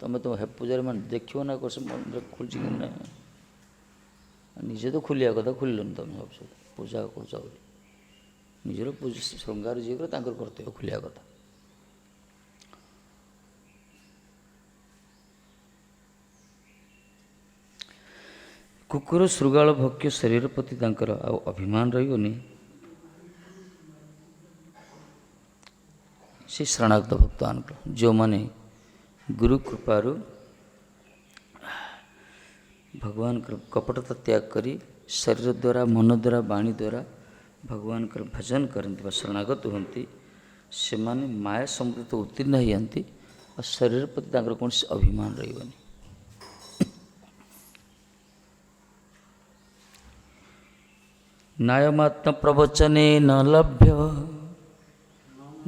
तुम तुम हे पूजारी मान देख ना कर मंदिर खोलि कि ना निजे तो खोलिया कथा खोलन तुम सब पूजा कर निजर पूजा श्रृंगार जी कर कर्तव्य खोलिया कथा। कुकुर ଶୃଗାଳ ଭକ୍ଷ୍ୟ ଶରୀର ପ୍ରତି ତାଙ୍କର ଆଉ ଅଭିମାନ ରହିବନି। ସେ ଶରଣାଗତ ଭକ୍ତମାନଙ୍କର ଯେଉଁମାନେ ଗୁରୁ କୃପାରୁ ଭଗବାନଙ୍କର କପଟତା ତ୍ୟାଗ କରି ଶରୀର ଦ୍ୱାରା ମନ ଦ୍ୱାରା ବାଣୀ ଦ୍ୱାରା ଭଗବାନଙ୍କର ଭଜନ କରନ୍ତି ବା ଶରଣାଗତ ହୁଅନ୍ତି, ସେମାନେ ମାୟା ସମୃଦ୍ଧ ଉତ୍ତୀର୍ଣ୍ଣ ହେଇଯାନ୍ତି ଆଉ ଶରୀର ପ୍ରତି ତାଙ୍କର କୌଣସି ଅଭିମାନ ରହିବନି। नायमात्म प्रवचने न लभ्य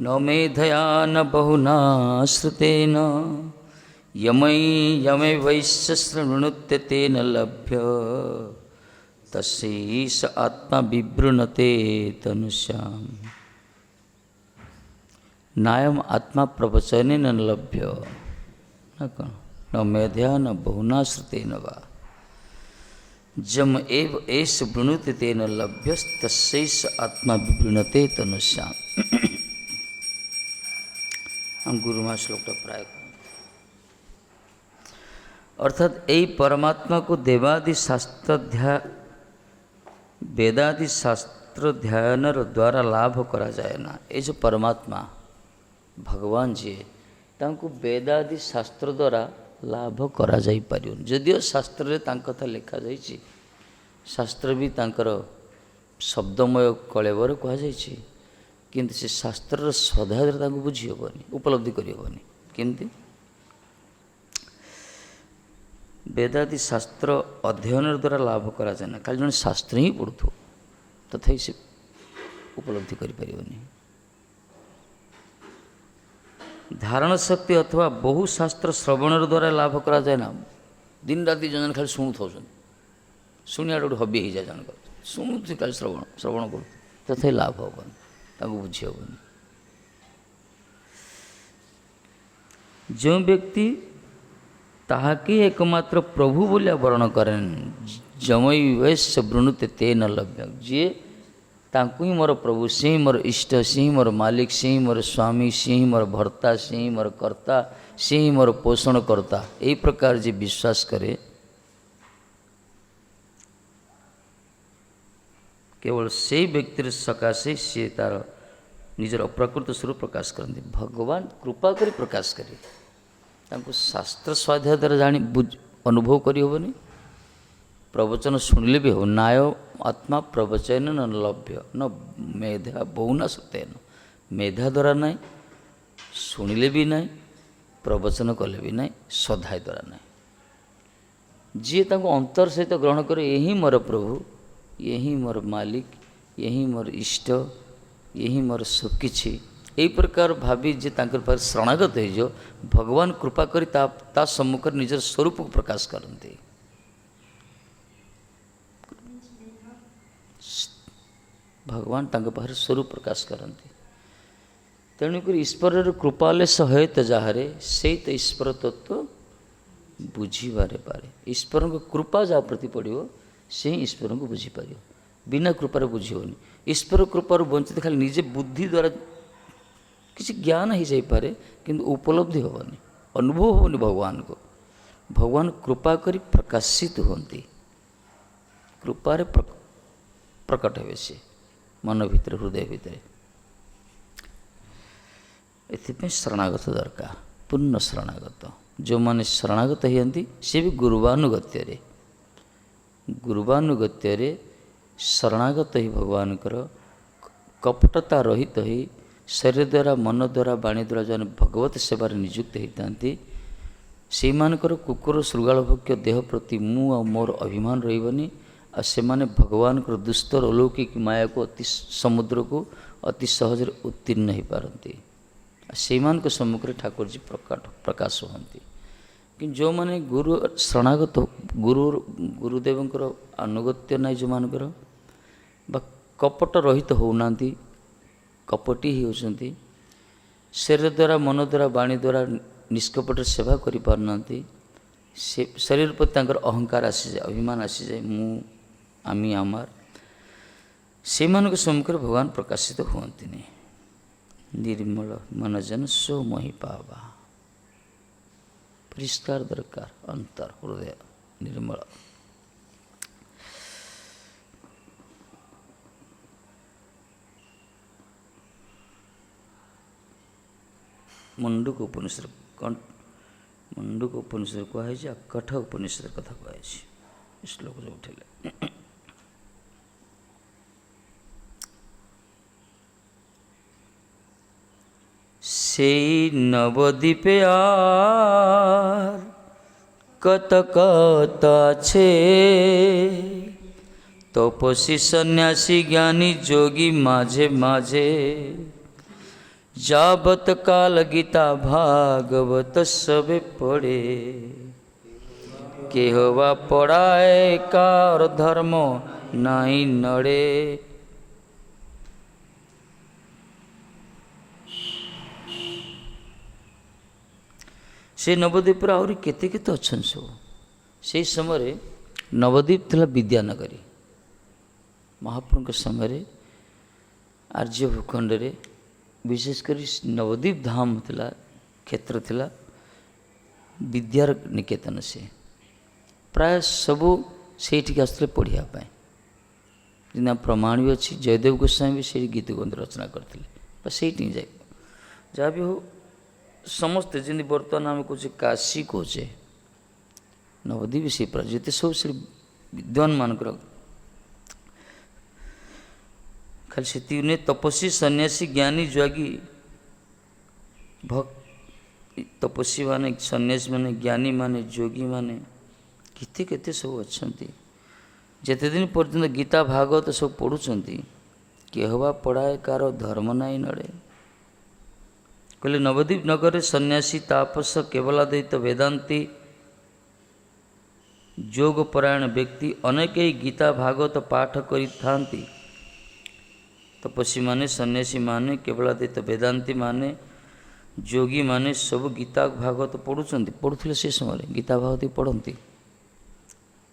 न मेधया न बहुना श्रुतेन यमै वैश्य शृणुते तेन लभ्य तस्यैष आत्मा विवृणते तनुष्याम्। नायम आत्मा प्रवचने न लभ्य न मेधया न बहुना श्रुतेन वा जम एव एष वृणुते तेन लभ्यस्तस्यैष आत्मा विवृणते तनुष्याम्। हम गुरुमा श्लोकटा प्राय अर्थात यही परमात्मा को वेदादि शास्त्र ध्यान द्वारा लाभ करा जाए ना। ये जो परमात्मा भगवान जी तांको वेदादि शास्त्र द्वारा लाभ करा जाई परियो। जदियो शास्त्र रे तांक कथा लिखा जाइछि, शास्त्र भी तांकर शब्दमय कलेवर कहा जाइछि, किंतु से शास्त्र सदाद्र तांको बुझी हेबनी, उपलब्धि करि हेबनी। केमती वेदादि शास्त्र अध्ययन द्वारा लाभ करा जाए ना। खाली जन शास्त्र ही पढ़ुथो तथापि से उपलब्धि करि परिबनी। धारण शक्ति अथवा बहु शास्त्र श्रवण द्वारा लाभ करा जाए ना। दिन राति जन खाली शुणु था शुणिया गोटे हबी हो जाए जनक शुणु खाली श्रवण कर तथे लाभ हेबन बुझी हेबन। जो व्यक्ति ताहाके एकमात्र प्रभु बोलिया वर्ण करें जमई वैश्य वृणुते तेन लभ्य। जी तांकु ही मोर प्रभु, से ही मोर इष्ट, से ही मोर मालिक, से ही मोर स्वामी, से ही मोर भर्ता, से ही मोर कर्ता, से ही मोर पोषण कर्ता, यही प्रकार जी विश्वास करे केवल से व्यक्ति सकाशे सी तार निजर अप्राकृत स्वरूप प्रकाश करते। भगवान कृपा करी प्रकाश करे तांको शास्त्र स्वाध्याय द्वारा जानी अनुभव करी होबनी, प्रवचन शुणिले भी हो। नाय आत्मा प्रवचन न लभ्य न मेधा बहुना सत्यन। मेधा द्वारा नहीं, शुणिले भी नहीं, प्रवचन कले भी नहीं, सदाय द्वारा नहीं। जी तांको अंतर सहित ग्रहण करे यही मोर प्रभु, यही मोर मालिक, यही मोर इष्ट, यही मोर सब किछि, यही प्रकार भावी जे तांकर पर शरणागत हो जो भगवान कृपा करी ता सम्मुख निजर स्वरूप को प्रकाश करते। भगवान तांके पाखरे स्वरूप प्रकाश करते। तेणुक ईश्वर कृपाले सहित जाहारे से तो ईश्वर तत्व बुझीबारे पारे। ईश्वर को कृपा जहाँ प्रति पड़ो से ही ईश्वर को बुझीपर। बिना कृपार बुझीबनी। ईश्वर कृपार वंचित खाली निजे बुद्धि द्वारा किसी ज्ञान हो जापे किंतु उपलब्धि हेबनी, अनुभव हेबनी भगवान को। भगवान कृपा करी प्रकाशित होती, कृपार प्रकट हे से मन भितर हृदय भितर। एथिपाई शरणागत दरकार, पूर्ण शरणागत। जो माने शरणागत होती सी भी गुरुवानुगत्य शरणागत ही भगवान कपटता रहित ही शरीर द्वारा मन द्वारा वाणी द्वारा जो भगवत सेवार नियुक्त होता से कुकुर शृगाल भक्ष्य देह प्रति मु आ मोर अभिमान रही से भगवान दुस्तर अलौकिक माया को अति समुद्र को अति सहज उत्तीर्ण हो पारती। से सम्मुख ठाकुर जी प्रकाश होती। कि जो माने गुरु शरणागत गुरुदेव अनुगत्य नाई जो मानकर कपट रहित होना, कपटी होती शरीर द्वारा मन द्वारा वाणी द्वारा निष्कपट सेवा करि पारनांती से शरीर पर तांकर अहंकार आसी जाए, अभिमान आसी जाए, मु आमी आमार से मानक सम्मुखରେ भगवान प्रकाशित हुअन्ति नहीं। निर्मल मनजन सो मोहि पावा, परिष्कार दरकार, अंतर हृदय निर्मल। मुंडक उपनिषद मुंडक उपनिषद कहुई कठ उपनिषद कथा कहुई श्लोक जो उठे से नवद्वीपे आर कत कत छे तपसी सन्यासी ज्ञानी जोगी माझे माझे जाबत काल गीता भागवत सबे पढ़े केहवा पढ़ाए कार धर्म नाई नड़े। से नवद्वीप आहरी केते केते अच्छा सब से समय नवद्वीप थिला विद्यानगरी महाप्रभु समय आर्य भूखंड रे विशेषकर नवद्वीप धाम थिला क्षेत्र थिला विद्यार निकेतन से प्राय सबू से आसते पढ़ापी जिना प्रमाण भी अच्छी जयदेव गोस्वामी भी से गीत गोविंद रचना करते से जाए जहाँ भी हो समस्ते जमी बर्तमान आम कहे काशी कहे नवद्वीप से जिते सब से विद्वान मानकर खाली से तपस्वी सन्यासी ज्ञानी जोगी भक्त तपस्वी माने सन्यासी माने ज्ञानी माने जोगी माने केते केते सब अच्छा जिते दिन पर्यटन गीता भागवत सब पढ़ुंट केहवा पढ़ाए कार धर्म नाई नड़े। कहले नवद्वीप नगर सन्यासी तापस केवलाद्वैत वेदांती जोगपरायण व्यक्ति अनेक गीता भागवत पाठ करि थांती। तपस्वी माने सन्यासी माने केवलाद्वैत वेदांती माने जोगी माने सब गीता भागवत पढ़ुले से समय गीता भागवत पढ़ती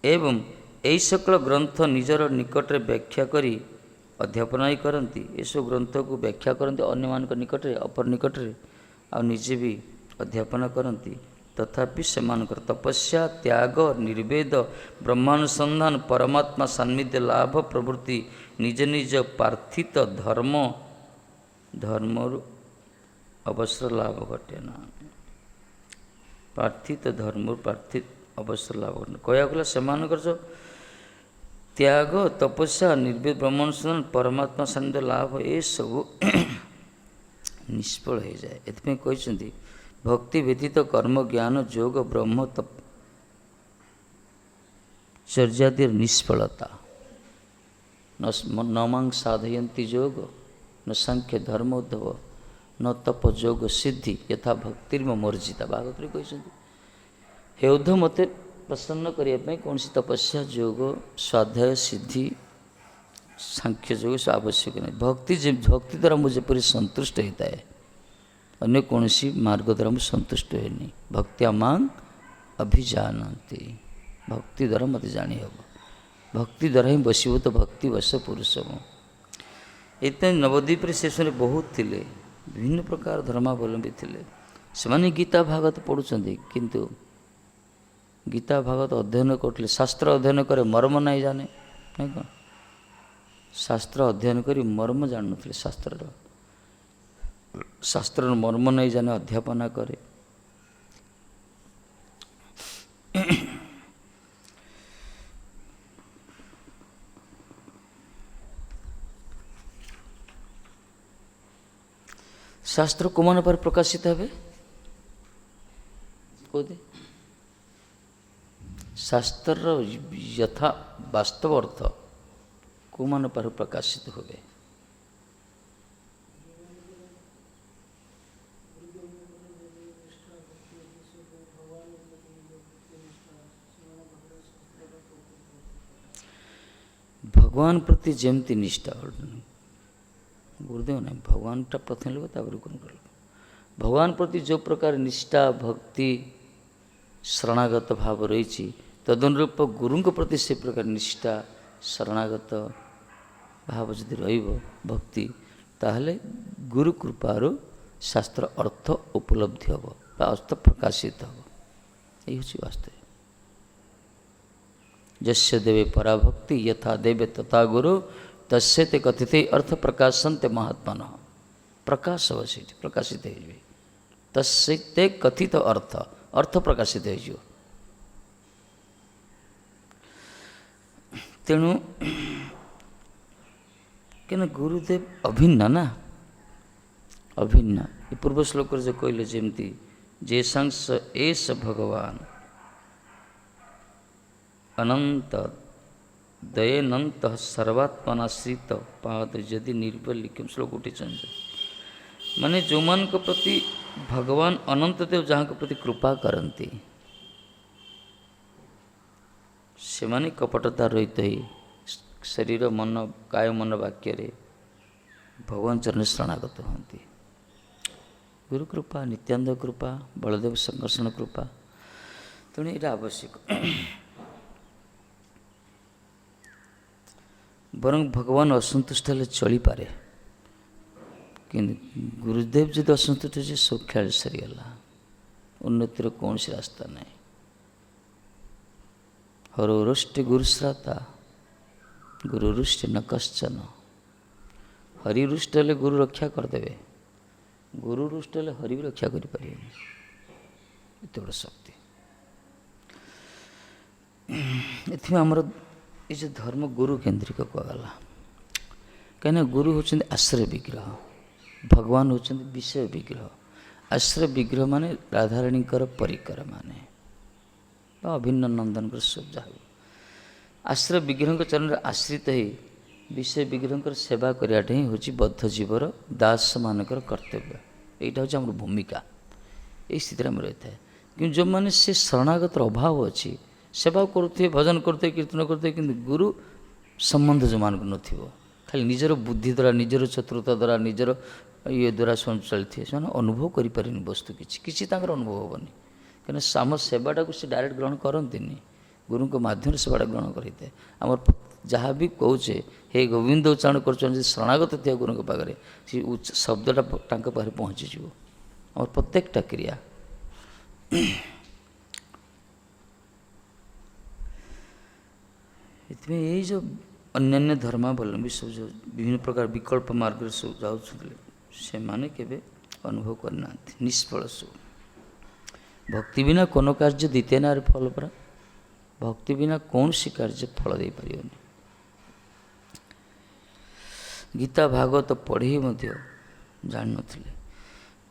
एवं यही सकल ग्रंथ निजर निकट व्याख्या करी अध्यापना ही करती। ये सब ग्रंथ को व्याख्या करती अन्य मान निकट अपर निकट आ निजे भी अध्यापना करती। तथापि सेमानकर तपस्या त्याग निर्वेद ब्रह्मानुसंधान परमात्मा सान्निध्य लाभ प्रवृत्ति निज निज पार्थित धर्म धर्म अवसर लाभ घटे ना पार्थित धर्म पार्थित अवसर लाभ घटे कहया गला सेमानकर जो त्याग तपस्या निर्वेद ब्रह्मानुसंधान परमात्मा सान्निध्य लाभ ये सब निष्फल हो जाए। एथि कहते भक्ति व्यतीत कर्म ज्ञान योग ब्रह्म तपचर्यादि निष्फलता न मांग साधयन्ति योग न सांख्य धर्मोद्धव न तप योग सिद्धि यथा भक्तिर्म मर्जिता भागवत कहते हे उद्धव मते प्रसन्न करने कौन सी तपस्या योग स्वाध्याय सिद्धि सांख्य योग से आवश्यक नहीं। भक्ति द्वारा मुझे पूरी संतुष्ट होता है अन्य कौन सी मार्ग द्वारा मुझे संतुष्ट हुए नहीं। भक्तिया मांग अभिजानती भक्ति द्वारा मत जानी हम भक्ति द्वारा ही बसव तो भक्ति बस पुरुष इतने नवद्वीप से बहुत थिले विभिन्न प्रकार धर्मावलंबी थिले से गीता भागवत पढ़ुंट किंतु गीता भागवत अध्ययन करते शास्त्र अध्ययन करे मर्म नहीं जाने नहीं कौन शास्त्र अध्ययन करी मर्म जान नुले शास्त्र मर्म नहीं जाने अध्यापना करे शास्त्र कोमान पर प्रकाशित है शास्त्र यथा वास्तव अर्थ कोमान पर प्रकाशित हुए भगवान प्रति जमती निष्ठा गुरुदेव ना भगवान टा प्रथम लोग कौन कर भगवान प्रति जो प्रकार निष्ठा भक्ति शरणागत भाव रही तदनुरूप गुरु प्रति से प्रकार निष्ठा शरणागत भाव जदि भक्ति ताहले गुरु कृपार शास्त्र अर्थ उपलब्धि हम अर्थ प्रकाशित हम यही हूँ वास्तव। जस्य देवे पराभक्ति यथा देवे तथा गुरु तस्य ते कथित अर्थ प्रकाशन्ते महात्मा प्रकाश अवश्य प्रकाशित हो तस्य ते कथित अर्थ अर्थ प्रकाशित हो। तेणु क्या गुरुदेव अभिन्न ना अभिन्न ये पूर्व श्लोक जो कहले जमती जेसांस एस भगवान अनंत दयनंत सर्वात्मनाश्रित पाद यदि निर्बलिकम श्लोक उठी माने जो मान को प्रति भगवान अनंत देव जहाँ के प्रति कृपा करती से माने कपटता रहित ही शरीर मन काय मन वाक्य भगवान चरण शरणागत होती। गुरु कृपा नित्यानंद कृपा बलदेव संकर्षण कृपा तेणु ये आवश्यक। बरं भगवान असंतुष्ट हेले चली पारे कि गुरुदेव जब असंतुष्ट हो सब खेल सरीगला उन्नतिर कौन सी रास्ता नहीं। हरोरुष्टि गुरुश्राता गुरुरुष्टि न कश्चन हरिरुष्ट हेले गुरु रक्षा करदे गुरुरुष्ट हेले हरि भी रक्षा करें एत बड़ शक्ति। ये आमर ये धर्म गुरु केन्द्रिक कहगला कहीं गुरु होती आश्रय विग्रह भगवान होती विषय विग्रह आश्रय विग्रह माने राधाराणी परिकर माने अभिन्न नंदन सब जहाँ आश्रय विग्रह चरण आश्रित ही विषय विग्रह सेवा करवाटा ही हूँ बद्ध जीवर दास मानकर कर्तव्य यहाँ हूँ आम भूमिका यही स्थिति में रही है कि जो मैंने से शरणागत अभाव अच्छी सेवा करुथे भजन करते कीर्तन करते कि गुरु संबंध जो मान न खाली निजर बुद्धि द्वारा निजर चतुरता द्वारा निजर ये द्वारा चलते से अनुभव करें वस्तु किसी अनुभव हेनी कहीं आम सेवाटा को डायरेक्ट ग्रहण करती गुरु के माध्यम सेवाटा ग्रहण करें आम जहाँ भी कहे हे गोविंद उच्चारण कर शरणागत थे गुरु के पाखे सी शब्दटा पाखे पहुँचीज आम प्रत्येकटा क्रिया इतने यही जो अन्य धर्मावलंबी सब जो विभिन्न प्रकार विकल्प मार्ग सब जाने माने केबे अनुभव करना निष्फल सब भक्ति बिना कोनो कार्य दीते ना फल परा भक्ति बिना कौन सी कार्य फल दे पारिबनी। गीता भागवत पढ़े जान नथिले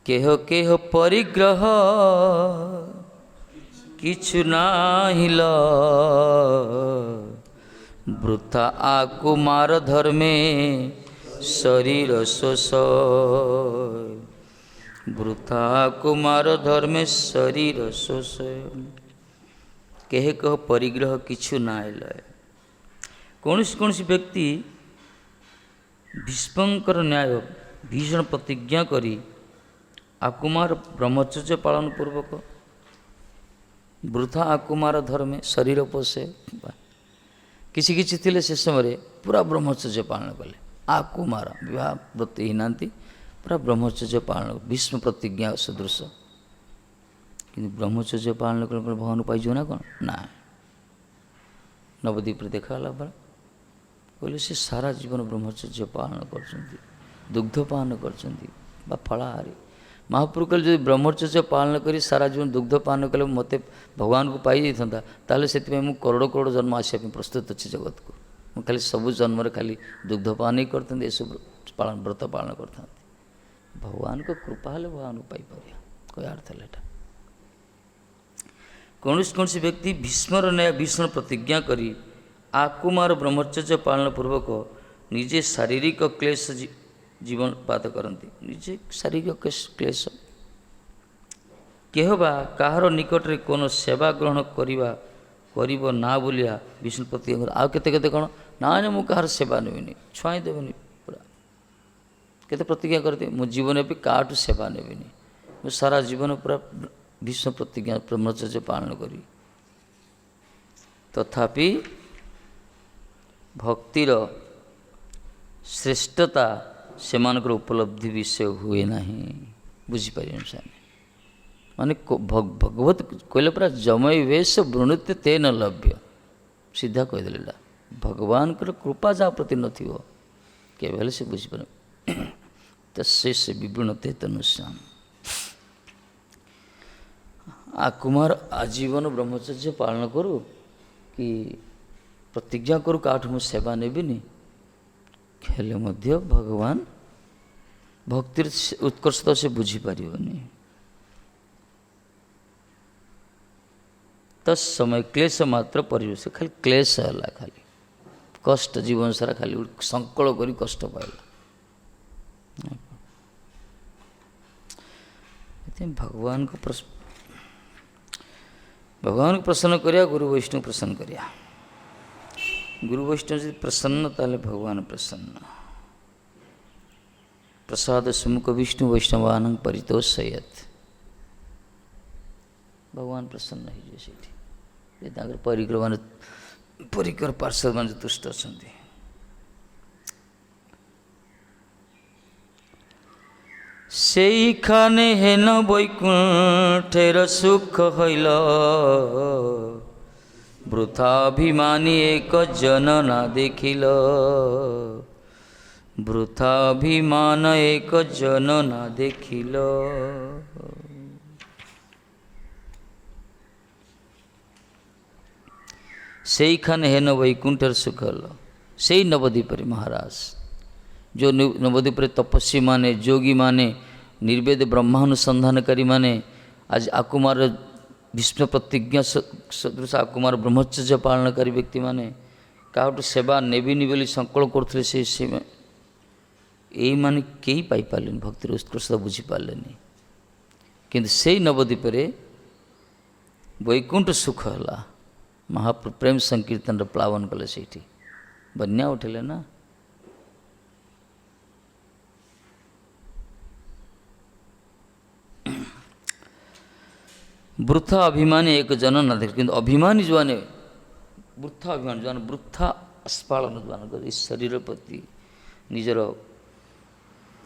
केह केह परिग्रह किछु नाहिल वृथा आकुमार धर्मे शरीर शोष वृथा कुमार धर्मे शरीर शोष केह कह परिग्रह किछु नाइल कौन सी व्यक्ति भीष्मकर न्याय भीषण प्रतिज्ञा करी आकुमार ब्रह्मचर्य पालन पूर्वक वृथा आकुमार धर्मे शरीर पोषे किसी किसी थिले से समय पूरा ब्रह्मचर्य पालन कले आकुमार विवाह व्रत ही नांती पूरा ब्रह्मचर्य पालन भीष्म प्रतिज्ञा सदृश कि ब्रह्मचर्य पालन कले भगवान पाइज ना कौन ना नवद्वीप देखा बड़ा कहले से सारा जीवन ब्रह्मचर्य पालन कर दुग्धपान कर फलाहारी महाप्रभु कहले जो ब्रह्मचर्य पालन करी सारा जीवन दुग्धपान कले मत भगवान को पाई जाता ताले से करोड़ करोड़ जन्म आसापी प्रस्तुत अच्छे जगत को मुझे खाली सबू जन्म खाली दुग्धपान ही करते ये सब पालन व्रत पालन करते भगवान को कृपा हेल्ले भगवान को पाई पारिया कोई अर्थ है कौन सी व्यक्ति भीष्मर न्याय भीषण प्रतिज्ञा करी आकुमार ब्रह्मचर्य पालन पूर्वक निजे शारीरिक क्लेश जीवन पात करती निजे शारीरिक क्लेश केहबा काहार निकट रे कोनो सेवा ग्रहण करिबा ना बोलिया विष्णु प्रतिज्ञा आ केते केते कौन ना मु कहार सेवा नेबिनी छुआई देबनी पूरा केते प्रतिज्ञा करते मो जीवन भी काटू सेवा नेबिनी ମୁଁ ସାରା ଜୀବନ ପୁରା ଭୀଷ୍ମ ପ୍ରତିଜ୍ଞା ବ୍ରହ୍ମଚର୍ଯ୍ୟ ପାଳନ କରିବି। ତଥାପି ଭକ୍ତିର ଶ୍ରେଷ୍ଠତା ସେମାନଙ୍କର ଉପଲବ୍ଧି ବିଷୟ ହୁଏ ନାହିଁ, ବୁଝିପାରିବେନି ସେମାନେ। ମାନେ ଭଗବତ କହିଲେ ପୁରା ଜମୟ ବେଶ ବୃଣୁତେ ତେ ନ ଲଭ୍ୟ, ସିଧା କହିଦେଲେ ଏଇଟା। ଭଗବାନଙ୍କର କୃପା ଯାହା ପ୍ରତି ନଥିବ କେବେ ହେଲେ ସେ ବୁଝିପାରିବ। ତ ସେ ବିବୃଣତେ ତନୁଶ୍ୟାମ। କୁମାର ଆଜୀବନ ବ୍ରହ୍ମଚର୍ଯ୍ୟ ପାଳନ କରୁ କି ପ୍ରତିଜ୍ଞା କରୁ କାହାଠୁ ମୁଁ ସେବା ନେବିନି, ହେଲେ ମଧ୍ୟ ଭଗବାନ ଭକ୍ତିର ଉତ୍କର୍ଷତା ସେ ବୁଝିପାରିବନି। ତ ସମୟ କ୍ଲେଶ ମାତ୍ର ପରିବେଶ, ଖାଲି କ୍ଲେଶ ହେଲା, ଖାଲି କଷ୍ଟ, ଜୀବନ ସାରା ଖାଲି ସଂକଳ କରି କଷ୍ଟ ପାଇଲା। ଭଗବାନଙ୍କୁ ପ୍ରସନ୍ନ କରିବା, ଗୁରୁ ବୈଷ୍ଣବ ପ୍ରସନ୍ନ କରିବା। ଗୁରୁ ବୈଷ୍ଣବ ଯଦି ପ୍ରସନ୍ନ ତାହେଲେ ଭଗବାନ ପ୍ରସନ୍ନ। ପ୍ରସାଦ ସୁମୁଖ ବିଷ୍ଣୁ ବୈଷ୍ଣବାନଂ ପରିତୋଷୟତ୍। ଭଗବାନ ପ୍ରସନ୍ନ ହେଇଯିବେ ସେଇଠି, ତାଙ୍କର ପରିକର ପାର୍ଶ୍ୱଦ ମାନେ ତୁଷ୍ଟ ଅଛନ୍ତି। সেইখানে হেন বৈকুণ্ঠের সুখ হইল, বৃথাভিমানী এক জন না দেখিল, বৃথাভিমান এক জন না দেখিল। সেইখানে হেন বৈকুণ্ঠের সুখ হল, সেই নবদ্বীপরে মহারাজ, जो नवद्वीप तपस्वी माने, जोगी माने, निर्वेद ब्रह्मानुसंधानकारी माने आज आकुमार भीष्म प्रतिज्ञा सदृश आकुमार ब्रह्मचर्य पालनकारी व्यक्ति माने काहाठू सेवा नेबिनी बोली संकल्प करथिले, से यही माने कई पाई पारलेनी, भक्तिर उत्कृष्टता बुझी पारलेनी। किंतु से नवद्वीप वैकुंठ सुख हला, महाप्रभु प्रेम संकीर्तन प्लावन कले, सेठी बन्या उठिले ना। वृथा अभिमानी एक जन न देख, किंतु अभिमानी जो आने वृथा अभिमान जो आने वृथा अस्फालन जो आने इस शरीर प्रति निजर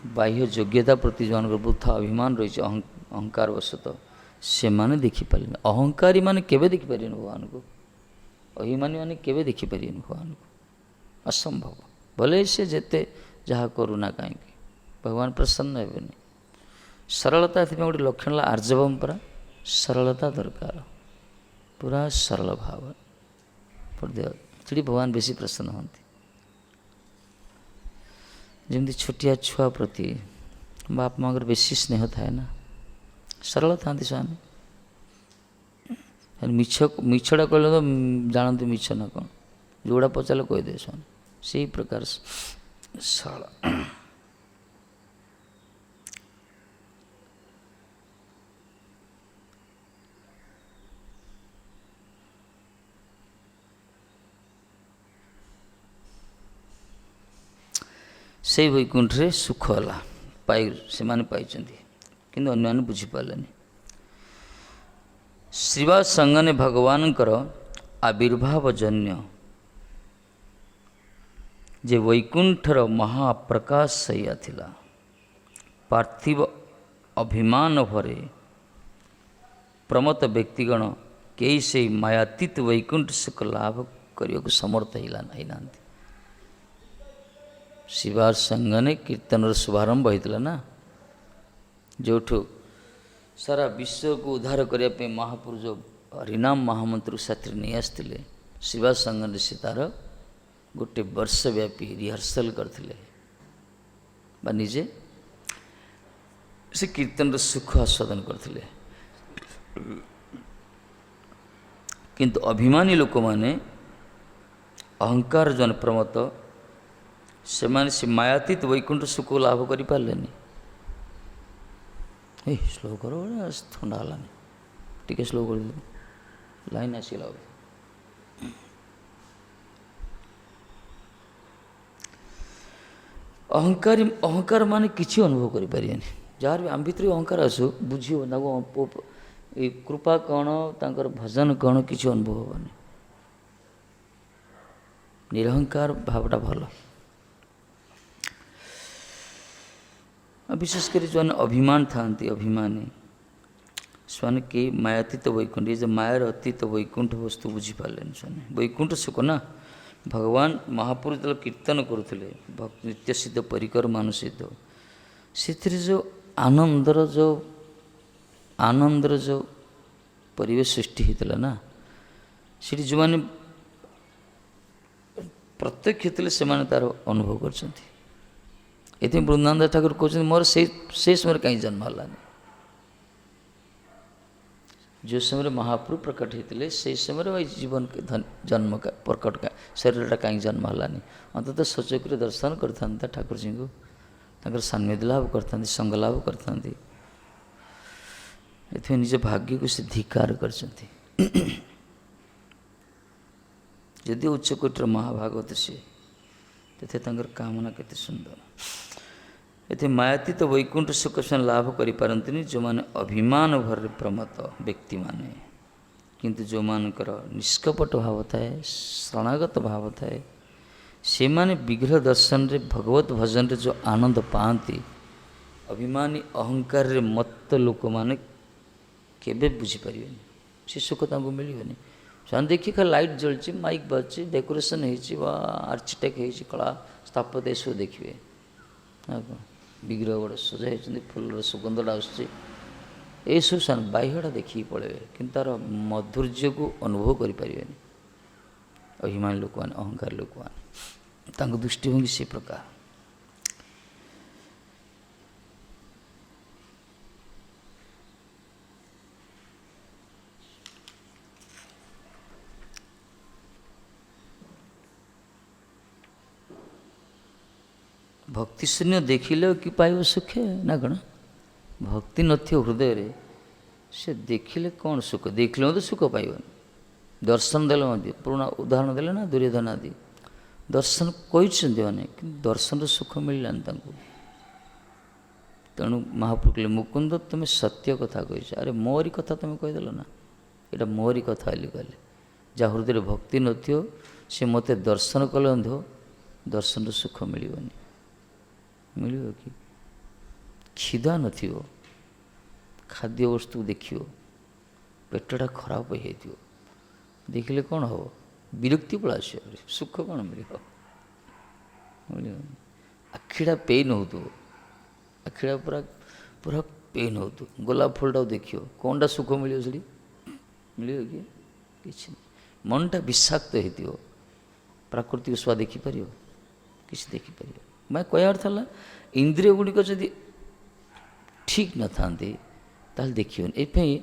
बाह्य योग्यता प्रति जो आने वृथा अभिमान रही है, अहंकार वशत से माने देखी पारे। अहंकारी माने केवे देखी पारे भगवान को, अभिमानी माने केवे देखी पारे भगवान को, असंभव। भले से जेते जहाँ करूना कहीं भगवान प्रसन्न हेबेनी। सरलता ये गोटे लक्षण आर्जवम परा, सरलता दरकार, पूरा सरल भाव सेठी भगवान बेसी प्रसन्न होती। जमी छोटिया छुआ प्रति बाप माँ बेसी स्नेह थाए ना, सरल था स्वामी। मिछड़ा कहले तो जानते मिछ ना कौन, जोड़ा पचारे कहीदे स्वामी, से प्रकार सरल। से वैकुंठरे सुख हला पाई से माने पाइचंदी, किंतु अन्य माने बुझी पारलेनी। श्रीवास संगने भगवानकर आविर्भाव जन्य जे वैकुंठर महाप्रकाश सैया थिला, पार्थिव अभिमान भरे प्रमत व्यक्तिगण कई से मायातीत वैकुंठ सुख लाभ करने को समर्थ हिला नहीं नांती। शिवार संगने कीर्तन शुभारंभ होता ना, जो सारा विश्व को उद्धार करने महापुरुष हरिनाम महामंत्र साथी नहीं आसते, शिवा संगने से तार गोटे वर्ष व्यापी रिहर्सल करते, निजे से कीर्तन सुख आस्वादन करते। किंतु अभिमानी लोक माने अहंकार जन प्रमत से माने से मायातीत वैकुंठ सुख लाभ करि पारलेनी। स्लो करो, थंडा हलानी टिके स्लो कर दो, लाइन आसला। अहंकार माने किसी अनुभव करि पारिबेनी। ଯାହାର ବି ଆମ ଭିତରେ ଅହଙ୍କାର ଆସୁ ବୁଝିବ ତାଙ୍କୁ ଏ କୃପା କ'ଣ ତାଙ୍କର ଭଜନ କ'ଣ କିଛି ଅନୁଭବ ହେବନି। ନିରହଙ୍କାର ଭାବଟା ଭଲ। ବିଶେଷ କରି ଯେଉଁମାନେ ଅଭିମାନ ଥାଆନ୍ତି, ଅଭିମାନୀ ସେମାନେ କେହି ମାୟାତୀତ ବୈକୁଣ୍ଠ, ଏ ଯେ ମାୟାର ଅତୀତ ବୈକୁଣ୍ଠ ବସ୍ତୁ ବୁଝିପାରିଲେନି ସେମାନେ। ବୈକୁଣ୍ଠ ସୁଖ ନା ଭଗବାନ ମହାପୁରୁଷ ଯେତେବେଳେ କୀର୍ତ୍ତନ କରୁଥିଲେ ନିତ୍ୟ ସିଦ୍ଧ ପରିକର ମାନସିତ, ସେଥିରେ ଯେଉଁ ଆନନ୍ଦର ଯେଉଁ ପରିବେଶ ସୃଷ୍ଟି ହେଇଥିଲା ନା, ସେଠି ଯେଉଁମାନେ ପ୍ରତ୍ୟକ୍ଷ ଥିଲେ ସେମାନେ ତା'ର ଅନୁଭବ କରିଛନ୍ତି। ଏଥିପାଇଁ ବୃନ୍ଦାବନ ଦାସ ଠାକୁର କହୁଛନ୍ତି ମୋର ସେଇ ସମୟରେ କାହିଁ ଜନ୍ମ ହେଲାନି। ଯେଉଁ ସମୟରେ ମହାପ୍ରଭୁ ପ୍ରକଟ ହେଇଥିଲେ ସେଇ ସମୟରେ ଏଇ ଜୀବନ ଜନ୍ମ ପ୍ରକଟ ଶରୀରଟା କାହିଁ ଜନ୍ମ ହେଲାନି। ଅନ୍ତତଃ ସଚକ୍ଷୁରେ ଦର୍ଶନ କରିଥାନ୍ତି ଠାକୁରଜୀଙ୍କୁ, ତାଙ୍କର ସାନ୍ନିଧ୍ୟ ଲାଭ କରିଥାନ୍ତି, ସଙ୍ଗ ଲାଭ କରିଥାନ୍ତି। ଏଥିପାଇଁ ନିଜ ଭାଗ୍ୟକୁ ସେ ଧିକାର କରିଛନ୍ତି। ଯଦି ଉଚ୍ଚକୋଟୀର ମହାଭାଗବତ ସିଏ, ତେବେ ତାଙ୍କର କାମନା କେତେ ସୁନ୍ଦର। ଏଠି ମାୟାତୀତ ବୈକୁଣ୍ଠ ସୁଖ ସେମାନେ ଲାଭ କରିପାରନ୍ତିନି ଯେଉଁମାନେ ଅଭିମାନ ଭରରେ ପ୍ରମତ୍ତ ବ୍ୟକ୍ତିମାନେ। କିନ୍ତୁ ଯେଉଁମାନଙ୍କର ନିଷ୍କପଟ ଭାବ ଥାଏ, ଶରଣାଗତ ଭାବ ଥାଏ, ସେମାନେ ବିଗ୍ରହ ଦର୍ଶନରେ ଭଗବତ ଭଜନରେ ଯେଉଁ ଆନନ୍ଦ ପାଆନ୍ତି, ଅଭିମାନୀ ଅହଙ୍କାରରେ ମତ୍ତ ଲୋକମାନେ କେବେ ବୁଝିପାରିବେନି। ସେ ସୁଖ ତାଙ୍କୁ ମିଳିବନି। ସେମାନେ ଦେଖି ଖାଲି ଲାଇଟ୍ ଜଳୁଛି, ମାଇକ୍ ବାଜୁଛି, ଡେକୋରେସନ୍ ହେଇଛି ବା ଆର୍ଚିଟେକ୍ଟ ହେଇଛି, କଳା ସ୍ଥାପତ୍ୟ ଏସବୁ ଦେଖିବେ। ଆଉ କ'ଣ ବିଗ୍ରହ ଗୋଟେ ସଜା ହେଇଛନ୍ତି, ଫୁଲର ସୁଗନ୍ଧଟା ଆସୁଛି, ଏସବୁ ସେମାନେ ବାହ୍ୟଟା ଦେଖିକି ପଳେଇବେ, କିନ୍ତୁ ତା'ର ମାଧୁର୍ଯ୍ୟକୁ ଅନୁଭବ କରିପାରିବେନି। ଅଭିମାନୀ ଲୋକମାନେ, ଅହଙ୍କାର ଲୋକମାନେ, ତାଙ୍କ ଦୃଷ୍ଟିଭଙ୍ଗୀ ସେ ପ୍ରକାର। ଭକ୍ତି ଶୂନ୍ୟ ଦେଖିଲେ କି ପାଇବ ସୁଖେ ନା କ'ଣ? ଭକ୍ତି ନଥିବ ହୃଦୟରେ, ସେ ଦେଖିଲେ କ'ଣ ସୁଖ? ଦେଖିଲେ ମଧ୍ୟ ସୁଖ ପାଇବନି। ଦର୍ଶନ ଦେଲେ ମଧ୍ୟ, ପୁରୁଣା ଉଦାହରଣ ଦେଲେ ନା ଦୁର୍ଯ୍ୟୋଧନ ଆଦି, ଦର୍ଶନ କହିଛନ୍ତି ମାନେ କିନ୍ତୁ ଦର୍ଶନର ସୁଖ ମିଳିଲାନି ତାଙ୍କୁ। ତେଣୁ ମହାପ୍ରଭୁ କହିଲେ ମୁକୁନ୍ଦ ତୁମେ ସତ୍ୟ କଥା କହିଛ। ଆରେ ମୋରି କଥା ତୁମେ କହିଦେଲ ନା, ଏଇଟା ମୋରି କଥା ବୋଲି କହିଲେ। ଯାହା ହୃଦୟରେ ଭକ୍ତି ନଥିବ ସେ ମୋତେ ଦର୍ଶନ କଲେ ମଧ୍ୟ ଦର୍ଶନର ସୁଖ ମିଳିବନି। ମିଳିବ କି? କ୍ଷୁଧା ନଥିବ, ଖାଦ୍ୟ ବସ୍ତୁକୁ ଦେଖିବ, ପେଟଟା ଖରାପ ହେଇଯାଇଥିବ, ଦେଖିଲେ କ'ଣ ହେବ? ବିରକ୍ତି ପଳେଇ ଆସିବ, ସୁଖ କ'ଣ ମିଳିବ? ମିଳିବନି। ଆଖିଟା ପେନ୍ ହେଉଥିବ, ଆଖିଟା ପୁରା ପେନ୍ ହେଉଥିବ, ଗୋଲାପ ଫୁଲଟାକୁ ଦେଖିବ, କ'ଣଟା ସୁଖ ମିଳିବ ସେଠି? ମିଳିବ କି? କିଛି ନାହିଁ। ମନଟା ବିଷାକ୍ତ ହେଇଥିବ, ପ୍ରାକୃତିକ ସ୍ୱାଦ ଦେଖିପାରିବ? କିଛି ଦେଖିପାରିବ? ମାନେ କହିବା ଅର୍ଥ ହେଲା ଇନ୍ଦ୍ରିୟ ଗୁଡ଼ିକ ଯଦି ଠିକ୍ ନଥାନ୍ତି ତାହେଲେ ଦେଖିବନି। ଏଇଥିପାଇଁ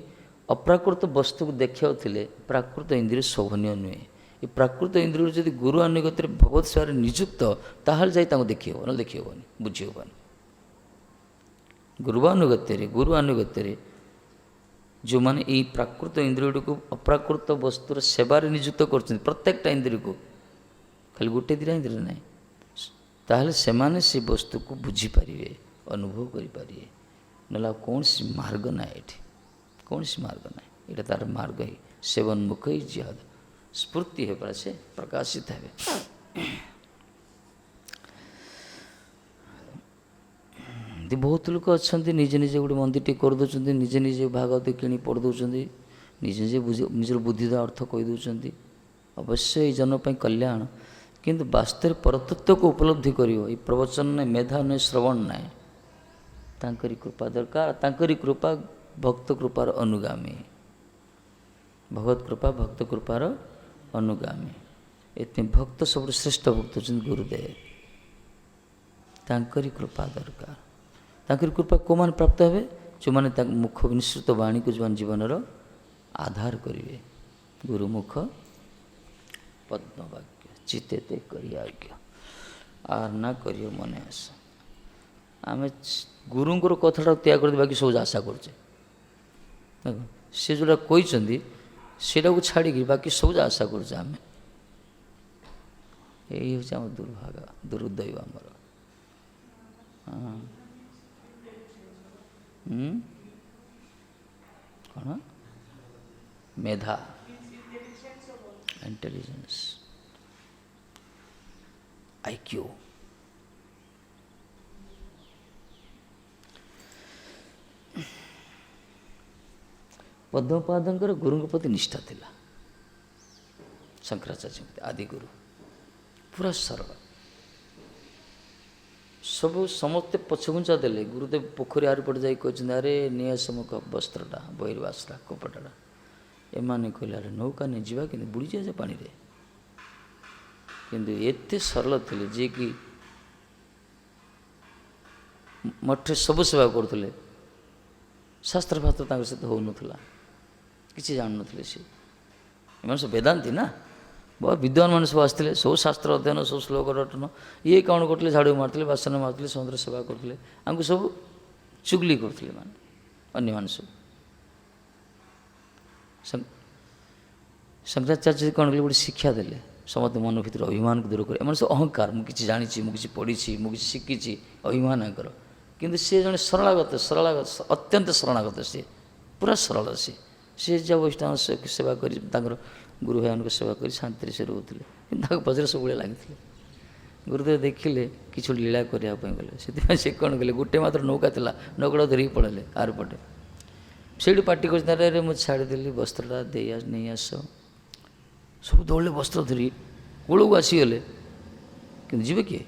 ଅପ୍ରାକୃତ ବସ୍ତୁକୁ ଦେଖିବାକୁ ଥିଲେ ପ୍ରାକୃତ ଇନ୍ଦ୍ରିୟ ଶୋଭନୀୟ ନୁହେଁ। ଏ ପ୍ରାକୃତ ଇନ୍ଦ୍ରିୟରୁ ଯଦି ଗୁରୁ ଅନୁଗତରେ ଭଗବତ ସେବାରେ ନିଯୁକ୍ତ, ତାହେଲେ ଯାଇ ତାଙ୍କୁ ଦେଖିହେବ, ନହେଲେ ଦେଖିହେବନି, ବୁଝିହେବନି। ଗୁରୁ ଅନୁଗତ୍ୟରେ ଯେଉଁମାନେ ଏଇ ପ୍ରାକୃତ ଇନ୍ଦ୍ରିୟଗୁଡ଼ିକୁ ଅପ୍ରାକୃତ ବସ୍ତୁର ସେବାରେ ନିଯୁକ୍ତ କରୁଛନ୍ତି, ପ୍ରତ୍ୟେକଟା ଇନ୍ଦ୍ରିୟକୁ, ଖାଲି ଗୋଟେ ଦୁଇଟା ଇନ୍ଦ୍ରିୟ ନାହିଁ, ତାହେଲେ ସେମାନେ ସେ ବସ୍ତୁକୁ ବୁଝିପାରିବେ, ଅନୁଭବ କରିପାରିବେ। ନହେଲେ ଆଉ କୌଣସି ମାର୍ଗ ନାହିଁ ଏଠି, କୌଣସି ମାର୍ଗ ନାହିଁ। ଏଇଟା ତା'ର ମାର୍ଗ ହିଁ ସେବନ୍ମୁଖ ହିଁ ଜିହାଦ ସ୍ଫୂର୍ତ୍ତି ହେବା, ସେ ପ୍ରକାଶିତ ହେବେ। ବହୁତ ଲୋକ ଅଛନ୍ତି ନିଜେ ନିଜେ ଗୋଟେ ମନ୍ଦିରଟି କରିଦେଉଛନ୍ତି, ନିଜେ ନିଜେ ଭାଗବତ କିଣି ପଢ଼ି ଦେଉଛନ୍ତି, ନିଜେ ନିଜେ ନିଜର ବୁଦ୍ଧିର ଅର୍ଥ କହିଦେଉଛନ୍ତି। ଅବଶ୍ୟ ଏଇ ଜନ୍ମ ପାଇଁ କଲ୍ୟାଣ, କିନ୍ତୁ ବାସ୍ତବରେ ପରତତ୍ତ୍ୱକୁ ଉପଲବ୍ଧି କରିବ ଏ ପ୍ରବଚନ ନାହିଁ, ମେଧା ନାହିଁ, ଶ୍ରବଣ ନାହିଁ। ତାଙ୍କରି କୃପା ଦରକାର। ତାଙ୍କରି କୃପା ଭକ୍ତ କୃପାର ଅନୁଗାମୀ। ଭଗବତ କୃପା ଭକ୍ତ କୃପାର ଅନୁଗାମୀ। ଏଥିପାଇଁ ଭକ୍ତ ସବୁଠୁ ଶ୍ରେଷ୍ଠ ଭକ୍ତ ହେଉଛନ୍ତି ଗୁରୁଦେବ। ତାଙ୍କରି କୃପା ଦରକାର। ତାଙ୍କରି କୃପା କେଉଁମାନେ ପ୍ରାପ୍ତ ହେବେ? ଯେଉଁମାନେ ତାଙ୍କ ମୁଖ ନିଃସୃତ ବାଣୀକୁ ଯେଉଁମାନେ ଜୀବନର ଆଧାର କରିବେ। ଗୁରୁମୁଖ ପଦ୍ମବାକ୍ୟ ଚିତେତେ କରିଆ ଆଜ୍ଞ ଆର୍ ନା କରିବ ମନେ ଆସ। ଆମେ ଗୁରୁଙ୍କର କଥାଟାକୁ ତ୍ୟାଗ କରିଦେଇ ବାକି ସବୁ ଆଶା କରୁଛେ। ସେ ଯେଉଁଟା କହିଛନ୍ତି ସେଇଟାକୁ ଛାଡ଼ିକି ବାକି ସବୁ ଆଶା କରୁଛେ ଆମେ। ଏଇ ହେଉଛି ଆମ ଦୁର୍ଭାଗ୍ୟ, ଦୁର୍ଦୈବ ଆମର। କ'ଣ ମେଧା, ଇଣ୍ଟେଲିଜେନ୍ସ, IQ। ପଦ୍ମପାଦଙ୍କର ଗୁରୁଙ୍କ ପ୍ରତି ନିଷ୍ଠା ଥିଲା। ଶଙ୍କରାଚାର୍ଯ୍ୟ ଆଦି ଗୁରୁ ପୁରା ସରଳ। ସବୁ ସମସ୍ତେ ପଛଘୁଞ୍ଚା ଦେଲେ। ଗୁରୁଦେବ ପୋଖରୀ ଆରିପଟେ ଯାଇ କହିଛନ୍ତି, ଆରେ ନିଆସ ମୋ ବସ୍ତ୍ରଟା, ବହିର୍ବାସଟା, କପଟାଟା। ଏମାନେ କହିଲେ, ଆରେ ନୌକା ନେଇଯିବା କିନ୍ତୁ ବୁଡ଼ିଯିବା ଯେ ପାଣିରେ। କିନ୍ତୁ ଏତେ ସରଳ ଥିଲେ ଯିଏକି ମଠରେ ସବୁ ସେବା କରୁଥିଲେ। ଶାସ୍ତ୍ର ଫାସ୍ତ୍ର ତାଙ୍କ ସହିତ ହେଉନଥିଲା, କିଛି ଜାଣୁନଥିଲେ। ସେ ଏମାନେ ସବୁ ବେଦାନ୍ତୀ ନା, ବହୁତ ବିଦ୍ୱାନ ମାନେ ସବୁ ଆସିଥିଲେ, ସବୁ ଶାସ୍ତ୍ର ଅଧ୍ୟୟନ, ସବୁ ଶ୍ଲୋକ ରଟନ। ଇଏ କ'ଣ କରୁଥିଲେ, ଝାଡ଼ୁ ମାରୁଥିଲେ, ବାସନ ମାରୁଥିଲେ, ସମୁଦ୍ର ସେବା କରୁଥିଲେ। ଆଙ୍କୁ ସବୁ ଚୁଗଲି କରୁଥିଲେ ମାନେ ଅନ୍ୟମାନେ ସବୁ। ଶଙ୍କରାଚାର୍ଯ୍ୟ କ'ଣ କଲେ, ଗୋଟେ ଶିକ୍ଷା ଦେଲେ, ସମସ୍ତେ ମନ ଭିତରେ ଅଭିମାନକୁ ଦୂର କରି। ଏମାନେ ସବୁ ଅହଙ୍କାର, ମୁଁ କିଛି ଜାଣିଛି, ମୁଁ କିଛି ପଢ଼ିଛି, ମୁଁ କିଛି ଶିଖିଛି, ଅଭିମାନ ଆଙ୍କର। କିନ୍ତୁ ସେ ଜଣେ ସରଳାଗତ, ଅତ୍ୟନ୍ତ ଶରଣାଗତ। ସେ ପୁରା ସରଳ। ସେ ଯାହା ବୈଷ୍ଣବ ସେବା କରି, ତାଙ୍କର ଗୁରୁ ଭାଇମାନଙ୍କ ସେବା କରି ଶାନ୍ତିରେ ସେ ରହୁଥିଲେ। କିନ୍ତୁ ତାଙ୍କ ପଛରେ ସବୁବେଳେ ଲାଗିଥିଲେ। ଗୁରୁଦେବ ଦେଖିଲେ କିଛି ଗୋଟେ ଲୀଳା କରିବା ପାଇଁ ଗଲେ। ସେଥିପାଇଁ ସେ କ'ଣ କଲେ, ଗୋଟେ ମାତ୍ର ନୌକା ଥିଲା, ନୌକାଟା ଧରିକି ପଳେଇଲେ ଆରପଟେ। ସେଇଠୁ ପାଟି କରିଥିଲେ, ଆରେ ମୁଁ ଛାଡ଼ିଦେଲି ବସ୍ତ୍ରଟା ନେଇ ଆସ। ସବୁ ଦୌଡ଼ିଲେ ବସ୍ତ୍ର ଧରି କୂଳକୁ ଆସିଗଲେ। କିନ୍ତୁ ଯିବେ କିଏ?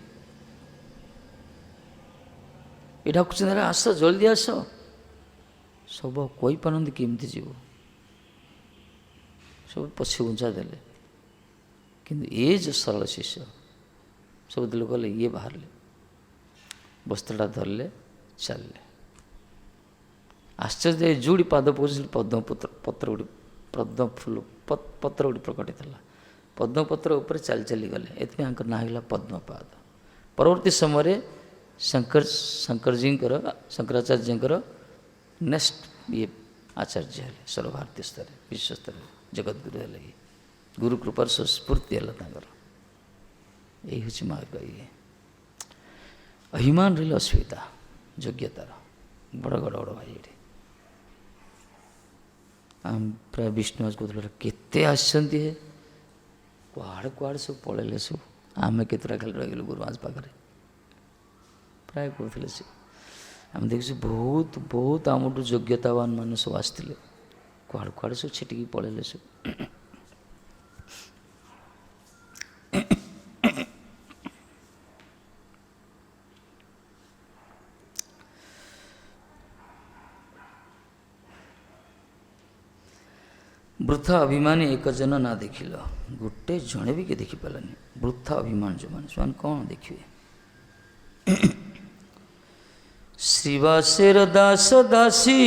ଏ ଡାକୁଛନ୍ତି, ଆରେ ଆସ, ଜଲ୍ଦି ଆସ। ସବୁ କହିପାରନ୍ତି କେମିତି ଯିବ, ସବୁ ପଛଘୁଞ୍ଚା ଦେଲେ। କିନ୍ତୁ ଏ ଯେଉଁ ସରଳ ଶିଷ୍ୟ ସବୁ ଦିନ ଗଲେ, ଇଏ ବାହାରିଲେ, ବସ୍ତ୍ରଟା ଧରିଲେ, ଚାଲିଲେ। ଆଶ୍ଚର୍ଯ୍ୟ, ଯୋଉଠି ପାଦ ପକାଉଛନ୍ତି ପତ୍ର ଗୋଟେ ପ୍ରକଟିଥିଲା। ପଦ୍ମପତ୍ର ଉପରେ ଚାଲି ଚାଲି ଗଲେ। ଏଥିପାଇଁ ତାଙ୍କର ନାଁ ହେଇଗଲା ପଦ୍ମପାଦ। ପରବର୍ତ୍ତୀ ସମୟରେ ଶଙ୍କରାଚାର୍ଯ୍ୟଙ୍କର ନେକ୍ସଟ ଇଏ ଆଚାର୍ଯ୍ୟ ହେଲେ, ସର୍ବଭାରତୀୟ ସ୍ତରରେ, ବିଶ୍ୱସ୍ତରରେ ଜଗଦ୍ଗୁରୁ ହେଲେ। ଗୁରୁ କୃପାର ସ୍ଫୂର୍ତ୍ତି ହେଲା ତାଙ୍କର। ଏଇ ହେଉଛି ମାର୍ଗ। ଇଏ ଅଭିମାନ ରହିଲେ ଅସୁବିଧା। ଯୋଗ୍ୟତାର ବଡ଼ ବଡ଼ ବଡ଼ ଭାଇ ଏଠି ପ୍ରାୟ ବିଷ୍ଣୁ କହୁଥିଲେ, କେତେ ଆସିଛନ୍ତି, ହେ କୁଆଡ଼େ କୁଆଡ଼େ ସବୁ ପଳେଇଲେ ସବୁ, ଆମେ କେତେଟା ଖାଲି ରହିଗଲୁ ଗୁରୁମାଜ ପାଖରେ। ପ୍ରାୟ କହୁଥିଲେ ସେ। ଆମେ ଦେଖିଛୁ ବହୁତ ବହୁତ ଆମଠୁ ଯୋଗ୍ୟତାବାନ ମାନେ ସବୁ ଆସିଥିଲେ, କୁଆଡ଼େ କୁଆଡ଼େ ସବୁ ଛିଟିକି ପଳେଇଲେ ସବୁ। ବୃଥା ଅଭିମାନୀ ଏକ ଜନ ନା ଦେଖିଲ। ଗୋଟେ ଜଣେ ବି କିଏ ଦେଖିପାରିଲାନି। ବୃଥା ଅଭିମାନ ଯେଉଁମାନେ, ସେମାନେ କ'ଣ ଦେଖିବେ? ଶ୍ରୀବାସେର ଦାସ ଦାସୀ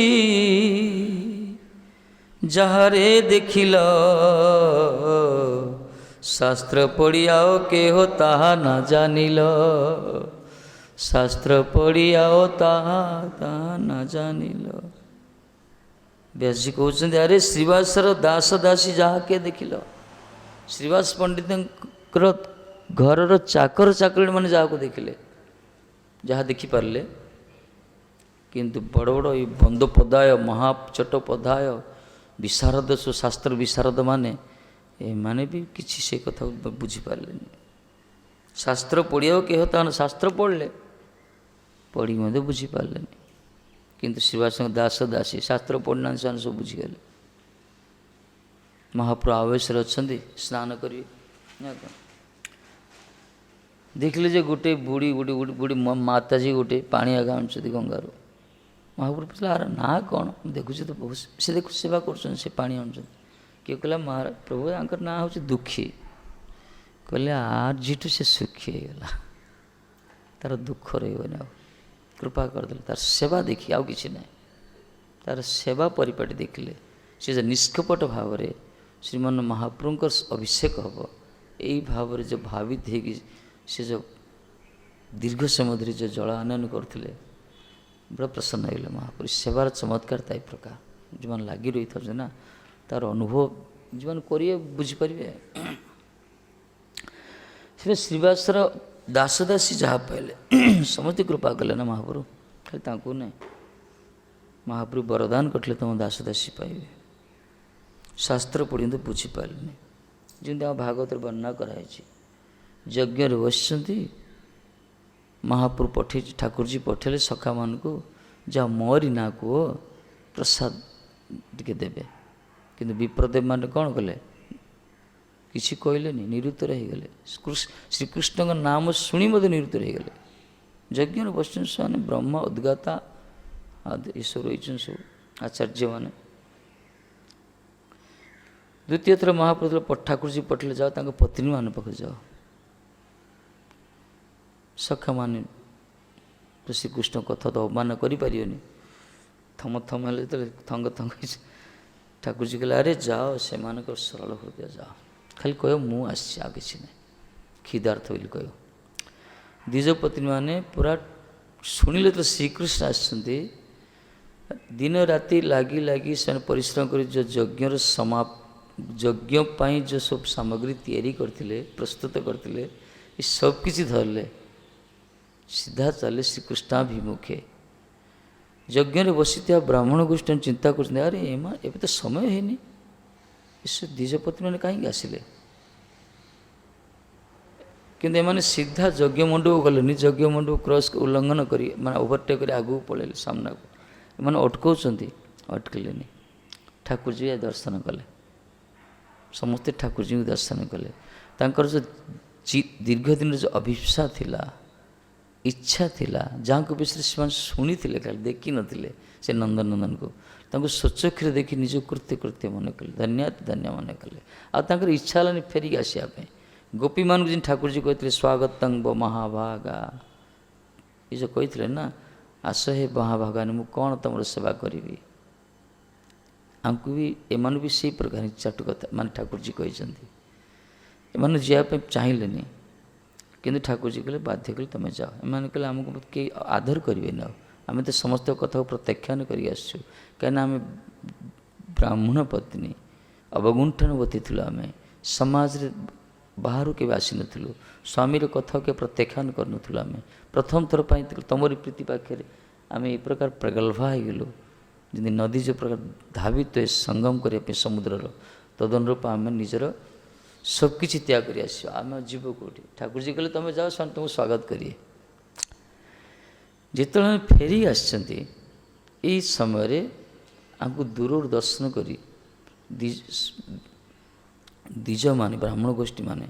ଯାହାରେ ଦେଖିଲ, ଶାସ୍ତ୍ର ପଢ଼ିଆଓ କେହ ତାହା ନା ଜାଣିଲ। ଶାସ୍ତ୍ର ପଢ଼ିଆଓ ତାହା ନା ଜାଣିଲ। ବ୍ୟାସଜୀ କହୁଛନ୍ତି, ଆରେ ଶ୍ରୀବାସର ଦାସ ଦାସୀ ଯାହାକେ ଦେଖିଲ। ଶ୍ରୀବାସ ପଣ୍ଡିତଙ୍କର ଘରର ଚାକର ଚାକରାଣୀ ମାନେ ଯାହାକୁ ଦେଖିଲେ, ଯାହା ଦେଖିପାରିଲେ। କିନ୍ତୁ ବଡ଼ ବଡ଼ ଏଇ ବନ୍ଦୋପଧ୍ୟାୟ, ମହାଚଟ୍ଟୋପାଧ୍ୟାୟ, ବିଶାରଦ, ଶାସ୍ତ୍ର ବିଶାରଦ ମାନେ, ଏମାନେ ବି କିଛି ସେ କଥା ବୁଝିପାରିଲେନି। ଶାସ୍ତ୍ର ପଢ଼ିବାକୁ କେହ ତାହା, ଶାସ୍ତ୍ର ପଢ଼ିଲେ, ପଢ଼ିକି ମଧ୍ୟ ବୁଝିପାରିଲେନି। କିନ୍ତୁ ଶ୍ରୀବାସଙ୍କ ଦାସ ଦାସୀ ଶାସ୍ତ୍ର ପଢ଼ିନାହାନ୍ତି, ସେମାନେ ସବୁ ବୁଝିଗଲେ। ମହାପ୍ରଭୁ ଆବେଶରେ ଅଛନ୍ତି, ସ୍ନାନ କରିବେ ନା କ'ଣ, ଦେଖିଲେ ଯେ ଗୋଟେ ବୁଢ଼ୀ ମାତାଜୀ ଗୋଟେ ପାଣି ଆଗା ଆଣୁଛନ୍ତି ଗଙ୍ଗାରୁ। ମହାପ୍ରଭୁ ପଚାରିଲେ, ଆର ନାଁ କ'ଣ? ମୁଁ ଦେଖୁଛି ତ ବହୁତ, ସେ ଦେଖୁଛି ସେବା କରୁଛନ୍ତି, ସେ ପାଣି ଆଣୁଛନ୍ତି। କିଏ କହିଲା, ପ୍ରଭୁ ତାଙ୍କର ନାଁ ହେଉଛି ଦୁଃଖୀ। କହିଲେ, ଆଜିଠୁ ସେ ସୁଖୀ ହେଇଗଲା, ତାର ଦୁଃଖ ରହିବନି ଆଉ। କୃପା କରିଦେଲେ, ତାର ସେବା ଦେଖି, ଆଉ କିଛି ନାହିଁ, ତାର ସେବା ପରିପାଟି ଦେଖିଲେ ସେ ଯେ ନିଷ୍କପଟ ଭାବରେ ଶ୍ରୀମାନ ମହାପ୍ରଭୁଙ୍କର ଅଭିଷେକ ହେବ, ଏଇ ଭାବରେ ଯେଉଁ ଭାବିତ ହେଇକି ସେ ଯେଉଁ ଦୀର୍ଘ ସମୟ ଧରି ଯେଉଁ ଜଳ ଆନୟନ କରୁଥିଲେ, ବଡ଼ ପ୍ରସନ୍ନ ହେଇଗଲେ ମହାପ୍ରଭୁ। ସେବାର ଚମତ୍କାର ତାଇ ପ୍ରକାର, ଯେଉଁମାନେ ଲାଗି ରହିଥାଉଛନ୍ତି ନା, ତାର ଅନୁଭବ ଯେଉଁମାନେ କରିବେ ବୁଝିପାରିବେ। ସେ ଶ୍ରୀବାସର ଦାସ ଦାସୀ ଯାହା ପାଇଲେ ସମସ୍ତେ କୃପା କଲେ ନା ମହାପ୍ରଭୁ, ଖାଲି ତାଙ୍କୁ ନାହିଁ। ମହାପ୍ରଭୁ ବରଦାନ କରିଥିଲେ ତୁମ ଦାସ ଦାସୀ ପାଇବେ। ଶାସ୍ତ୍ର ପର୍ଯ୍ୟନ୍ତ ବୁଝିପାରିଲେନି। ଯେମିତି ଆମ ଭାଗବତରେ ବର୍ଣ୍ଣନା କରାହେଇଛି, ଯଜ୍ଞରେ ବସିଛନ୍ତି, ମହାପ୍ରଭୁ ପଠେଇ ଠାକୁରଜୀ ପଠେଇଲେ ସଖାମାନଙ୍କୁ, ଯାହା ମୋରି ନାଁ କୁହ ପ୍ରସାଦ ଟିକେ ଦେବେ। କିନ୍ତୁ ବିପ୍ରଦେବ ମାନେ କ'ଣ କଲେ? କିଛି କହିଲେନି, ନିରୁତ୍ତର ହେଇଗଲେ। ଶ୍ରୀକୃଷ୍ଣଙ୍କ ନାମ ଶୁଣି ମଧ୍ୟ ନିରୁତ୍ତର ହେଇଗଲେ। ଯଜ୍ଞରେ ବସିଛନ୍ତି ସେମାନେ, ବ୍ରହ୍ମା ଉଦ୍ଗାତା ଆଦି ଈଶ୍ୱର ରହିଛନ୍ତି ସବୁ ଆଚାର୍ଯ୍ୟମାନେ। ଦ୍ୱିତୀୟ ଥର ମହାପ୍ରଭୁ ଠାକୁରଜୀ ପଠେଇଲେ, ଯାଅ ତାଙ୍କ ପତ୍ନୀମାନଙ୍କ ପାଖରେ ଯାଅ। ସଖାମାନେ ଶ୍ରୀକୃଷ୍ଣ କଥା ତ ଅବମାନ କରିପାରିବେନି, ଥମ ଥମ ହେଲେ ଯେତେବେଳେ ଥଙ୍ଗ ଥଙ୍ଗ ଠାକୁରଜୀ କହିଲେ, ଆରେ ଯାଅ ସେମାନଙ୍କର ସରଳ ହୃଦୟ, ଯାଅ ଖାଲି କହିବ ମୁଁ ଆସିଛି, ଆଉ କିଛି ନାହିଁ, କ୍ଷୁଧାର୍ଥ ବୋଲି କହିବ। ଦ୍ୱିଜ ପତ୍ନୀମାନେ ପୁରା ଶୁଣିଲେ ତ ଶ୍ରୀକୃଷ୍ଣ ଆସିଛନ୍ତି, ଦିନ ରାତି ଲାଗି ଲାଗି ସେମାନେ ପରିଶ୍ରମ କରି ଯେଉଁ ଯଜ୍ଞର ଯଜ୍ଞ ପାଇଁ ଯେଉଁ ସବୁ ସାମଗ୍ରୀ ତିଆରି କରିଥିଲେ, ପ୍ରସ୍ତୁତ କରିଥିଲେ, ଏ ସବୁକିଛି ଧରିଲେ, ସିଧା ଚାଲେ ଶ୍ରୀକୃଷ୍ଣାଭିମୁଖେ। ଯଜ୍ଞରେ ବସିଥିବା ବ୍ରାହ୍ମଣ ଗୋଷ୍ଠୀ ଚିନ୍ତା କରୁଛନ୍ତି, ଆରେ ଏବେ ତ ସମୟ ହେଇନି, ଏସବୁ ଦ୍ୱିଜପତ୍ନୀମାନେ କାହିଁକି ଆସିଲେ? କିନ୍ତୁ ଏମାନେ ସିଧା ଯଜ୍ଞ ମଣ୍ଡପକୁ ଗଲେନି, ଯଜ୍ଞ ମଣ୍ଡପ କ୍ରସ୍ ଉଲ୍ଲଙ୍ଘନ କରି ମାନେ ଓଭରଟେକ୍ କରି ଆଗକୁ ପଳେଇଲେ ସାମ୍ନାକୁ। ଏମାନେ ଅଟକାଉଛନ୍ତି, ଅଟକିଲେନି। ଠାକୁରଜୀ ଦର୍ଶନ କଲେ, ସମସ୍ତେ ଠାକୁରଜୀଙ୍କୁ ଦର୍ଶନ କଲେ। ତାଙ୍କର ଯେଉଁ ଦୀର୍ଘ ଦିନର ଯେଉଁ ଅଭିପ୍ସା ଥିଲା, ଇଚ୍ଛା ଥିଲା, ଯାହାଙ୍କ ବିଷୟରେ ସେମାନେ ଶୁଣିଥିଲେ ଖାଲି ଦେଖିନଥିଲେ, ସେ ନନ୍ଦନନ୍ଦନକୁ ତାଙ୍କୁ ସ୍ୱଚକ୍ଷୁରେ ଦେଖି ନିଜ କୃତ୍ୟ କୃତ୍ୟ ମନେ କଲେ, ଧନ୍ୟାତି ଧନ୍ୟ ମନେ କଲେ। ଆଉ ତାଙ୍କର ଇଚ୍ଛା ହେଲାନି ଫେରିକି ଆସିବା ପାଇଁ। ଗୋପୀମାନଙ୍କୁ ଯେମିତି ଠାକୁରଜୀ କହିଥିଲେ, ସ୍ୱାଗତଂ ବୋ ମହାଭାଗା, ଏ ଯେଉଁ କହିଥିଲେ ନା, ଆସ ହେ ମହାଭାଗାନି, ମୁଁ କ'ଣ ତୁମର ସେବା କରିବି। ଆମକୁ ବି ଏମାନଙ୍କୁ ବି ସେଇ ପ୍ରକାର ଚାଟୁ କଥା ମାନେ ଠାକୁରଜୀ କହିଛନ୍ତି। ଏମାନେ ଯିବା ପାଇଁ ଚାହିଁଲେନି, କିନ୍ତୁ ଠାକୁରଜୀ କହିଲେ, ବାଧ୍ୟ କଲେ ତୁମେ ଯାଅ। ଏମାନେ କହିଲେ, ଆମକୁ କେହି ଆଦର କରିବେନି, ଆଉ ଆମେ ତ ସମସ୍ତ କଥାକୁ ପ୍ରତ୍ୟାଖ୍ୟାନ କରିକି ଆସିଛୁ, କାହିଁକିନା ଆମେ ବ୍ରାହ୍ମଣ ପତ୍ନୀ ଅବଗୁଣ୍ଠନବତୀ ଥିଲୁ, ଆମେ ସମାଜରେ ବାହାରୁ କେବେ ଆସିନଥିଲୁ, ସ୍ୱାମୀର କଥାକୁ କେବେ ପ୍ରତ୍ୟାଖ୍ୟାନ କରିନଥିଲୁ। ଆମେ ପ୍ରଥମ ଥର ପାଇଁ ତମରି ପ୍ରୀତି ପାଖରେ ଆମେ ଏ ପ୍ରକାର ପ୍ରଗଳ୍ଭା ହେଇଗଲୁ, ଯେମିତି ନଦୀ ଯେଉଁ ପ୍ରକାର ଧାବିତ ହୁଏ ସଙ୍ଗମ କରିବା ପାଇଁ ସମୁଦ୍ରର, ତଦନୁରୂପ ଆମେ ନିଜର ସବୁକିଛି ତ୍ୟାଗ କରି ଆସିବା। ଆମେ ଯିବ କେଉଁଠି? ଠାକୁରଜୀ କହିଲେ, ତୁମେ ଯାଅ, ସେମାନେ ତୁମକୁ ସ୍ୱାଗତ କରିବେ। ଯେତେବେଳେ ଆମେ ଫେରି ଆସିଛନ୍ତି, ଏଇ ସମୟରେ ଆମକୁ ଦୂରରୁ ଦର୍ଶନ କରି ଦ୍ୱିଜମାନେ ବ୍ରାହ୍ମଣ ଗୋଷ୍ଠୀମାନେ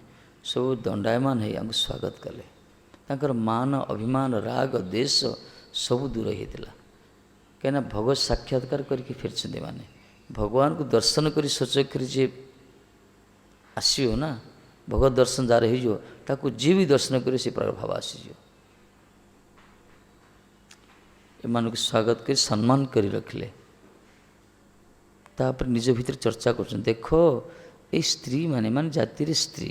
ସବୁ ଦଣ୍ଡାୟମାନ ହେଇ ଆମକୁ ସ୍ୱାଗତ କଲେ। ତାଙ୍କର ମାନ ଅଭିମାନ ରାଗ ଦେଶ ସବୁ ଦୂର ହେଇଥିଲା, କାହିଁକିନା ଭଗବତ ସାକ୍ଷାତକାର କରିକି ଫେରିଛନ୍ତି ଏମାନେ। ଭଗବାନଙ୍କୁ ଦର୍ଶନ କରି ସ୍ୱଚକ୍ଷୁରେ ଯିଏ ଆସିବ ନା, ଭଗବତ ଦର୍ଶନ ଯାହାର ହେଇଯିବ, ତାକୁ ଯିଏ ବି ଦର୍ଶନ କରିବ ସେ ପ୍ରକାର ଭାବ ଆସିଯିବ। ଏମାନଙ୍କୁ ସ୍ୱାଗତ କରି ସମ୍ମାନ କରି ରଖିଲେ। ତାପରେ ନିଜ ଭିତରେ ଚର୍ଚ୍ଚା କରୁଛନ୍ତି, ଦେଖ ଏଇ ସ୍ତ୍ରୀମାନେ, ମାନେ ଜାତିରେ ସ୍ତ୍ରୀ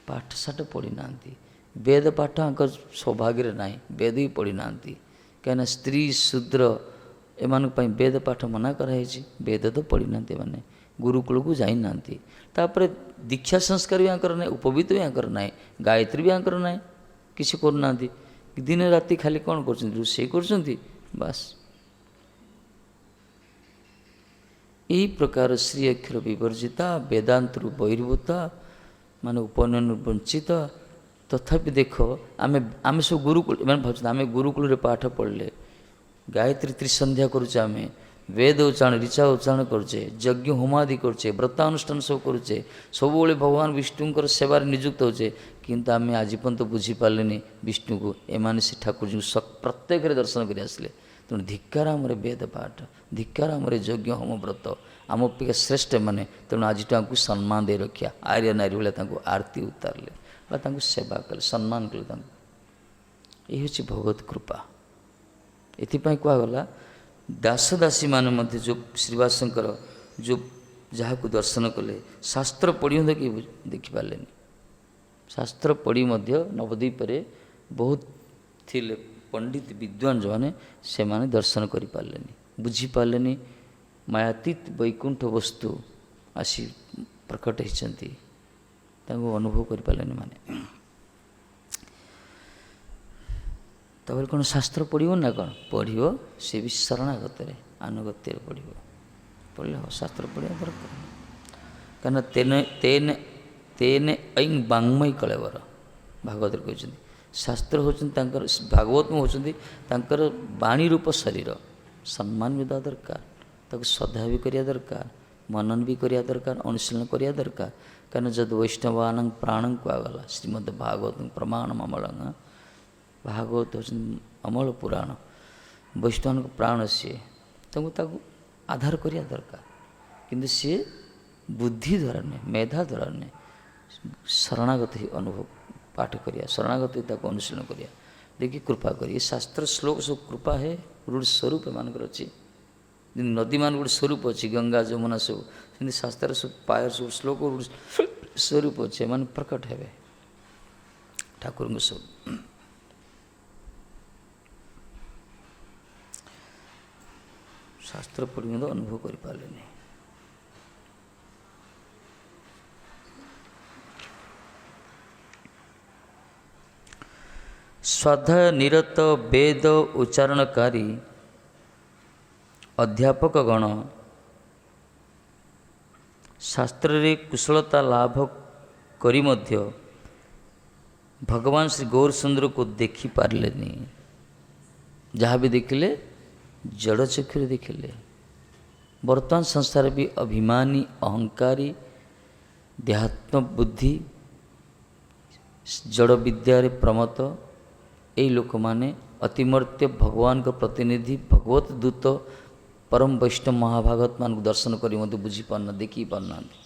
ପାଠଶାଠ ପଢ଼ିନାହାନ୍ତି, ବେଦ ପାଠ ଆଙ୍କ ସୌଭାଗ୍ୟରେ ନାହିଁ, ବେଦ ବି ପଢ଼ିନାହାନ୍ତି, କାହିଁକିନା ସ୍ତ୍ରୀ ଶୂଦ୍ର ଏମାନଙ୍କ ପାଇଁ ବେଦ ପାଠ ମନା କରାହେଇଛି। ବେଦ ତ ପଢ଼ିନାହାନ୍ତି ଏମାନେ, ଗୁରୁକୁଳକୁ ଯାଇନାହାନ୍ତି। ତାପରେ ଦୀକ୍ଷା ସଂସ୍କାର ବି ଆଙ୍କର ନାହିଁ, ଉପବୀତ ବି ଆଙ୍କର ନାହିଁ, ଗାୟତ୍ରୀ ବି ଆଙ୍କର ନାହିଁ, କିଛି କରୁନାହାନ୍ତି। ଦିନ ରାତି ଖାଲି କ'ଣ କରୁଛନ୍ତି? ରୋଷେଇ କରୁଛନ୍ତି, ବାସ୍। ଏହି ପ୍ରକାର ଶ୍ରୀ ଅକ୍ଷର ବିବର୍ଜିତା, ବେଦାନ୍ତରୁ ବହିର୍ଭୂତା, ମାନେ ଉପନୟନ ବଞ୍ଚିତ। ତଥାପି ଦେଖ ଆମେ ସବୁ ଗୁରୁକୁଳ, ଏମାନେ ଭାବୁଛନ୍ତି ଆମେ ଗୁରୁକୁଳରେ ପାଠ ପଢ଼ିଲେ, ଗାୟତ୍ରୀ ତ୍ରିସନ୍ଧ୍ୟା କରୁଛେ, ଆମେ ବେଦ ଉଚ୍ଚାରଣ ରିଚା ଉଚ୍ଚାରଣ କରୁଛେ, ଯଜ୍ଞ ହୋମାଦି କରୁଛେ, ବ୍ରତାନୁଷ୍ଠାନ ସବୁ କରୁଛେ, ସବୁବେଳେ ଭଗବାନ ବିଷ୍ଣୁଙ୍କର ସେବାରେ ନିଯୁକ୍ତ ହେଉଛେ, କିନ୍ତୁ ଆମେ ଆଜି ପର୍ଯ୍ୟନ୍ତ ବୁଝିପାରିଲେନି ବିଷ୍ଣୁକୁ। ଏମାନେ ସେ ଠାକୁରଜୀଙ୍କୁ ପ୍ରତ୍ୟେକରେ ଦର୍ଶନ କରି ଆସିଲେ। ତେଣୁ ଧିକ୍କାର ଆମର ବେଦ ପାଠ, ଧିକ୍କାର ଆମର ଯଜ୍ଞ ହୋମ ବ୍ରତ, ଆମ ଅପେକ୍ଷା ଶ୍ରେଷ୍ଠ ଏମାନେ। ତେଣୁ ଆଜିଠୁ ଆମକୁ ସମ୍ମାନ ଦେଇ ରଖିବା। ଆର୍ୟ ନାରୀ ଭଳିଆ ତାଙ୍କୁ ଆରତି ଉତାରିଲେ ବା ତାଙ୍କୁ ସେବା କଲେ, ସମ୍ମାନ କଲେ ତାଙ୍କୁ। ଏହି ହେଉଛି ଭଗବତ କୃପା। ଏଥିପାଇଁ କୁହାଗଲା, ଦାସ ଦାସୀମାନେ ମଧ୍ୟ ଯେଉଁ ଶ୍ରୀବାସଙ୍କର ଯେଉଁ ଯାହାକୁ ଦର୍ଶନ କଲେ, ଶାସ୍ତ୍ର ପଢ଼ି ମଧ୍ୟ କେହି ଦେଖିପାରିଲେନି। ଶାସ୍ତ୍ର ପଢ଼ି ମଧ୍ୟ ନବଦ୍ୱୀପରେ ବହୁତ ଥିଲେ ପଣ୍ଡିତ ବିଦ୍ୱାନ ଯେଉଁମାନେ, ସେମାନେ ଦର୍ଶନ କରିପାରିଲେନି, ବୁଝିପାରିଲେନି। ମାୟାତୀତ ବୈକୁଣ୍ଠ ବସ୍ତୁ ଆସି ପ୍ରକଟ ହେଇଛନ୍ତି, ତାଙ୍କୁ ଅନୁଭବ କରିପାରିଲେନି ମାନେ। ତାପରେ କ'ଣ ଶାସ୍ତ୍ର ପଢ଼ିବ ନା କ'ଣ? ପଢ଼ିବ, ସେ ବି ଶରଣାଗତରେ। ଆନୁଗତ୍ୟରେ ପଢ଼ିବ। ପଢ଼ିଲେ ହବ, ଶାସ୍ତ୍ର ପଢ଼ିବା ଦରକାର। କାରଣ ତେନେ ତେନେ ତେନେ ଐଂ ବାଙ୍ଗ୍ମୟୀ କଳେବର ଭାଗବତରେ କହିଛନ୍ତି। ଶାସ୍ତ୍ର ହେଉଛନ୍ତି ତାଙ୍କର, ଭାଗବତ ହେଉଛନ୍ତି ତାଙ୍କର ବାଣୀ ରୂପ ଶରୀର। ସମ୍ମାନ ବି ଦେବା ଦରକାର, ତାକୁ ଶ୍ରଦ୍ଧା ବି କରିବା ଦରକାର, ମନନ ବି କରିବା ଦରକାର, ଅନୁଶୀଳନ କରିବା ଦରକାର। କାରଣ ଯଦ୍ ବୈଷ୍ଣବାନଂ ପ୍ରାଣଂ କୁହାଗଲା ଶ୍ରୀମଦ୍ ଭାଗବତ ପ୍ରମାଣମ୍ ଅମଳଂ। ଭାଗବତ ହେଉଛନ୍ତି ଅମଳ ପୁରାଣ, ବୈଷ୍ଣବଙ୍କ ପ୍ରାଣ ସିଏ। ତେଣୁ ତାକୁ ଆଧାର କରିବା ଦରକାର। କିନ୍ତୁ ସିଏ ବୁଦ୍ଧି ଦ୍ୱାରା ନୁହେଁ, ମେଧା ଦ୍ୱାରା ନୁହେଁ, ଶରଣାଗତ ହିଁ ଅନୁଭବ ପାଠ କରିବା, ଶରଣାଗତ ତାକୁ ଅନୁଶୀଳନ କରିବା, ଦେଖି କୃପା କରି। ଏ ଶାସ୍ତ୍ର ଶ୍ଲୋକ ସବୁ କୃପା ହେ ରୁଢ଼ ସ୍ୱରୂପ ଏମାନଙ୍କର ଅଛି। ଯେମିତି ନଦୀମାନ ଗୋଟେ ସ୍ୱରୂପ ଅଛି, ଗଙ୍ଗା ଯମୁନା ସବୁ, ସେମିତି ଶାସ୍ତ୍ରରେ ସବୁ ପାୟ ସବୁ ଶ୍ଲୋକ ସ୍ୱରୂପ ଅଛି, ଏମାନେ ପ୍ରକଟ ହେବେ ଠାକୁରଙ୍କ ସବୁ। ଶାସ୍ତ୍ର ପଢ଼ି ମଧ୍ୟ ଅନୁଭବ କରିପାରିଲେନି। ସ୍ୱାଧ୍ୟାୟ ନିରତ ବେଦ ଉଚ୍ଚାରଣକାରୀ ଅଧ୍ୟାପକଗଣ ଶାସ୍ତ୍ରରେ କୁଶଳତା ଲାଭ କରି ମଧ୍ୟ ଭଗବାନ ଶ୍ରୀ ଗୌରସୁନ୍ଦରକୁ ଦେଖିପାରିଲେନି। ଯାହା ବି ଦେଖିଲେ ଜଡ଼ ଚକ୍ଷୁରେ ଦେଖିଲେ। ବର୍ତ୍ତମାନ ସଂସାର ବି ଅଭିମାନୀ, ଅହଙ୍କାରୀ, ଦେହାତ୍ମ ବୁଦ୍ଧି, ଜଡ଼ ବିଦ୍ୟାରେ ପ୍ରମତ୍ତ ଏହି ଲୋକମାନେ ଅତିମର୍ତ୍ୟ ଭଗବାନଙ୍କ ପ୍ରତିନିଧି, ଭଗବତ ଦୂତ, ପରମ ବୈଷ୍ଣବ ମହାଭାଗବତମାନଙ୍କୁ ଦର୍ଶନ କରି ମଧ୍ୟ ବୁଝିପାରୁନାହାନ୍ତି, ଦେଖି ପାରୁନାହାନ୍ତି।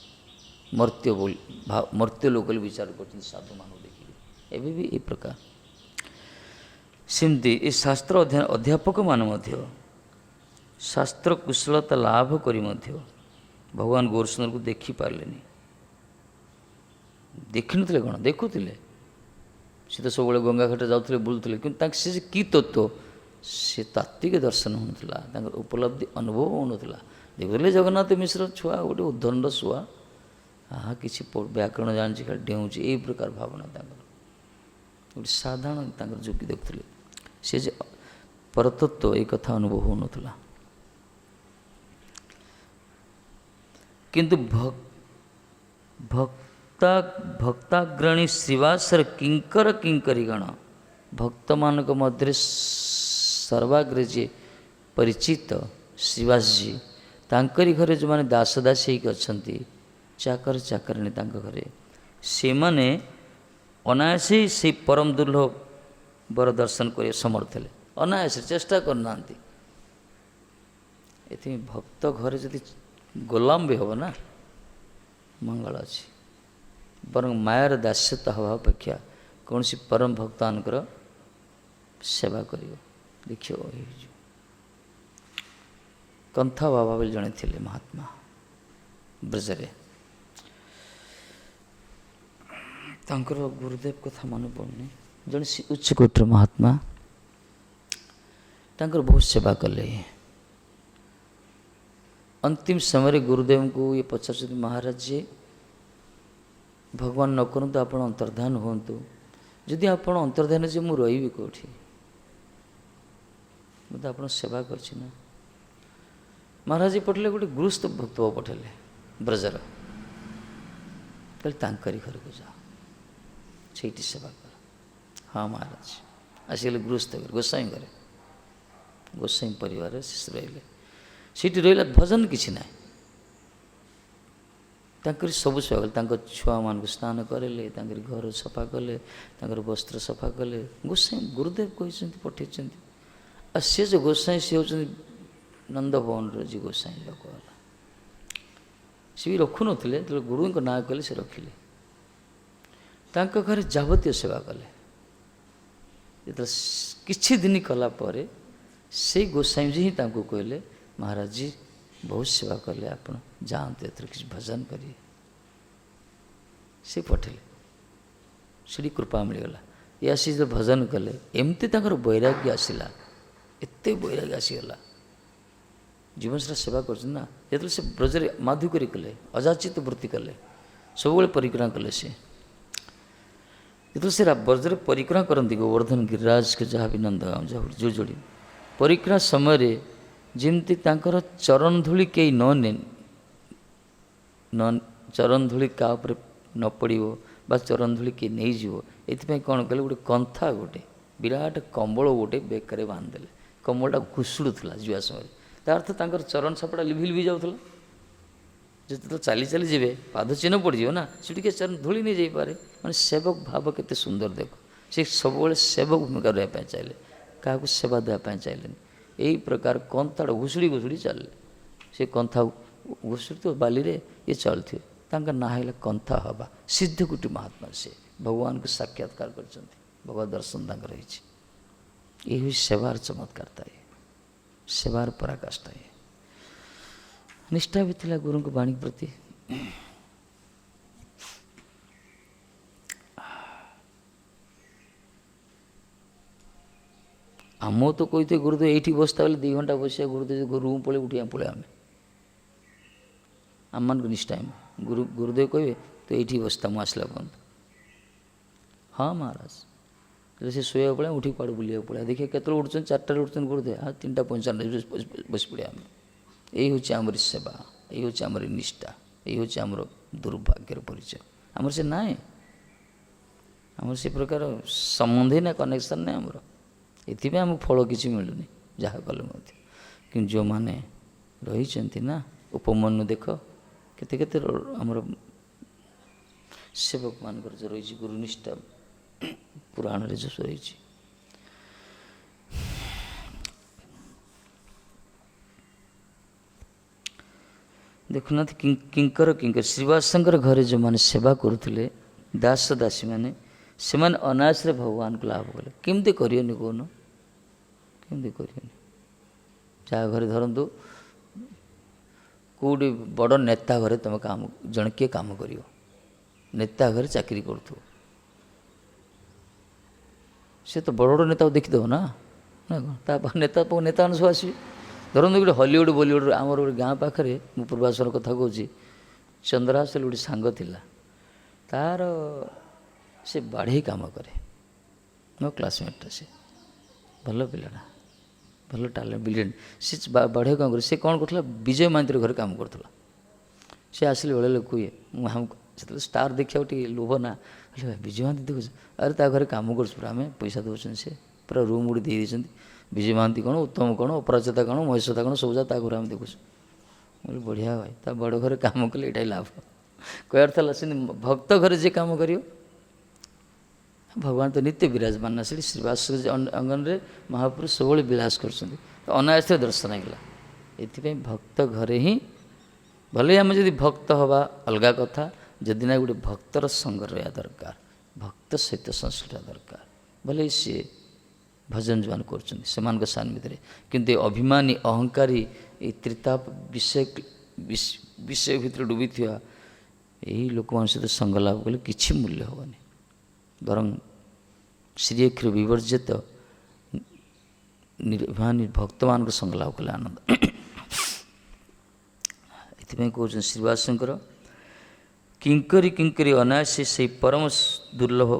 ମର୍ତ୍ୟ ଲୋକ ବୋଲି ବିଚାର କରୁଛନ୍ତି ସାଧୁମାନଙ୍କୁ ଦେଖିକି। ଏବେ ବି ଏ ପ୍ରକାର। ସେମିତି ଏ ଶାସ୍ତ୍ର ଅଧ୍ୟାପକମାନେ ମଧ୍ୟ ଶାସ୍ତ୍ର କୁଶଳତା ଲାଭ କରି ମଧ୍ୟ ଭଗବାନ ଗୌରସୁନ୍ଦରକୁ ଦେଖିପାରିଲେନି। ଦେଖିନଥିଲେ କ'ଣ, ଦେଖୁଥିଲେ। ସେ ତ ସବୁବେଳେ ଗଙ୍ଗା ଘାଟରେ ଯାଉଥିଲେ, ବୁଲୁଥିଲେ, କିନ୍ତୁ ତାଙ୍କ ସେ କି ତତ୍ତ୍ୱ, ସେ ତାତ୍ତ୍ୱିକ ଦର୍ଶନ ହେଉନଥିଲା, ତାଙ୍କର ଉପଲବ୍ଧି ଅନୁଭବ ହେଉନଥିଲା। ଦେଖୁଥିଲେ ଜଗନ୍ନାଥ ମିଶ୍ର ଛୁଆ, ଗୋଟେ ଉଦ୍ଦଣ୍ଡ ଛୁଆ, କିଛି ବ୍ୟାକରଣ ଜାଣିଛି, ଖାଲି ଡେଉଁଛି, ଏଇ ପ୍ରକାର ଭାବନା ତାଙ୍କର। ଗୋଟେ ସାଧାରଣ ତାଙ୍କର ଯୁକ୍ତି ଦେଖୁଥିଲେ। ସେ ଯେ ପରତତ୍ତ୍ୱ ଏ କଥା ଅନୁଭବ ହେଉନଥିଲା। କିନ୍ତୁ ଭକ୍ତାଗ୍ରଣୀ ଶ୍ରୀବାସର କିଙ୍କର କିଙ୍କରୀଗଣ, ଭକ୍ତମାନଙ୍କ ମଧ୍ୟରେ ସର୍ବାଗ୍ରେ ଯିଏ ପରିଚିତ ଶ୍ରୀବାସଜୀ, ତାଙ୍କରି ଘରେ ଯେଉଁମାନେ ଦାସ ଦାସୀ ହେଇକି ଅଛନ୍ତି, ଚାକର ଚାକରାଣୀ ତାଙ୍କ ଘରେ, ସେମାନେ ଅନାୟାସେ ସେଇ ପରମ ଦୁର୍ଲଭ ବର ଦର୍ଶନ କରିବା ସମର୍ଥ ହେଲେ। ଅନାୟାସରେ ଚେଷ୍ଟା କରୁନାହାନ୍ତି। ଏଥିପାଇଁ ଭକ୍ତ ଘରେ ଯଦି ଗୋଲାମ ବି ହେବ ନା, ମଙ୍ଗଳ ଅଛି। ବରଂ ମାୟାର ଦାସ୍ୟତା ହେବା ଅପେକ୍ଷା କୌଣସି ପରମ ଭକ୍ତମାନଙ୍କର ସେବା କରିବ, ଦେଖିବ ହେଇଯିବ। କନ୍ଥା ବାବା ବୋଲି ଜଣେ ଥିଲେ ମହାତ୍ମା ବ୍ରଜରେ। ତାଙ୍କର ଗୁରୁଦେବ କଥା ମନେ ପଡ଼ୁନି, ଜଣେ ଉଚ୍ଚ କୋଟିର ମହାତ୍ମା, ତାଙ୍କର ବହୁତ ସେବା କଲେ। ଅନ୍ତିମ ସମୟରେ ଗୁରୁଦେବଙ୍କୁ ଇଏ ପଚାରୁଛନ୍ତି, ମହାରାଜ ଯେ ଭଗବାନ ନ କରନ୍ତୁ ଆପଣ ଅନ୍ତର୍ଧାନ ହୁଅନ୍ତୁ, ଯଦି ଆପଣ ଅନ୍ତର୍ଧାନ ଯେ ମୁଁ ରହିବି କେଉଁଠି? ମୁଁ ତ ଆପଣ ସେବା କରିଛି ନା। ମହାରାଜ ପଠେଇଲେ, ଗୋଟେ ଗୃହସ୍ଥ ଭକ୍ତ ପଠେଇଲେ ବ୍ରଜର, କହିଲେ ତାଙ୍କରି ଘରକୁ ଯାଅ, ସେଇଠି ସେବା କର। ହଁ ମହାରାଜ। ଆସିଗଲେ ଗୃହସ୍ଥ ଘରେ, ଗୋସାଇଁ ଘରେ, ଗୋସାଇଁ ପରିବାରରେ ଶିଶୁ ରହିଲେ। ସେଇଠି ରହିଲା, ଭଜନ କିଛି ନାହିଁ, ତାଙ୍କରି ସବୁ ସେବା କଲେ। ତାଙ୍କ ଛୁଆମାନଙ୍କୁ ସ୍ନାନ କରେଇଲେ, ତାଙ୍କରି ଘର ସଫା କଲେ, ତାଙ୍କର ବସ୍ତ୍ର ସଫା କଲେ। ଗୋସାଇଁ ଗୁରୁଦେବ କହିଛନ୍ତି, ପଠେଇଛନ୍ତି। ଆଉ ସେ ଯେଉଁ ଗୋସାଇଁ, ସେ ହେଉଛନ୍ତି ନନ୍ଦଭବନର ଯିଏ ଗୋସାଇଁ ଲୋକ ହେଲା। ସେ ବି ରଖୁନଥିଲେ, ଯେତେବେଳେ ଗୁରୁଙ୍କ ନାଁ କଲେ ସେ ରଖିଲେ। ତାଙ୍କ ଘରେ ଯାବତୀୟ ସେବା କଲେ। ଯେତେବେଳେ କିଛି ଦିନ କଲା ପରେ ସେଇ ଗୋସାଇଁଜୀ ହିଁ ତାଙ୍କୁ କହିଲେ, ମହାରାଜ ଜୀ ବହୁତ ସେବା କଲେ, ଆପଣ ଯାଆନ୍ତୁ, ଏଥିରେ କିଛି ଭଜନ କରିବେ। ସେ ପଠେଇଲେ, ସେଠି କୃପା ମିଳିଗଲା। ଇଏ ଆସି ଯେତେବେଳେ ଭଜନ କଲେ, ଏମିତି ତାଙ୍କର ବୈରାଗ୍ୟ ଆସିଲା, ଏତେ ବୈରାଗ୍ୟ ଆସିଗଲା। ଜୀବନସାରା ସେବା କରୁଛନ୍ତି ନା। ଯେତେବେଳେ ସେ ବ୍ରଜରେ ମାଧୁକରୀ କଲେ, ଅଯାଚିତ ବୃତ୍ତି କଲେ, ସବୁବେଳେ ପରିକ୍ରମା କଲେ। ସେ ଯେତେବେଳେ ସେ ବ୍ରଜରେ ପରିକ୍ରମା କରନ୍ତି, ଗୋବର୍ଦ୍ଧନ ଗିରିରାଜକୁ ଯାହା ବି ନନ୍ଦଗାମ ଯୋଉ ଯୋଡ଼ି ପରିକ୍ରମା ସମୟରେ ଯେମିତି ତାଙ୍କର ଚରଣ ଧୂଳି କେହି ନ ଚରଣ ଧୂଳି କାହା ଉପରେ ନ ପଡ଼ିବ ବା ଚରଣ ଧୂଳି କିଏ ନେଇଯିବ, ଏଥିପାଇଁ କ'ଣ କଲେ, ଗୋଟେ କନ୍ଥା, ଗୋଟେ ବିରାଟ କମ୍ବଳ ଗୋଟେ ବେକରେ ବାନ୍ଧିଦେଲେ। କମ୍ବଳଟା ଘୁଷୁଡ଼ୁଥିଲା ଯିବା ସମୟରେ, ତା ଅର୍ଥ ତାଙ୍କର ଚରଣ ସାପଟା ଲିଭି ଲିଭି ଯାଉଥିଲା। ଯେତେବେଳେ ଚାଲି ଚାଲି ଯିବେ ପାଦ ଚିହ୍ନ ପଡ଼ିଯିବ ନା, ସେ ଟିକେ ଚରଣ ଧୂଳି ନେଇଯାଇପାରେ। ମାନେ ସେବକ ଭାବ କେତେ ସୁନ୍ଦର ଦେଖ, ସେ ସବୁବେଳେ ସେବକ ଭୂମିକା ରହିବା ପାଇଁ ଚାହିଁଲେ, କାହାକୁ ସେବା ଦେବା ପାଇଁ ଚାହିଁଲେନି। ଏଇ ପ୍ରକାର କନ୍ଥାଟା ଘୁଷୁଡ଼ି ଘୁଷୁଡ଼ି ଚାଲିଲେ। ସେ କନ୍ଥା ଘୁଷୁଡ଼ୁଥିବ ବାଲିରେ, ଇଏ ଚାଲୁଥିବେ। ତାଙ୍କ ନାଁ ହେଲା କନ୍ଥା ହବା। ସିଦ୍ଧକୁଟି ମହାତ୍ମା, ସେ ଭଗବାନଙ୍କୁ ସାକ୍ଷାତକାର କରିଛନ୍ତି, ଭଗବତ ଦର୍ଶନ ତାଙ୍କର ହେଇଛି। ଏ ହେଉଛି ସେବାର ଚମତ୍କାର, ଥାଏ ସେବାର ପରାକାଷ୍ଠା। ଏ ନିଷ୍ଠା ବି ଥିଲା ଗୁରୁଙ୍କ ବାଣୀ ପ୍ରତି। ଆମକୁ ତ କହିଥିବେ ଗୁରୁଦେବ ଏଇଠି ବସିତା ବେଲେ 2 ଘଣ୍ଟା ବସିବା, ଗୁରୁଦେବ ରୁମ୍ ପଳେଇ ଉଠିବା ପଳେଇ ଆମେ ଆମମାନଙ୍କୁ ନିଷ୍ଠା ଗୁରୁଦେବ କହିବେ ତୁ ଏଇଠି ବସିତା ମୁଁ ଆସିଲା ପର୍ଯ୍ୟନ୍ତ। ହଁ ମହାରାଜ, ସେ ଶୋଇବାକୁ ପଳେଇବା, ଉଠିକି କୁଆଡ଼େ ବୁଲିବାକୁ ପଳେଇବା, ଦେଖିବା କେତେବେଳେ ଉଠୁଛନ୍ତି, 4ଟାରେ ଉଠୁଛନ୍ତି ଗୁରୁଦେବ, 3:55 ବସି ପଡ଼ିବା ଆମେ। ଏଇ ହେଉଛି ଆମରି ସେବା, ଏଇ ହେଉଛି ଆମର ନିଷ୍ଠା, ଏଇ ହେଉଛି ଆମର ଦୁର୍ଭାଗ୍ୟର ପରିଚୟ। ଆମର ସେ ନାହିଁ, ଆମର ସେ ପ୍ରକାର ସମ୍ବନ୍ଧ ହିଁ ନା, କନେକ୍ସନ୍ ନାହିଁ ଆମର। ଏଥିପାଇଁ ଆମକୁ ଫଳ କିଛି ମିଳୁନି ଯାହା କଲେ ମଧ୍ୟ। କିନ୍ତୁ ଯେଉଁମାନେ ରହିଛନ୍ତି ନା, ଉପମନ୍ୟୁ ଦେଖ, କେତେ କେତେ ଆମର ସେବକମାନଙ୍କର ଯେଉଁ ରହିଛି ଗୁରୁନିଷ୍ଠା, ପୁରାଣରେ ଯେଉଁ ରହିଛି। ଦେଖୁନାହାନ୍ତି କିଙ୍କର ଶ୍ରୀବାସଙ୍କର ଘରେ ଯେଉଁମାନେ ସେବା କରୁଥିଲେ, ଦାସ ଦାସୀମାନେ, ସେମାନେ ଅନାୟାସରେ ଭଗବାନଙ୍କୁ ଲାଭ କଲେ। କେମିତି କରିବେନି କହୁନ, କେମିତି କରିବେନି? ଯାହା ଘରେ ଧରନ୍ତୁ କେଉଁଠି ବଡ଼ ନେତା ଘରେ ତୁମେ ଜଣେ କିଏ କାମ କରିବ, ନେତା ଘରେ ଚାକିରି କରୁଥିବ, ସେ ତ ବଡ଼ ବଡ଼ ନେତାକୁ ଦେଖିଦେବ ନା, ତା ନେତା ମାନେ ସବୁ ଆସିବେ। ଧରନ୍ତୁ ଗୋଟେ ହଲିଉଡ଼ ବଲିଉଡ଼ର, ଆମର ଗୋଟେ ଗାଁ ପାଖରେ, ମୁଁ ପୂର୍ବାଶ୍ରର କଥା କହୁଛି, ଚନ୍ଦ୍ରାଶର ଗୋଟେ ସାଙ୍ଗ ଥିଲା, ତା'ର ସେ ବାଢ଼େଇ କାମ କରେ, ମୋ କ୍ଲାସମେଟ୍ଟା, ସେ ଭଲ ପିଲାଟା, ଭଲ ଟ୍ୟାଲେଣ୍ଟ, ବ୍ରିଲିଏଣ୍ଟ। ସେ ବାଢ଼େଇ କାମ କରେ। ସେ କ'ଣ କରୁଥିଲା, ବିଜୟ ମହାନ୍ତିର ଘରେ କାମ କରୁଥିଲା। ସେ ଆସିଲେ ବେଳେ ଲୋକ କୁହେ, ମୁଁ ସେତେବେଳେ ଷ୍ଟାର୍ ଦେଖିବାକୁ ଟିକେ ଲୋଭ ନା, ହେଲେ ବିଜୟ ମହାନ୍ତି ଦେଖୁଛୁ, ଆରେ ତା ଘରେ କାମ କରୁଛୁ ପୁରା, ଆମେ ପଇସା ଦେଉଛନ୍ତି, ସେ ପୁରା ରୁମ୍ ଗୋଟେ ଦେଇ ଦେଇଛନ୍ତି। ବିଜୟ ମହାନ୍ତି କ'ଣ, ଉତ୍ତମ କ'ଣ, ଅପରାଜିତା କ'ଣ, ମହେଶ୍ୱତା କ'ଣ, ସବୁ ଯାକ ତା ଘରେ ଆମେ ଦେଖୁଛୁ। ମୁଁ କହିଲି ବଢ଼ିଆ ଭାଇ, ତା ବଡ଼ ଘରେ କାମ କଲେ ଏଇଟା ଲାଭ। କହିବାର ଥିଲା, ସେମିତି ଭକ୍ତ ଘରେ ଯିଏ କାମ କରିବ, ଭଗବାନ ତ ନିତ୍ୟ ବିରାଜମାନ ନା, ସେଠି ଶ୍ରୀବାସ ଅଙ୍ଗନରେ ମହାପୁରୁଷ ସବୁବେଳେ ବିଳାସ କରୁଛନ୍ତି, ତ ଅନାୟାସରେ ଦର୍ଶନ ହେଇଗଲା। ଏଥିପାଇଁ ଭକ୍ତ ଘରେ ହିଁ, ଭଲେ ଆମେ ଯଦି ଭକ୍ତ ହେବା ଅଲଗା କଥା, ଯଦି ନା ଗୋଟେ ଭକ୍ତର ସଙ୍ଗ ରହିବା ଦରକାର, ଭକ୍ତ ସହିତ ସଂସ୍କୃତ ଦରକାର। ଭଲେ ସିଏ ଭଜନ ଯୋଉମାନେ କରୁଛନ୍ତି ସେମାନଙ୍କ ସାନ୍ନିଧ୍ୟରେ, କିନ୍ତୁ ଅଭିମାନୀ ଅହଙ୍କାରୀ ଏଇ ତ୍ରିତାପ ବିଷୟ ଭିତରେ ଡୁବିଥିବା ଏହି ଲୋକମାନଙ୍କ ସହିତ ସଙ୍ଗ ଲାଭ କଲେ କିଛି ମୂଲ୍ୟ ହେବନି। ବରଂ ଶ୍ରୀଅକ୍ଷର ବିବର୍ଜିତ ନିର୍ଭାନୀ ଭକ୍ତମାନଙ୍କ ସଙ୍ଗ ଲାଭ କଲେ ଆନନ୍ଦ। ଏଥିପାଇଁ କହୁଛନ୍ତି ଶ୍ରୀବାସଙ୍କର କିଙ୍କରୀ ଅନାୟାସୀ ସେହି ପରମ ଦୁର୍ଲଭ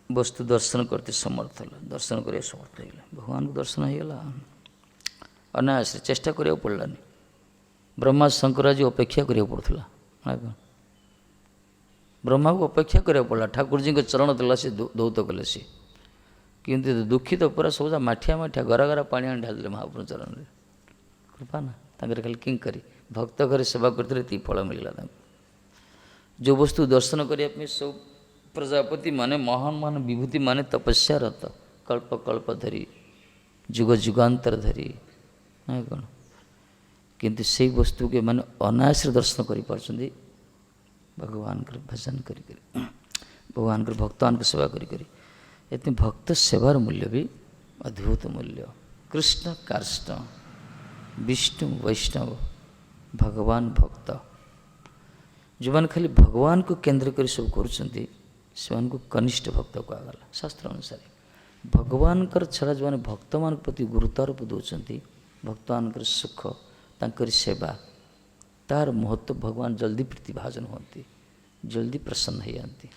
ବସ୍ତୁ ଦର୍ଶନ କରତେ ସମର୍ଥ ହେଲା, ଦର୍ଶନ କରିବା ସମର୍ଥ ହେଇଗଲା, ଭଗବାନଙ୍କୁ ଦର୍ଶନ ହେଇଗଲା ଅନାୟାସରେ, ଚେଷ୍ଟା କରିବାକୁ ପଡ଼ିଲାନି। ବ୍ରହ୍ମା ଶଙ୍କର ଆଜି ଅପେକ୍ଷା କରିବାକୁ ପଡ଼ୁଥିଲା, ବ୍ରହ୍ମାକୁ ଅପେକ୍ଷା କରିବାକୁ ପଡ଼ିଲା, ଠାକୁରଜୀଙ୍କ ଚରଣ ଦେଲା, ସେ ଦୌତ କଲେ ସିଏ। କିନ୍ତୁ ଦୁଃଖିତ ପୁରା ସବୁ ମାଠିଆ ଗରା ଗରା ପାଣି ଆଣି ଢାଳିଦେଲେ ମହାପ୍ରଭୁ ଚରଣରେ। କୃପା ନା, ତାଙ୍କର ଖାଲି କିଙ୍କରୀ ଭକ୍ତ ଘରେ ସେବା କରିଥିଲେ, ଏତିକି ଫଳ ମିଳିଲା ତାଙ୍କୁ। ଯେଉଁ ବସ୍ତୁ ଦର୍ଶନ କରିବା ପାଇଁ ସବୁ ପ୍ରଜାପତି ମାନେ, ମହାନ ବିଭୂତି ମାନେ ତପସ୍ୟାରତ, କଳ୍ପ କଳ୍ପ ଧରି, ଯୁଗ ଯୁଗାନ୍ତର ଧରି, ନାଇଁ କ'ଣ? କିନ୍ତୁ ସେଇ ବସ୍ତୁକୁ ଏମାନେ ଅନାୟାସରେ ଦର୍ଶନ କରିପାରୁଛନ୍ତି, ଭଗବାନଙ୍କର ଭଜନ କରିକରି, ଭଗବାନଙ୍କର ଭକ୍ତମାନଙ୍କ ସେବା କରିକରି। ଏଥିପାଇଁ ଭକ୍ତ ସେବାର ମୂଲ୍ୟ ବି ଅଦ୍ଭୁତ ମୂଲ୍ୟ। କୃଷ୍ଣ କାର୍ଷ୍ଣ, ବିଷ୍ଣୁ ବୈଷ୍ଣବ, ଭଗବାନ ଭକ୍ତ, ଯେଉଁମାନେ ଖାଲି ଭଗବାନଙ୍କୁ କେନ୍ଦ୍ର କରି ସବୁ କରୁଛନ୍ତି, ସେମାନଙ୍କୁ କନିଷ୍ଠ ଭକ୍ତ କୁହାଗଲା ଶାସ୍ତ୍ର ଅନୁସାରେ। ଭଗବାନଙ୍କର ଛଡ଼ା ଯେଉଁମାନେ ଭକ୍ତମାନଙ୍କ ପ୍ରତି ଗୁରୁତ୍ୱାରୋପ ଦେଉଛନ୍ତି, ଭକ୍ତମାନଙ୍କର ସୁଖ, ତାଙ୍କରି ସେବା, ତାର ମହତ୍ଵ ଭଗବାନ ଜଲ୍ଦି ପ୍ରୀତିଭାଜନ ହୁଅନ୍ତି, ଜଲ୍ଦି ପ୍ରସନ୍ନ ହେଇଯାଆନ୍ତି।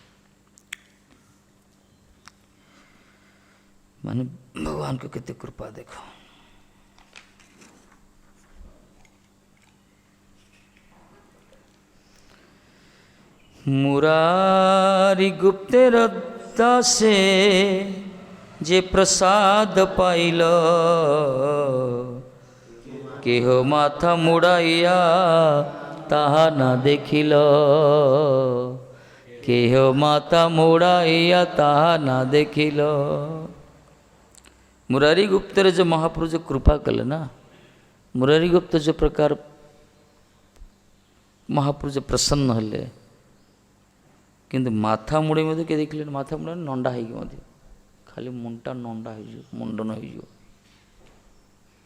ମାନେ ଭଗବାନଙ୍କ କେତେ କୃପା ଦେଖ। मुरारी गुप्तेर दासे जे प्रसाद पाइल केह माथा मुड़ाइया ताहा ना देखिल केह माता मुड़ाइया ताहा ना देखिल। मुरारी गुप्तर जो महाप्रभु जो कृपा कले ना, मुरारी गुप्त जो प्रकार महाप्रभु जो प्रसन्न हेले किंतु माथा मुड़े मध्य किए देखिले माथा मुड़े नंडा है खाली मुंडा नंडा हो मुंडन हो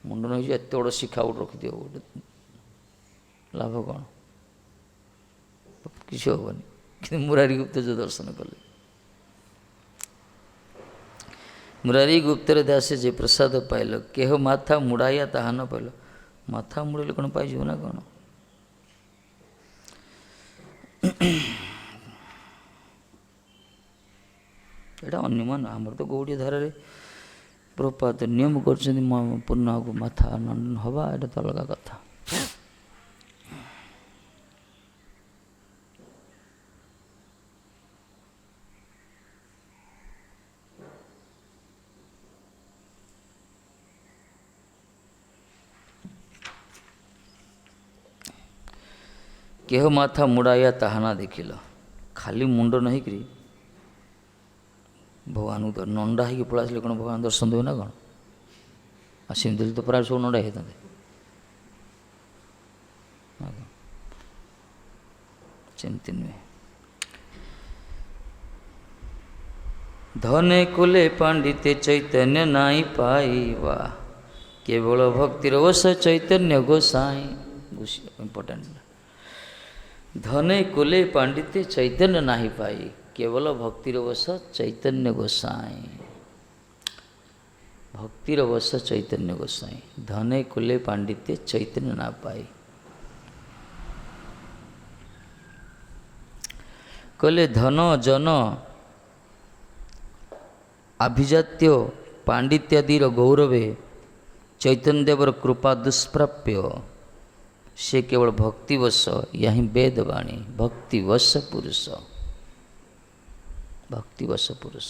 मुंडन हो एत बड़ शिखा गोटे रखिद गोटे लाभ कौन किसी हेनी कि मुरारी गुप्त जो दर्शन कले मुरारी गुप्तर दासे जे प्रसाद पाइल केह माथा मुड़ाइया ताहा न पाइल माथा मुड़े कौन पाई ना कौन एटा अनुमान आमर तो गौड़ी धारा प्रपात नियम कर पूर्ण को माथा नंदन हवा एटा तो अलग कथा। केह माथा मुड़ाइया ताहाना देखिल खाली मुंड नहीं करी भगवान को नंडा हो पड़ा आसे कौन भगवान दर्शन देवे ना कौन आमती तो प्राय सब नंडा होता सेमती नुहे। धने कुले पांडिते चैतन्य नाई पाइबा केवल भक्तिर वश चैतन्य गोसाई इम्पोर्टेंट। धने कुले पांडिते चैतन्य नाही पाई केवल भक्तिर वश चैतन्य गोसाई भक्तिर वश चैतन्य गोसाई। धने कुले पांडित्य चैतन्य ना पाई कहले धन जन अभिजात्य पांडित्यादिर गौरवे चैतन्य देवर कृपा दुष्प्राप्य से केवल भक्तिवश यही वेदवाणी भक्तिवश पुरुष भक्तिवश पुरुष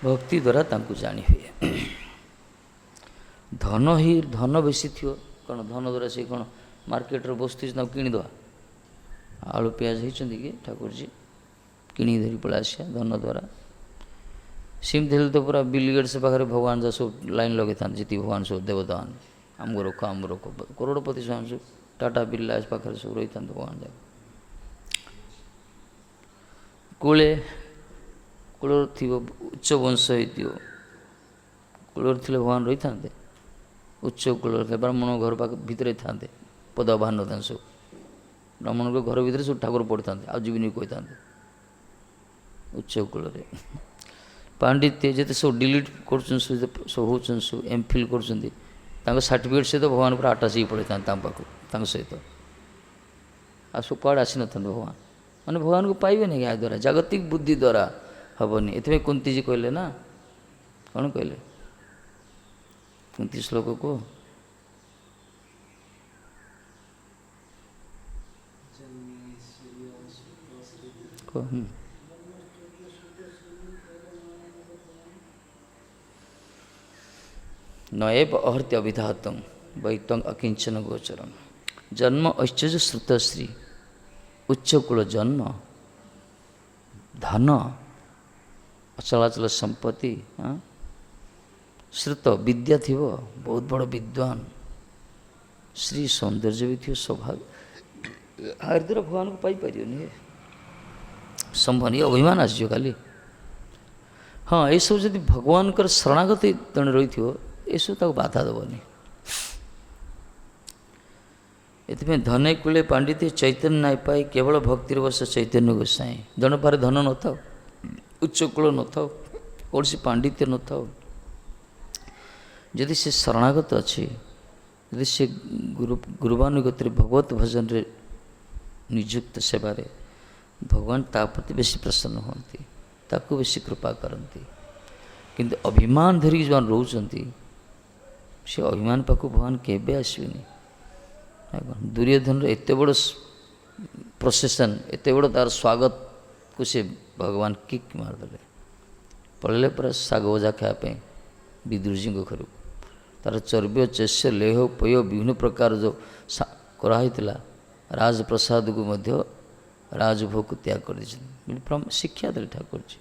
भक्ति द्वारा तांको जानी हुए। धन ही धन बेसी थी कौन धन द्वारा से कौन मार्केट बस्तु किणीद आलू पियाज होती कि ठाकुर जी किणी धरी पड़ा आसिया धन द्वारा सिमती तो पूरा बिल गेट्स पाखे भगवान जा सब लाइन लगे था जी भगवान सब देवता आमको रोक आम रोक करोड़पति सब टाटा बिरला पाखे सब रही था भगवान जा कूले कूलर थी उच्च वंश हो कूलर थे भगवान रही था उच्च कूलर ब्राह्मण घर पाख भितर था पद बाहन था सब ब्राह्मण घर भितर सब ठाकुर पढ़ी था आज जीवन कही था उच्च कूलर पांडित्य जिते सब डिलीट कर सब हो सब एमफिल कर सर्टिफिकेट सहित भगवान पूरा आटाच ही पड़े था पाख सहित आ सब कड़े आसी न भगवान मैंने भगवान को पाइबे नहीं या द्वारा जागतिक बुद्धि द्वारा हेनी ये कुंती जी कहले ना कौन कहले कुंती श्लोक को नएव अहर्त्य अभिधातम वैतंग अकिंचन गोचरम जन्म ऐश्चर्य श्रुतश्री उच्चकूल जन्म धन अचलाचल संपत्ति श्रुत विद्या थी बहुत बड़ विद्वान श्री सौंदर्य भी थी सौभाग्य हृदय भगवान को पाई पारे संभव नहीं अभिमान आसो खाली हाँ ये सब जब भगवान शरणागति जन रही थो ये सब बाधा देवनी ये धने कूले पांडित्य चैतन्य नाई पाए केवल भक्तिर वश चैतन्य गोसाई जन पारे धन न था उच्च कूल न था कौन सी पांडित्य न था जदि से शरणागत अच्छे यदि से गुरुवानुगत भगवत भजन रे नियुक्त सेवारे भगवान ता प्रति बेसी प्रसन्न होती ताकू बेसी कृपा करती किंतु अभिमान धरिक जो रोचंती से अभिमान पाक भगवान केबे आसबेनी दुर्योधन एत बड़ ପ୍ରୋସେସନ୍ ଏତେ ବଡ଼ ତାର ସ୍ୱାଗତକୁ ସେ ଭଗବାନ କିକ୍ ମାରିଦେଲେ, ପଳେଇଲେ ପୁରା ଶାଗ ଭଜା ଖାଇବା ପାଇଁ ବିଦୁରଜୀଙ୍କ ଘରକୁ। ତାର ଚର୍ବ୍ୟ ଚେଷ୍ୟ ଲେହ ପୟ ବିଭିନ୍ନ ପ୍ରକାର ଯେଉଁ କରାହେଇଥିଲା ରାଜପ୍ରସାଦକୁ ମଧ୍ୟ ରାଜଭୋଗକୁ ତ୍ୟାଗ କରିଦେଇଛନ୍ତି। ଶିକ୍ଷା ଦେଲେ ଠାକୁରଜୀ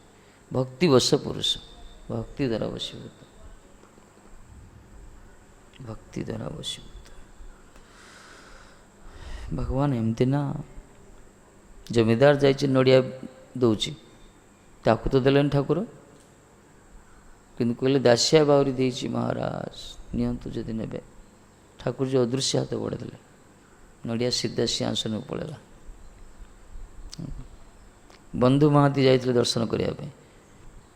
ଭକ୍ତିବଶ ପୁରୁଷ, ଭକ୍ତି ଦ୍ୱାରା ବଶୀଭୂତ, ଭକ୍ତି ଦ୍ୱାରା ବଶୀଭୂତ। ଭଗବାନ ଏମିତି ନା, ଜମିଦାର ଯାଇଛି ନଡ଼ିଆ ଦେଉଛି, ତାକୁ ତ ଦେଲେନି ଠାକୁର, କିନ୍ତୁ କହିଲେ ଦାସିଆ ବାଉରି ଦେଇଛି ମହାରାଜ ନିଅନ୍ତୁ ଯଦି ନେବେ। ଠାକୁରଜୀ ଅଦୃଶ୍ୟ ହାତ ବଢ଼େଇଦେଲେ, ନଡ଼ିଆ ସିଧା ସିଂହାସନକୁ ପଳେଇଲା। ବନ୍ଧୁ ମହାନ୍ତି ଯାଇଥିଲେ ଦର୍ଶନ କରିବା ପାଇଁ,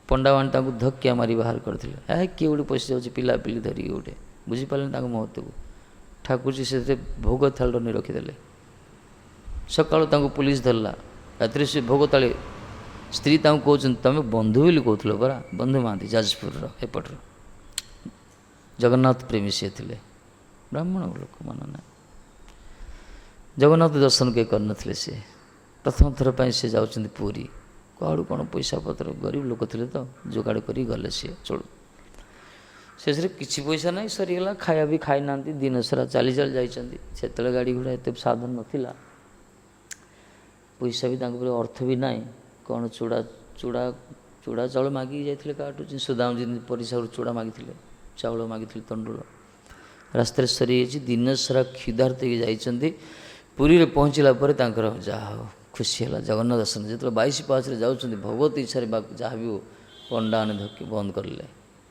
ପଣ୍ଡାମାନେ ତାଙ୍କୁ ଧକ୍କିଆ ମାରି ବାହାର କରିଥିଲେ। କିଏ ଗୋଟେ ପଶି ଯାଉଛି ପିଲାପିଲି ଧରିକି ଗୋଟେ, ବୁଝିପାରିଲେନି ତାଙ୍କ ମହତ୍ଵକୁ। ଠାକୁରଜୀ ସେଥିରେ ଭୋଗ ଥାଳିରେ ନେଇ ରଖିଦେଲେ। ସକାଳୁ ତାଙ୍କୁ ପୁଲିସ ଧରିଲା, ରାତିରେ ସେ ଭୋଗ ଥାଳି, ସ୍ତ୍ରୀ ତାଙ୍କୁ କହୁଛନ୍ତି ତମେ ବନ୍ଧୁ ବୋଲି କହୁଥିଲ ପରା, ବନ୍ଧୁ ମହାନ୍ତି ଯାଜପୁରର ଏପଟର ଜଗନ୍ନାଥ ପ୍ରେମୀ ସିଏ ଥିଲେ, ବ୍ରାହ୍ମଣ ଲୋକମାନ ନାହିଁ। ଜଗନ୍ନାଥ ଦର୍ଶନ କେହି କରିନଥିଲେ। ସେ ପ୍ରଥମ ଥର ପାଇଁ ସେ ଯାଉଛନ୍ତି ପୁରୀ, କୁଆଡ଼ୁ କ'ଣ ପଇସା ପତ୍ର, ଗରିବ ଲୋକ ଥିଲେ ତ ଯୋଗାଡ଼ କରି ଗଲେ। ସିଏ ଚଳୁ, ଶେଷରେ କିଛି ପଇସା ନାହିଁ, ସରିଗଲା, ଖାଇବା ବି ଖାଇନାହାନ୍ତି, ଦିନ ସାରା ଚାଲି ଚାଲି ଯାଇଛନ୍ତି। ସେତେବେଳେ ଗାଡ଼ି ଘୋଡ଼ା ଏତେ ସାଧନ ନଥିଲା, ପଇସା ବି ତାଙ୍କ ଉପରେ ଅର୍ଥ ବି ନାହିଁ। କ'ଣ ଚୁଡ଼ା ଚାଉଳ ମାଗିକି ଯାଇଥିଲେ କାହାଠୁ, ସୁଦାମ ଯେମିତି ପରିସାରୁ ଚୁଡ଼ା ମାଗିଥିଲେ, ଚାଉଳ ମାଗିଥିଲେ, ତଣ୍ଡୁଳ। ରାସ୍ତାରେ ସରିଯାଇଛି, ଦିନ ସାରା କ୍ଷୁଧାର୍ତ ହେଇକି ଯାଇଛନ୍ତି। ପୁରୀରେ ପହଞ୍ଚିଲା ପରେ ତାଙ୍କର ଯାହା ହଉ ଖୁସି ହେଲା ଜଗନ୍ନାଥ ଦର୍ଶନ। ଯେତେବେଳେ 22 ପାହାଚରେ ଯାଉଛନ୍ତି, ଭଗବତ ଇଚ୍ଛାରେ ଯାହା ବି ହଉ ପଣ୍ଡାମାନେ ଧକ୍କି ବନ୍ଦ କରିଲେ,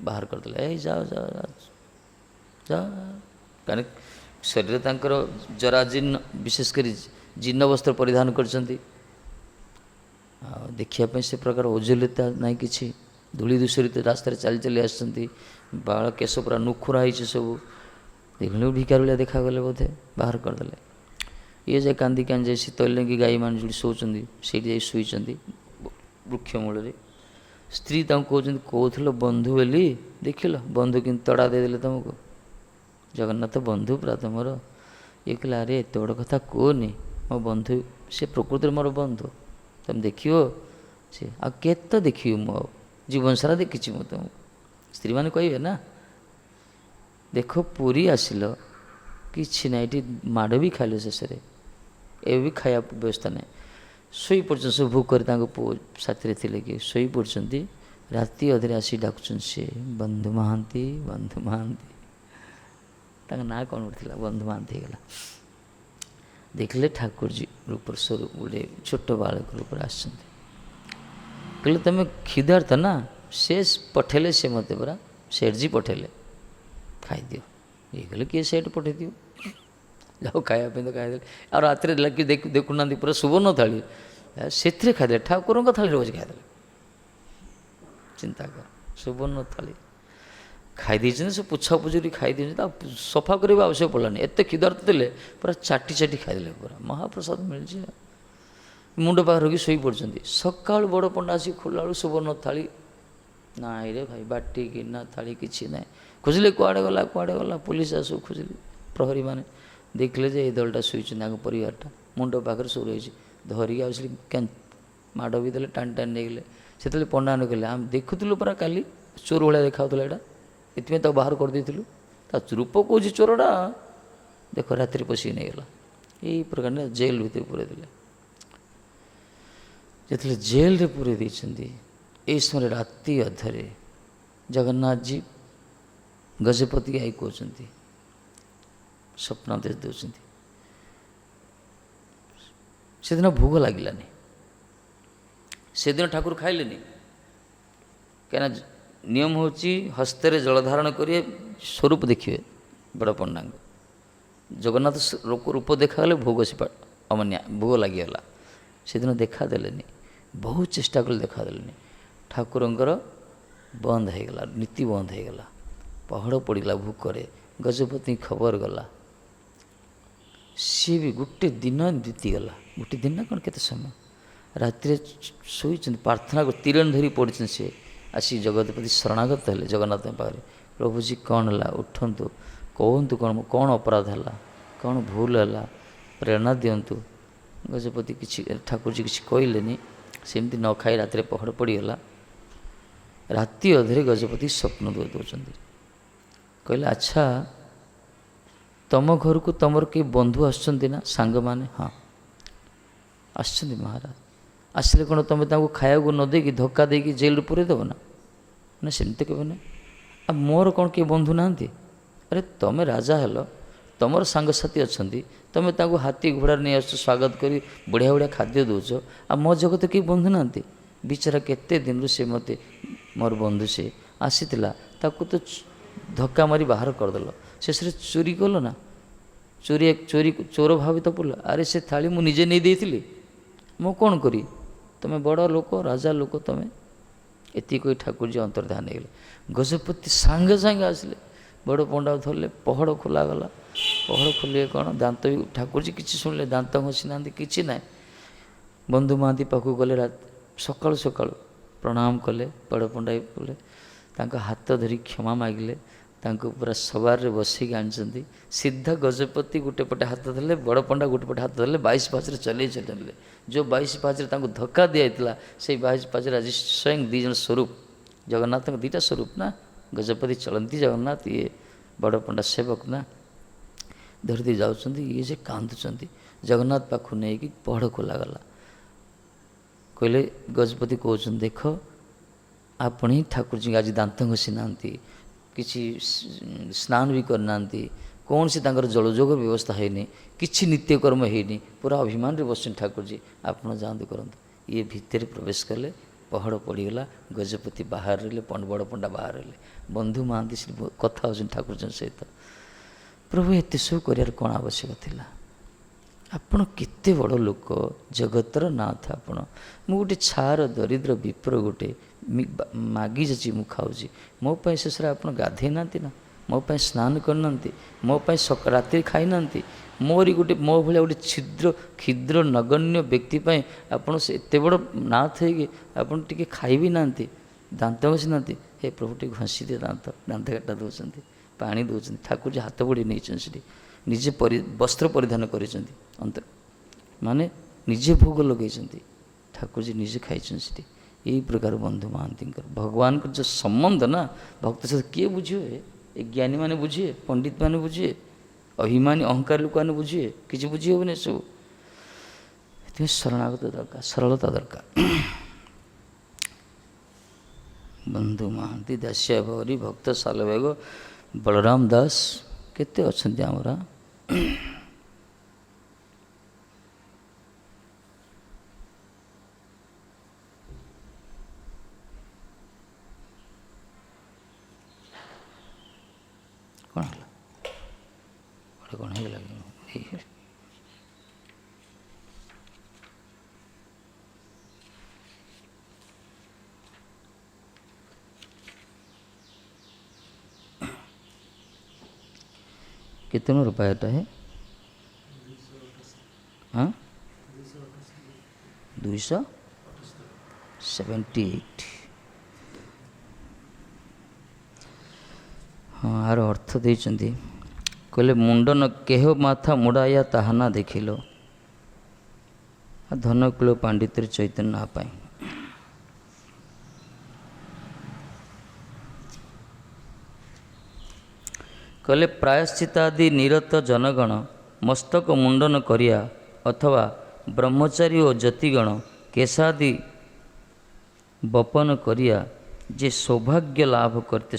ବାହାର କରିଦେଲେ। ଯାଅ ଯାଅ ଯାଅ, କାରଣ ଶରୀରରେ ତାଙ୍କର ଜରାଜୀର୍ଣ୍ଣ, ବିଶେଷ କରି ଜୀର୍ଣ୍ଣ ବସ୍ତ୍ର ପରିଧାନ କରିଛନ୍ତି। ଆଉ ଦେଖିବା ପାଇଁ ସେ ପ୍ରକାର ଓଜଲତା ନାହିଁ କିଛି, ଧୂଳି ଦୂଷରିତ ରାସ୍ତାରେ ଚାଲି ଚାଲି ଆସିଛନ୍ତି, ବାଳ କେଶ ପୁରା ନୁଖୁରା ହେଇଛି ସବୁ, ଦେଖିଲେ ଭିକାରୁଳିଆ ଦେଖାଗଲେ ବୋଧେ, ବାହାର କରିଦେଲେ। ଇଏ ଯାଇ କାନ୍ଦି କାନ୍ଦି ଯାଇ ଶୀତଳଲିଙ୍ଗୀ ଗାଈମାନେ ଯେଉଁଠି ଶୋଉଛନ୍ତି ସେଇଠି ଯାଇ ଶୋଇଛନ୍ତି ବୃକ୍ଷ ମୂଳରେ। ସ୍ତ୍ରୀ ତାଙ୍କୁ କହୁଛନ୍ତି କହୁଥିଲ ବନ୍ଧୁ ବୋଲି, ଦେଖିଲ ବନ୍ଧୁ କିନ୍ତୁ ତଡ଼ା ଦେଇଦେଲେ ତୁମକୁ, ଜଗନ୍ନାଥ ବନ୍ଧୁ ପୁରା ତୁମର। ଇଏ କହିଲେ ଆରେ ଏତେ ବଡ଼ କଥା କୁହନି, ମୋ ବନ୍ଧୁ ସେ ପ୍ରକୃତରେ ମୋର ବନ୍ଧୁ, ତୁମେ ଦେଖିବ ସେ, ଆଉ କେତେ ଦେଖିବି ମୁଁ, ଆଉ ଜୀବନ ସାରା ଦେଖିଛି ମୁଁ ତୁମକୁ। ସ୍ତ୍ରୀମାନେ କହିବେ ନା, ଦେଖ ପୁରୀ ଆସିଲ କିଛି ନାହିଁ, ଏଠି ମାଡ଼ ବି ଖାଇଲ, ଶେଷରେ ଏବେ ବି ଖାଇବା ବ୍ୟବସ୍ଥା ନାହିଁ, ଶୋଇପଡ଼ୁଛନ୍ତି ସବୁ ଭୋକରେ। ତାଙ୍କ ପୁଅ ସାଥିରେ ଥିଲେ କି ଶୋଇପଡ଼ୁଛନ୍ତି, ରାତି ଅଧରେ ଆସି ଡାକୁଛନ୍ତି ସେ ବନ୍ଧୁ ମହାନ୍ତି, ବନ୍ଧୁ ମହାନ୍ତି। ତାଙ୍କ ନାଁ କ'ଣ ଥିଲା, ବନ୍ଧୁ ମହାନ୍ତି ହେଇଗଲା। ଦେଖିଲେ ଠାକୁରଜୀ ରୂପରେ ସ୍ୱରୂପ ଗୋଟେ ଛୋଟ ବାଳକ ରୂପରେ ଆସିଛନ୍ତି। କହିଲେ ତୁମେ କ୍ଷୁଧାର୍ତ ନା, ସେ ପଠେଇଲେ, ସେ ମୋତେ ପରା ସେଠଜୀ ପଠେଇଲେ, ଖାଇଦିଅ। ଇଏ କହିଲେ କିଏ ସେଠି ପଠେଇଦିଅ, ଯାଉ ଖାଇବା ପାଇଁ ତ ଖାଇଦେଲେ। ଆଉ ରାତିରେ ଦେଖୁନାହାନ୍ତି ପୁରା ସୁବର୍ଣ୍ଣ ଥାଳି, ସେଥିରେ ଖାଇଦେଲେ, ଠାକୁରଙ୍କ ଥାଳିରେ ବସି ଖାଇଦେଲେ। ଚିନ୍ତା କର, ସୁବର୍ଣ୍ଣ ଥାଳି ଖାଇ ଦେଇଛନ୍ତି, ସେ ପୋଛାପୋଛିରି ଖାଇ ଦେଇଛନ୍ତି, ଆଉ ସଫା କରିବା ଆବଶ୍ୟକ ପଡ଼ିଲାନି। ଏତେ କ୍ଷୁଧାର୍ତ ଥିଲେ, ପୁରା ଚାଟି ଚାଟି ଖାଇଦେଲେ, ପୁରା ମହାପ୍ରସାଦ ମିଳିଛି। ମୁଣ୍ଡ ପାଖରେ ରଖି ଶୋଇପଡ଼ୁଛନ୍ତି। ସକାଳୁ ବଡ଼ ପଣ୍ଡା ଆସି ଖୋଲା ବେଳୁ ସୁବର୍ଣ୍ଣ ଥାଳି ନାଇଁ ରେ ଭାଇ, ବାଟି ଗିନା ଥାଳି କିଛି ନାହିଁ। ଖୋଜିଲେ କୁଆଡ଼େ ଗଲା, କୁଆଡ଼େ ଗଲା, ପୁଲିସ ଆସୁ ଖୋଜିଲେ, ପ୍ରହରୀମାନେ ଦେଖିଲେ ଯେ ଏଇ ଦଳଟା ଶୋଇଛନ୍ତି, ତାଙ୍କ ପରିବାରଟା ମୁଣ୍ଡ ପାଖରେ ସବୁ ରହିଛି। ଧରିକି ଆସିଲି, ମାଡ଼ ବି ଦେଲେ, ଟାଣି ଟାଣି ନେଇଗଲେ। ସେତେବେଳେ ପଣ୍ଡାମାନେ କହିଲେ ଆମେ ଦେଖୁଥିଲୁ ପରା କାଲି, ଚୋର ଭଳିଆ ଦେଖାଉଥିଲା ଏଇଟା, ଏଥିପାଇଁ ତାକୁ ବାହାର କରିଦେଇଥିଲୁ, ତା ରୂପ କହୁଛି ଚୋରଟା, ଦେଖ ରାତିରେ ପଶିକି ନେଇଗଲା। ଏଇ ପ୍ରକାର ଜେଲ୍ ଭିତରେ ପୁରେଇ ଦେଲେ। ଯେତେବେଳେ ଜେଲରେ ପୁରେଇ ଦେଇଛନ୍ତି, ଏଇ ସମୟରେ ରାତି ଅଧରେ ଜଗନ୍ନାଥଜୀ ଗଜପତି ଗାଈ କହୁଛନ୍ତି, ସ୍ୱପ୍ନାଦେଶ ଦେଉଛନ୍ତି। ସେଦିନ ଭୋଗ ଲାଗିଲାନି, ସେଦିନ ଠାକୁର ଖାଇଲେନି, କାହିଁକିନା ନିୟମ ହେଉଛି ହସ୍ତରେ ଜଳ ଧାରଣ କରିବେ, ସ୍ୱରୂପ ଦେଖିବେ ବଡ଼ ପଣ୍ଡାଙ୍କ। ଜଗନ୍ନାଥ ରୂପ ଦେଖାଗଲେ ଭୋଗ ସେ ଅମାନ୍ୟା ଭୋଗ ଲାଗିଗଲା। ସେଦିନ ଦେଖାଦେଲେନି, ବହୁତ ଚେଷ୍ଟା କଲେ ଦେଖାଦେଲେନି। ଠାକୁରଙ୍କର ବନ୍ଦ ହେଇଗଲା, ନୀତି ବନ୍ଦ ହେଇଗଲା, ପହଡ଼ ପଡ଼ିଲା ଭୋକରେ। ଗଜପତି ଖବର ଗଲା, ସିଏ ବି ଗୋଟେ ଦିନ ବିତିଗଲା। ଗୋଟେ ଦିନ କ'ଣ କେତେ ସମୟ, ରାତିରେ ଶୋଇଛନ୍ତି, ପ୍ରାର୍ଥନା ତୀରଣ ଧରି ପଡ଼ିଛନ୍ତି। ସେ ଆସି ଜଗତପତି ଶରଣାଗତ ହେଲେ ଜଗନ୍ନାଥଙ୍କ ପାଖରେ, ପ୍ରଭୁଜୀ କ'ଣ ହେଲା, ଉଠନ୍ତୁ, କୁହନ୍ତୁ କ'ଣ ଅପରାଧ ହେଲା, କ'ଣ ଭୁଲ ହେଲା, ପ୍ରେରଣା ଦିଅନ୍ତୁ। ଗଜପତି କିଛି ଠାକୁରଜୀ କିଛି କହିଲେନି, ସେମିତି ନ ଖାଇ ରାତିରେ ପହଡ଼ ପଡ଼ିଗଲା। ରାତି ଅଧରେ ଗଜପତି ସ୍ୱପ୍ନ ଦେଉଛନ୍ତି, କହିଲେ ଆଚ୍ଛା ତମ ଘରକୁ ତମର କେହି ବନ୍ଧୁ ଆସୁଛନ୍ତି ନା ସାଙ୍ଗମାନେ? ହଁ ଆସିଛନ୍ତି ମହାରାଜ। ଆସିଲେ କ'ଣ ତୁମେ ତାଙ୍କୁ ଖାଇବାକୁ ନ ଦେଇକି ଧକ୍କା ଦେଇକି ଜେଲରେ ପୁରେଇ ଦେବ ନା? ନା ସେମିତି କେବେ ନାହିଁ। ଆଉ ମୋର କ'ଣ କେହି ବନ୍ଧୁ ନାହାନ୍ତି? ଆରେ ତୁମେ ରାଜା ହେଲ, ତୁମର ସାଙ୍ଗସାଥି ଅଛନ୍ତି, ତୁମେ ତାଙ୍କୁ ହାତୀ ଘୋଡ଼ାରେ ନେଇ ଆସୁଛ, ସ୍ୱାଗତ କରି ବଢ଼ିଆ ବଢ଼ିଆ ଖାଦ୍ୟ ଦେଉଛ, ଆଉ ମୋ ଜଗତ କେହି ବନ୍ଧୁ ନାହାନ୍ତି? ବିଚାରା କେତେ ଦିନରୁ ସେ ମୋତେ, ମୋର ବନ୍ଧୁ ସେ ଆସିଥିଲା, ତାକୁ ତ ଧକ୍କା ମାରି ବାହାର କରିଦେଲ, ଶେଷରେ ଚୋରି କଲ ନା? ଚୋର ଭାବି ତ ପଡ଼ିଲ। ଆରେ ସେ ଥାଳି ମୁଁ ନିଜେ ନେଇ ଦେଇଥିଲି, ମୁଁ କ'ଣ କରି? ତୁମେ ବଡ଼ ଲୋକ, ରାଜା ଲୋକ ତୁମେ। ଏତିକି କହି ଠାକୁରଜୀ ଅନ୍ତର୍ଧାନ ହେଇଗଲେ। ଗଜପତି ସାଙ୍ଗେ ସାଙ୍ଗେ ଆସିଲେ, ବଡ଼ ପଣ୍ଡାକୁ ଧରିଲେ, ପହଡ଼ ଖୋଲାଗଲା। ପହଡ଼ ଖୋଲିଲେ କ'ଣ, ଦାନ୍ତ ବି ଠାକୁରଜୀ କିଛି ଶୁଣିଲେ, ଦାନ୍ତ ଘଷି ନାହାନ୍ତି, କିଛି ନାହିଁ। ବନ୍ଧୁ ମହାନ୍ତି ପାଖକୁ ଗଲେ, ସକାଳୁ ସକାଳୁ ପ୍ରଣାମ କଲେ, ବଡ଼ ପଣ୍ଡା କଲେ, ତାଙ୍କ ହାତ ଧରି କ୍ଷମା ମାଗିଲେ, ତାଙ୍କୁ ପୁରା ସବାରରେ ବସେଇକି ଆଣିଛନ୍ତି। ସିଧା ଗଜପତି ଗୋଟେ ପଟେ ହାତ ଧରିଲେ, ବଡ଼ ପଣ୍ଡା ଗୋଟେ ପଟେ ହାତ ଧରିଲେ, 22 ପାହାଚରେ ଚଲେଇ ଚାଲିଲେ। ଯେଉଁ 22 ପାହାଚରେ ତାଙ୍କୁ ଧକ୍କା ଦିଆଯାଇଥିଲା, ସେଇ 22 ପାହାଚରେ ଆଜି ସ୍ୱୟଂ ଦୁଇ ଜଣ ସ୍ୱରୂପ, ଜଗନ୍ନାଥଙ୍କ ଦୁଇଟା ସ୍ୱରୂପ ନା, ଗଜପତି ଚଳନ୍ତି ଜଗନ୍ନାଥ, ଇଏ ବଡ଼ ପଣ୍ଡା ସେବକ ନା, ଧରିଦେଇ ଯାଉଛନ୍ତି। ଇଏ ଯେ କାନ୍ଦୁଛନ୍ତି। ଜଗନ୍ନାଥ ପାଖକୁ ନେଇକି ପହଡ଼ ଖୋଲାଗଲା। କହିଲେ, ଗଜପତି କହୁଛନ୍ତି ଦେଖ, ଆପଣ ହିଁ ଠାକୁରଜୀଙ୍କୁ ଆଜି ଦାନ୍ତ ଘଷି ନାହାନ୍ତି, କିଛି ସ୍ନାନ ବି କରିନାହାନ୍ତି, କୌଣସି ତାଙ୍କର ଜଳଯୋଗ ବ୍ୟବସ୍ଥା ହେଇନି, କିଛି ନିତ୍ୟକର୍ମ ହେଇନି, ପୁରା ଅଭିମାନରେ ବସିଛନ୍ତି ଠାକୁରଜୀ, ଆପଣ ଯାଆନ୍ତୁ କରନ୍ତୁ। ଇଏ ଭିତରେ ପ୍ରବେଶ କଲେ, ପହଡ଼ ପଡ଼ିଗଲା। ଗଜପତି ବାହାରେ ରହିଲେ, ବଡ଼ ପଣ୍ଡା ବାହାରେ ରହିଲେ। ବନ୍ଧୁ ମହାନ୍ତି ସେ କଥା ହେଉଛନ୍ତି ଠାକୁରଜୀଙ୍କ ସହିତ, ପ୍ରଭୁ ଏତେ ସବୁ କରିବାର କ'ଣ ଆବଶ୍ୟକ ଥିଲା? ଆପଣ କେତେ ବଡ଼ ଲୋକ, ଜଗତର ନାଥ ଆପଣ। ମୁଁ ଗୋଟେ ଛାର ଦରିଦ୍ର ବିପ୍ର ଗୋଟେ ମାଗି ଯାଉଛି, ମୁଁ ଖାଉଛି, ମୋ ପାଇଁ ଶେଷରେ ଆପଣ ଗାଧେଇ ନାହାନ୍ତି ନା, ମୋ ପାଇଁ ସ୍ନାନ କରିନାହାନ୍ତି, ମୋ ପାଇଁ ରାତିରେ ଖାଇନାହାନ୍ତି। ମୋ ଭଳିଆ ଗୋଟେ କ୍ଷୁଦ୍ର ନଗଣ୍ୟ ବ୍ୟକ୍ତି ପାଇଁ ଆପଣ ସେ ଏତେ ବଡ଼ ନାଥ ହେଇକି ଆପଣ ଟିକେ ଖାଇବି ନାହାନ୍ତି, ଦାନ୍ତ ଘଷି ନାହାନ୍ତି। ହେ ପ୍ରଭୁ ଟିକେ ଘଷି ଦିଅ ଦାନ୍ତ କାଟା ଦେଉଛନ୍ତି, ପାଣି ଦେଉଛନ୍ତି। ଠାକୁରଜୀ ହାତ ବଢ଼ି ନେଇଛନ୍ତି ସେଠି, ନିଜେ ବସ୍ତ୍ର ପରିଧାନ କରିଛନ୍ତି, ମାନେ ନିଜେ ଭୋଗ ଲଗେଇଛନ୍ତି, ଠାକୁରଜୀ ନିଜେ ଖାଇଛନ୍ତି ସେଠି। ଏହି ପ୍ରକାର ବନ୍ଧୁ ମହାନ୍ତିଙ୍କର ଭଗବାନଙ୍କର ଯେଉଁ ସମ୍ବନ୍ଧ ନା, ଭକ୍ତ ସହିତ କିଏ ବୁଝିବେ? ଏ ଜ୍ଞାନୀମାନେ ବୁଝିବେ, ପଣ୍ଡିତମାନେ ବୁଝିବେ, ଅଭିମାନୀ ଅହଙ୍କାର ଲୋକମାନେ ବୁଝିବେ? କିଛି ବୁଝି ହେବନି ଏସବୁ। ସେଥିପାଇଁ ଶରଣାଗତ ଦରକାର, ସରଳତା ଦରକାର। ବନ୍ଧୁ ମହାନ୍ତି, ଦାସିଆ ଭରି, ଭକ୍ତ ସାଲବେଗ, ବଳରାମ ଦାସ, କେତେ ଅଛନ୍ତି ଆମର। କ'ଣ ହେଲା, କ'ଣ ହେଇଗଲା? कितने रुपये है? हाँ, 278। हाँ, यार अर्थ देइचंदी, कहले मुंडन केह माथा मुड़ाया ताहाना देखिल, धनकुल पांडित चैतन्य पाई। कहले प्रायश्चितादि निरत जनगण मस्तक मुंडन करिया अथवा ब्रह्मचारी और जतिगण केशादि बपन करिया जे सौभाग्य लाभ करते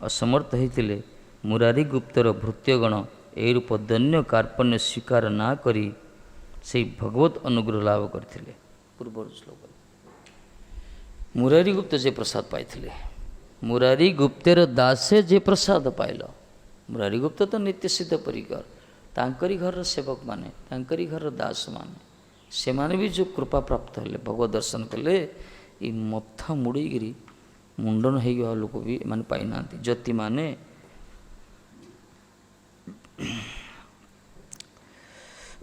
असमर्थ होते मुरारी गुप्तर भृत्यगण ए रूप दैन्य कार्पण्य स्वीकार ना करी से भगवत अनुग्रह लाभ करते। पूर्व श्लोक मुरारी गुप्त जे प्रसाद पाई, मुरारी गुप्तेर दासे जे प्रसाद पाइल। मुरारी गुप्त तो नित्य सिद्ध परिकर, तांकरी घर सेवक माने, तांकरी घर दास माने, से माने भी जो कृपा प्राप्त हेले, भगवत दर्शन कले, ये मथा मुड़ेगिरी मुंडन हो गया लोक भी माने पाई ना। ज्योति माने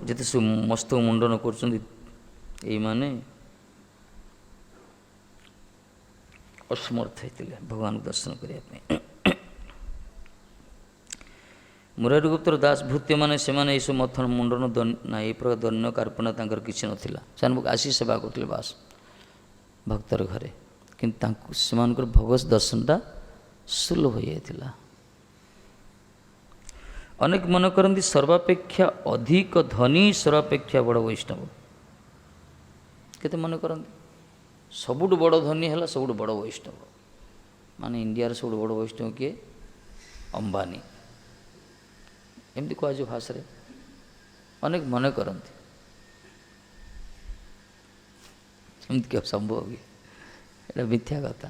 जिते सब मस्तक मुंडन कर माने असमर्थ होते भगवान को दर्शन करने। ମୁରାରୀଗୁପ୍ତର ଦାସ ଭୃତ୍ୟମାନେ ସେମାନେ ଏସବୁ ମଥନ ମୁଣ୍ଡନ ନା ଏ ପ୍ରକାର ଦୈନ୍ୟ କାର୍ପଣ୍ୟ ତାଙ୍କର କିଛି ନଥିଲା। ସେମାନେ ଆସି ସେବା କରୁଥିଲେ ବାସ ଭକ୍ତର ଘରେ, କିନ୍ତୁ ତାଙ୍କୁ ସେମାନଙ୍କର ଭଗବତ ଦର୍ଶନଟା ସୁଲଭ ହୋଇଯାଇଥିଲା। ଅନେକ ମନେ କରନ୍ତି ସର୍ବାପେକ୍ଷା ଅଧିକ ଧନୀ ସର୍ବାପେକ୍ଷା ବଡ଼ ବୈଷ୍ଣବ। କେତେ ମନେ କରନ୍ତି ସବୁଠୁ ବଡ଼ ଧନୀ ହେଲା ସବୁଠୁ ବଡ଼ ବୈଷ୍ଣବ। ମାନେ ଇଣ୍ଡିଆର ସବୁଠୁ ବଡ଼ ବୈଷ୍ଣବ କିଏ? ଅମ୍ବାନୀ। ଏମିତି କୁହାଯିବ ଭାଷାରେ। ଅନେକ ମନେ କରନ୍ତି, ଏମିତି କେବେ ସମ୍ଭବ କି? ଏଇଟା ମିଥ୍ୟା କଥା।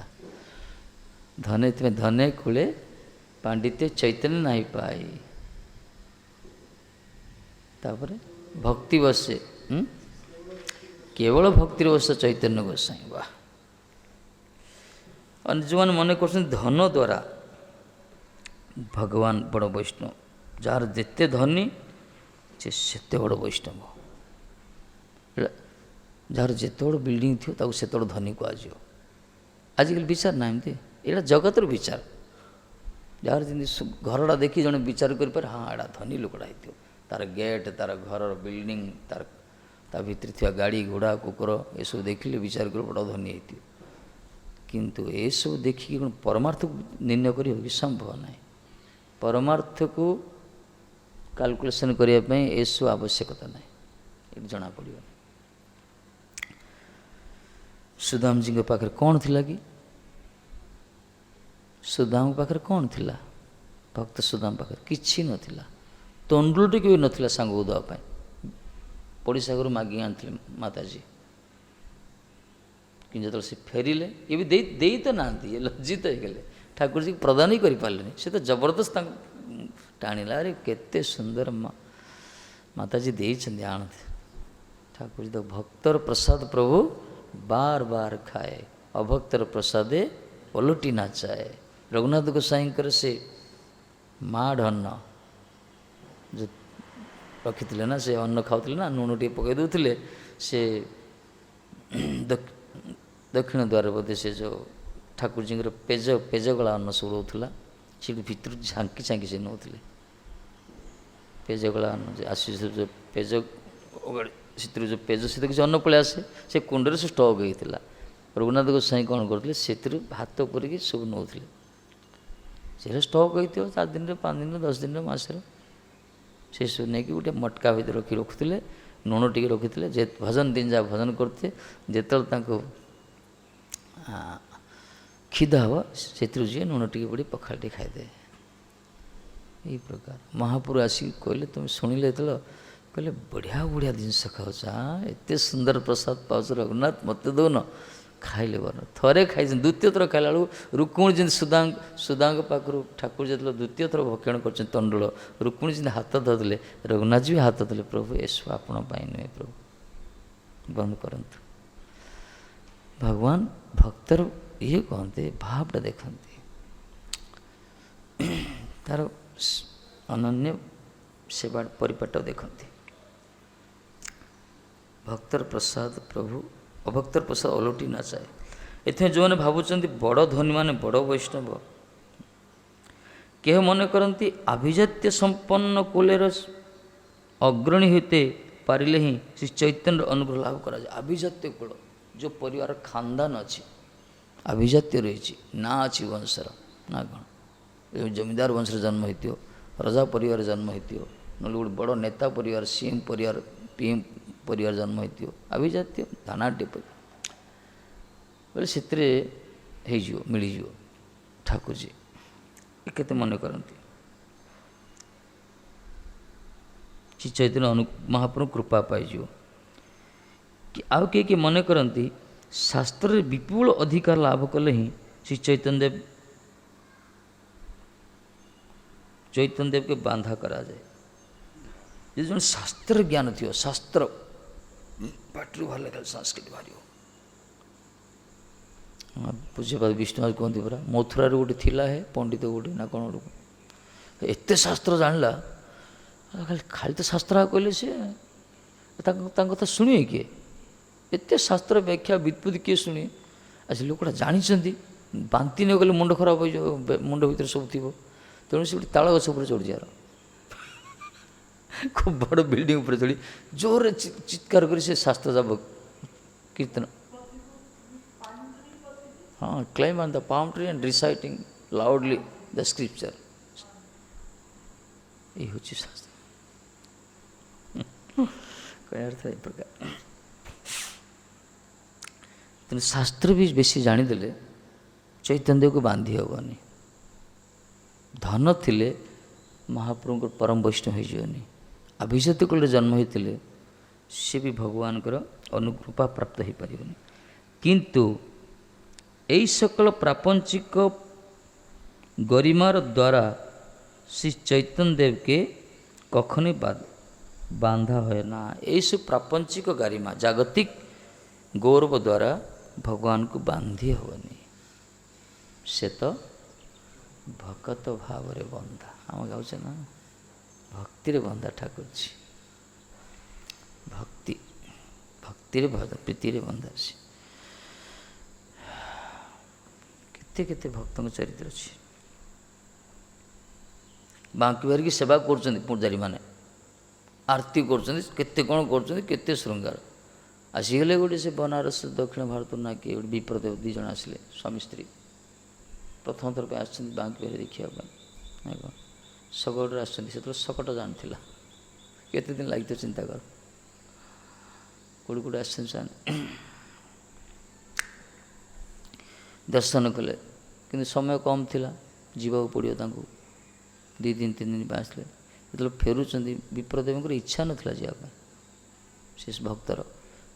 ଧନେ ତୁମେ ଧନେ କୁଳେ ପାଣ୍ଡିତ୍ୟ ଚୈତନ୍ୟ ନାହିଁ ପାଇ। ତାପରେ ଭକ୍ତି ବସେ କେବଳ ଭକ୍ତିର ବସ ଚୈତନ୍ୟ ଗୋସାଇଁ। ବା ଯେଉଁମାନେ ମନେ କରୁଛନ୍ତି ଧନ ଦ୍ୱାରା ଭଗବାନ ବଡ଼ ବୈଷ୍ଣବ, ଯାହାର ଯେତେ ଧନୀ ସେ ସେତେ ବଡ଼ ବୈଷ୍ଣବ। ଯାହାର ଯେତେ ବଡ଼ ବିଲ୍ଡିଂ ଥିବ ତାକୁ ସେତେ ବଡ଼ ଧନୀ କୁହାଯିବ। ଆଜିକାଲି ବିଚାର ନା ଏମିତି, ଏଇଟା ଜଗତର ବିଚାର। ଯାହାର ଯେମିତି ଘରଟା ଦେଖି ଜଣେ ବିଚାର କରିପାରେ, ହଁ ଏଇଟା ଧନୀ ଲୋକଟା ହେଇଥିବ, ତାର ଗେଟ୍, ତାର ଘରର ବିଲ୍ଡିଂ, ତା ଭିତରେ ଥିବା ଗାଡ଼ି ଘୋଡ଼ା କୁକୁର ଏସବୁ ଦେଖିଲେ ବିଚାର କରି ବଡ଼ ଧନୀ ହେଇଥିବ। କିନ୍ତୁ ଏସବୁ ଦେଖିକି କ'ଣ ପରମାର୍ଥକୁ ନିର୍ଣ୍ଣୟ କରିବ କି? ସମ୍ଭବ ନାହିଁ। ପରମାର୍ଥକୁ କାଲକୁଲେସନ୍ କରିବା ପାଇଁ ଏସବୁ ଆବଶ୍ୟକତା ନାହିଁ, ଏଠି ଜଣାପଡ଼ିବ। ସୁଦାମଜୀଙ୍କ ପାଖରେ କ'ଣ ଥିଲା କି? ସୁଦାମଙ୍କ ପାଖରେ କ'ଣ ଥିଲା? ଭକ୍ତ ସୁଦାମ ପାଖରେ କିଛି ନଥିଲା। ତଣ୍ଡୁଳଟେ କେବେ ନଥିଲା ସାଙ୍ଗକୁ ଦେବା ପାଇଁ। ପଡ଼ିଶା ଘରୁ ମାଗିକି ଆଣିଥିଲେ ମାତାଜୀ। କିନ୍ତୁ ଯେତେବେଳେ ସେ ଫେରିଲେ, ଏ ବି ଦେଇ ତ ନାହାନ୍ତି, ଏ ଲଜ୍ଜିତ ହେଇଗଲେ, ଠାକୁରଜୀକି ପ୍ରଦାନ ହିଁ କରିପାରିଲେନି। ସେ ତ ଜବରଦସ୍ତ ତାଙ୍କୁ ଟାଣିଲା। ଆରେ କେତେ ସୁନ୍ଦର ମାତାଜୀ ଦେଇଛନ୍ତି, ଆଣନ୍ତି। ଠାକୁରଜୀ ତ ଭକ୍ତର ପ୍ରସାଦ ପ୍ରଭୁ ବାର ବାର ଖାଏ, ଅଭକ୍ତର ପ୍ରସାଦେ ଓଲଟି ନାଚାଏ। ରଘୁନାଥ ଗୋସାଇଙ୍କର ସେ ମାଡ଼ ଅନ୍ନ ଯେଉଁ ରଖିଥିଲେ ନା, ସେ ଅନ୍ନ ଖାଉଥିଲେ ନା, ଲୁଣ ଟିକେ ପକାଇ ଦେଉଥିଲେ। ସେ ଦକ୍ଷିଣ ଦ୍ୱାର ବୋଧେ ସେ ଯେଉଁ ଠାକୁରଜୀଙ୍କର ପେଜଗଳା ଅନ୍ନ ସବୁ ରହୁଥିଲା, ସେଠି ଭିତରୁ ଝାଙ୍କି ଝାଙ୍କି ସେ ନେଉଥିଲେ। ପେଜଗଳା ଅନ୍ନ ଯେ ଆସୁଛି, ଯେଉଁ ପେଜ ସେଥିରୁ ଯେଉଁ ପେଜ ସହିତ କିଛି ଅନ୍ନ ପଳେଇ ଆସେ, ସେ କୁଣ୍ଡରେ ସେ ଷ୍ଟକ୍ ହେଇଥିଲା। ରଘୁନାଥ ଗୋସାଇଁ କ'ଣ କରୁଥିଲେ, ସେଥିରୁ ଭାତ କରିକି ସବୁ ନେଉଥିଲେ। ସେଟା ଷ୍ଟକ୍ ହେଇଥିବ 4 ଦିନରେ, 5 ଦିନରେ, 10 ଦିନରେ, ମାସରେ। ସେସବୁ ନେଇକି ଗୋଟେ ମଟକା ଭିତରେ ରଖୁଥିଲେ, ଲୁଣ ଟିକେ ରଖିଥିଲେ। ଯେ ଭଜନ ଦିନ ଯାହା ଭଜନ କରୁଥିଲେ, ଯେତେବେଳେ ତାଙ୍କୁ କ୍ଷିଦା ହେବ, ସେଥିରୁ ଯିଏ ଲୁଣ ଟିକେ ପଡ଼ି ପଖାଳ ଟିକେ ଖାଇଦେବେ। ଏଇ ପ୍ରକାର ମହାପୁରୁ ଆସିକି କହିଲେ, ତୁମେ ଶୁଣିଲେ ଯେତେବେଳେ କହିଲେ ବଢ଼ିଆ ବଢ଼ିଆ ଜିନିଷ ଖାଉଛ, ଏତେ ସୁନ୍ଦର ପ୍ରସାଦ ପାଉଛ ରଘୁନାଥ, ମୋତେ ଦେଉନ? ଖାଇଲେ ବର ଥରେ ଖାଇଛନ୍ତି, ଦ୍ୱିତୀୟ ଥର ଖାଇଲା ବେଳକୁ ରୁକ୍ମିଣୀ ଯେମିତି ସୁଦାଙ୍କ ପାଖରୁ ଠାକୁର ଯେତେବେଳେ ଦ୍ୱିତୀୟ ଥର ଭକ୍ଷଣ କରିଛନ୍ତି ତଣ୍ଡୁଳ, ରୁକ୍ମିଣୀ ଯେମିତି ହାତ ଧରିଲେ, ରଘୁନାଥ ବି ହାତ ଦେଲେ, ପ୍ରଭୁ ଏସବୁ ଆପଣ ପାଇଁ ନୁହେଁ, ପ୍ରଭୁ ବନ୍ଦ କରନ୍ତୁ। ଭଗବାନ ଭକ୍ତର ଇଏ କହନ୍ତି, ଭାବଟା ଦେଖନ୍ତି, ତାର ଅନନ୍ୟ ସେବା ପରିପାଟ ଦେଖନ୍ତି। ଭକ୍ତର ପ୍ରସାଦ ପ୍ରଭୁ ଅଭକ୍ତର ପ୍ରସାଦ ଓଲଟି ନାଚାଏ। ଏଥିପାଇଁ ଯେଉଁମାନେ ଭାବୁଛନ୍ତି ବଡ଼ ଧନୀମାନେ ବଡ଼ ବୈଷ୍ଣବ, କେହ ମନେ କରନ୍ତି ଆଭିଜାତ୍ୟ ସମ୍ପନ୍ନ କୁଲେର ଅଗ୍ରଣୀ ହୋଇତେ ପାରିଲେ ହିଁ ଶ୍ରୀ ଚୈତନ୍ୟର ଅନୁଗ୍ରହ ଲାଭ କରାଯାଏ। ଆଭିଜାତ୍ୟ କୁଳ, ଯେଉଁ ପରିବାର ଖାନଦାନ ଅଛି, ଆଭିଜାତ୍ୟ ରହିଛି, ନାଁ ଅଛି ବଂଶର, ନା କ'ଣ? ଜମିଦାର ବଂଶରେ ଜନ୍ମ ହେଇଥିବ, ରଜା ପରିବାର ଜନ୍ମ ହେଇଥିବ, ନହେଲେ ଗୋଟେ ବଡ଼ ନେତା ପରିବାର, ସିଏମ୍ ପରିବାର, ପିଏମ୍ ପରିବାର ଜନ୍ମ ହେଇଥିବ, ଆଭିଜାତ୍ୟ ଧନାଢ଼୍ୟ ବୋଲେ ସେଥିରେ ହେଇଯିବ, ମିଳିଯିବ। ଠାକୁରଜୀ କେତେ ମନେ କରନ୍ତି, ଶ୍ରୀ ଚୈତନ୍ୟ ମହାପ୍ରଭୁ କୃପା ପାଇଯିବ। କି ଆଉ କିଏ ମନେ କରନ୍ତି ଶାସ୍ତ୍ରରେ ବିପୁଳ ଅଧିକାର ଲାଭ କଲେ ହିଁ ଶ୍ରୀ ଚୈତନ୍ୟଦେବকে ବାନ୍ଧା କରାଯାଏ। ଯଦି ଜଣେ ଶାସ୍ତ୍ର ଜ୍ଞାନ ଥିବ, ଶାସ୍ତ୍ର ପାଟିରୁ ବାହାରିଲେ ଖାଲି ସଂସ୍କୃତି ବାହାରିବ। ପୂଜ୍ୟପାଦ ବିଷ୍ଣୁ କୁହନ୍ତି ପରା, ମଥୁରାରୁ ଗୋଟେ ଥିଲା ହେ ପଣ୍ଡିତ ଗୋଟେ ନା କ'ଣ ଗୋଟେ, ଏତେ ଶାସ୍ତ୍ର ଜାଣିଲା, ଖାଲି ତ ଶାସ୍ତ୍ର କହିଲେ ସିଏ, ତାଙ୍କ କଥା ଶୁଣିବେ କିଏ? ଏତେ ଶାସ୍ତ୍ର ବ୍ୟାଖ୍ୟା ବିତ୍ପତ୍ତି କିଏ ଶୁଣିବେ? ଆଜି ଲୋକଟା ଜାଣିଛନ୍ତି, ବାନ୍ତି ନ ଗଲେ ମୁଣ୍ଡ ଖରାପ ହୋଇଯିବ, ମୁଣ୍ଡ ଭିତରେ ସବୁ ଥିବ। ତେଣୁ ସେ ଗୋଟେ ତାଳ ଗଛ ଉପରେ ଚଢ଼ିଯାର, खूब बड़ बिल्डिंग ऊपर चढ़ी जोर चित्कार कर शास्त्र जाब कीर्तन हाँ climb on the palm tree and reciting loudly the scripture ये हूँ शास्त्र कह अर्थ ए प्रकार तेणु शास्त्र भी बेसी जानीदे चैतन्य को बांधी हेनी धन थिले महाप्रभु को परम वैष्णव होनी अभिजात कुल जन्म होते सी भी भगवान अनुकृपा प्राप्त हो पारनि किंतु यही सकल प्रापंचिक गरिमार द्वारा श्री चैतन्य देव के कखनी बांधा है ना यही सब प्रापंचिक गरिमा जागतिक गौरव द्वारा भगवान को बांधी हेनी से तो भकत भाव रे बंधा आम गाँचे ना भक्ति रे बंधा ठाकुर जी भक्ति भक्ति रे बंधा प्रीति रे बंधा सी केते केते भक्तों चरित्र अच्छी बांकी बाहर की सेवा कर पूजारी माने आरती करते कौन करते श्रृंगार आसीगले गोटे से बनारस दक्षिण भारत ना किए गोटे विप्रदेव दी जन आसिले स्वामी स्त्री प्रथम थर पर बांकी बाहर देखा शगड़े आसते शकट जान केते दिन लगी चिंता कर कौटे कौटे आस दर्शन कले कि समय कम थिला जीवा पड़ो दी दिन 3 दिन आसले जो फेरुंट विप्रदेव इच्छा नाला जावाई से भक्तर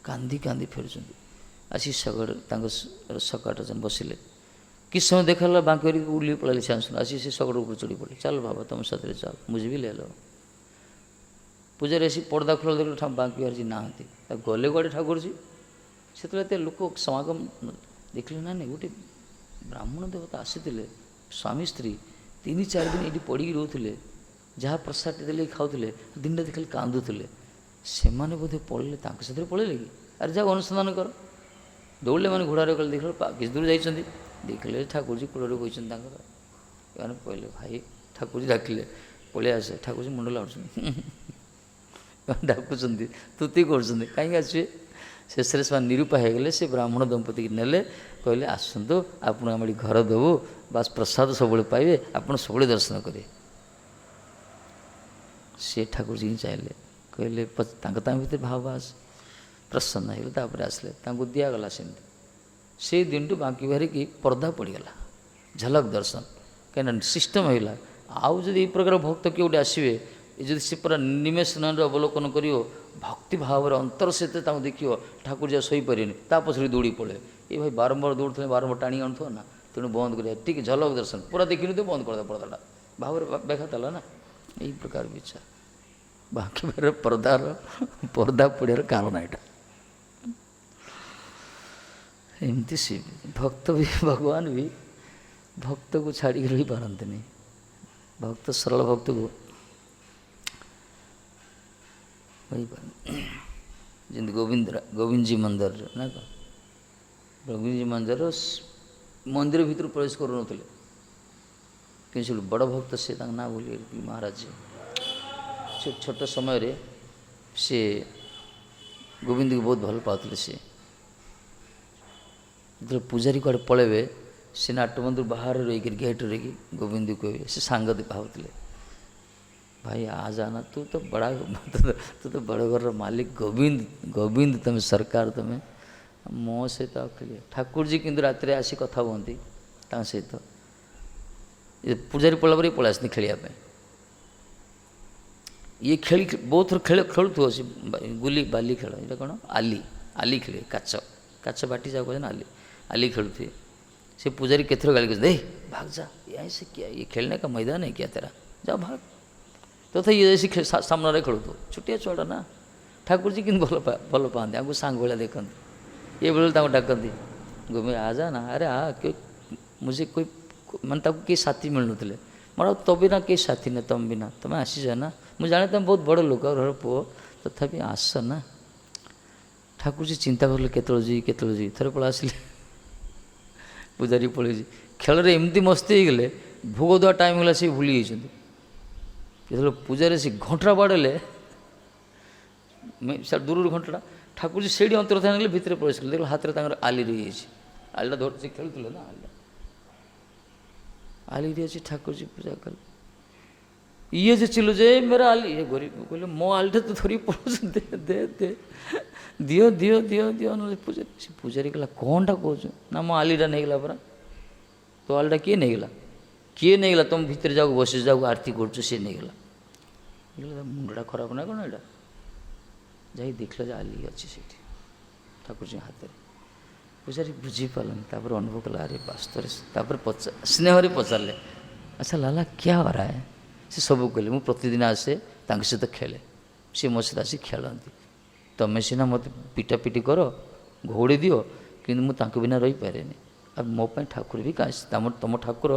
कांदी कांदी फेरुंट आसी शगड़ सकाट जन बसिले कि समय देखा बांकी उल्ली पड़े से आसी से शगड़ ऊपर चढ़ी पड़े चल बाबा तुम साथ चल मुझे भी ले लो पूजा आसी पर्दा खोल देख बांकी बाहर जी नहांती गले गुआड़े ठाकुर जी से लोक समागम देखले ना नहीं गोटे ब्राह्मण देवता आसी स्वामी स्त्री 3-4 दिन ये पड़ी रोते जहाँ प्रसाद देले खाऊले दिन देखले कांदुले से बोधे पड़े साथ पड़े कि अरे जाओ अनुसंधान कर दौड़े मैंने घोड़ारे कल देख किस दूर जाइए देखले ठाकुर जी कूड़े बही कहले भाई ठाकुर जी डाकिले पलि आसे ठाकुर जी मुंड लाउन डाकुं तुति कर कहीं आसवे शेष से निरूपा हो गले से ब्राह्मण दंपति की नेले कहले आसतु आपण आम घर देवु बास प्रसाद सब पाइबे आप सब दर्शन करेंगे सी ठाकुर जी चाहिए कहले भर भाव आस प्रसन्न होगले आसले दिगला से दिन टू बांकी बाहर की पर्दा पड़गला झलक दर्शन कहीं सिस्टम होगा आउ जब ये प्रकार भक्त किए गोटे आसवे जब सी पूरा निमेष नयन अवलोकन कर भक्ति भाव अंतर से देखिए ठाकुर जी शोपारे ता पछे दौड़ी पड़े ये भाई बारंबार दौड़े बारंबार टाणी आनु ना तेणु बंद कर टी झलक दर्शन पूरा देखी तो बंद कर पर्दाटा भाव व्याघात है ना यही प्रकार विचार बाकी बार पर्दा पड़ार कारण यहाँ एमती सी भक्त भी भगवान भी भक्त को छाड़ी रही पारती नहीं भक्त सरल भक्त को जमी गोविंद जी मंदिर ना गोविंद जी मंदिर भीतर प्रवेश करूँ कि बड़ भक्त से ना भूल महाराज जी छोट समय रे से गोविंद को बहुत भल पाते सी जो पूजारी कड़े पलैबे से नाट्य मंदिर बाहर रही गेट रही गोविंद को से सांग भावते भाई आ जाना तू तो बड़ा तू तो बड़ घर मालिक गोविंद तुम सरकार तुम्हें मो सहित खेल ठाकुर जी किंतु रात आसी कथा कहती सहित पूजारी पड़ा पर पलि आसती खेलिया ये खेल बहुत थर खेल खेलुव सी गुली बाली खेल ये कौन आली खेल काच बाटी जाओ कहते आली आली खेलुए से पूजारी केथर गाली दे भाग जा यहीं से क्या ये खेलने का मैदान है क्या तेरा जा भाग तो ये जैसे सामने खेलु छुटिया छुआटा ना ठाकुर जी कि भल पाते आपको सांग भाया देखते ये बेले डाकती गोमी आ जा ना अरे आ मुझे कोई मैंने किए साथी मिलू थे मोर तो बिना कई साथी ना तुम बिना तुम्हें आसीज ना मुझे जाने तुम बहुत बड़ लोक घर पुओ तथापि आस ना ठाकुर जी चिंता कले केतल जी थोड़े पड़ा आसिले पूजारी पलि खेल एमती मस्ती हो गले भोग दवा टाइम गला से भूली जो पूजारे से घंटा बाड़े दूर घंटा ठाकुर जी से अंतर्धान गले भितर प्रवेश कले देख हाथ में तांकर आली रही आलीटा धर से खेलुले ना आली रही अच्छी ठाकुर जी पूजा कले ये जे चिल्लु जे मेरा आली ये गरीब कहले मो आलीटा तो धरी पड़ो दे दे दे दियो दियो दियो दियो ना पूजारी कहला कौनटा कौच ना मो आलीटा नहीं गला परा तो आलीटा किए नहीं गला किए नहीं गला तुम भीतर जाओ बसी जाओ आरती कर सी नहीं गला मुंडा खराब ना कौन एटा जाई देखला जे आली अच्छी से ठाकुर जी हाथ में पूजारी बुझीपारन अनुभव कला अरे वास्तव स्नेह पचारे अच्छा लाला क्या हो रहा है से सब कहले मुझे प्रतिदिन आसे सहित खेले सी मो सहित आसी खेलती तुम्हें सीना मत पिटापिटी कर घोड़ी दियो कि मुझे बिना रही पारे अब मोपाई ठाकुर भी काँ तुम ठाकुर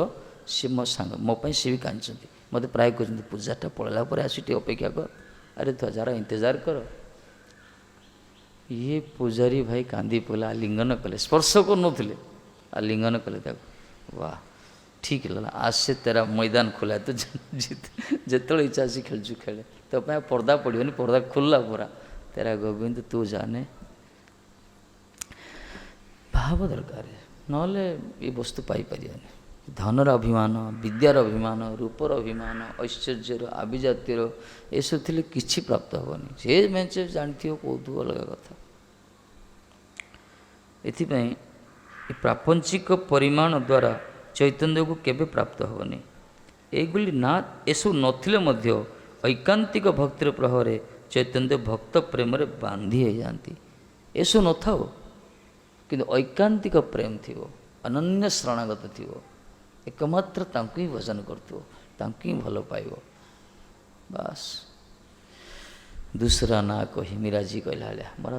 सी मो सांग मोपाई सी भी कांचती मत प्राय कहते पूजाटा पड़ेगा पर आसी अपेक्षा कर अरे तो जरा इंतजार कर ये पूजारी भाई कांदी पड़ा आलिंगन कले स्पर्श कर नुले आलिंगन कले वाह ठीक है आज से तेरा मैदान खुला है तो जिते इच्छा से खेलचु खेले तो पर्दा पड़ोनी पर्दा खुलला पूरा तेरा गोविंद तू जाने भाव दरकार ना ये वस्तु पाइपर धनर अभिमान विद्यार अभिमान रूपर अभिमान ऐश्वर्यर आभिजातिर ये सब थे कि प्राप्त हेनी से मेचे जानती कौतु अलग कथा एथिपाई प्रापंचिक परिमाण द्वारा चैतन्य को केबे प्राप्त हेनी एगुली ना एसब नथिले मध्य ऐकांतिक भक्तिर प्रभाव चैतन्य भक्त प्रेम बांधी हो जाती एसब न था कि ऐकांतिक प्रेम थी अनन्य शरणागत थी एकमात्र तांको ही भजन कर भल पाइब बास दूसरा ना कही मीरा जी कहला मोर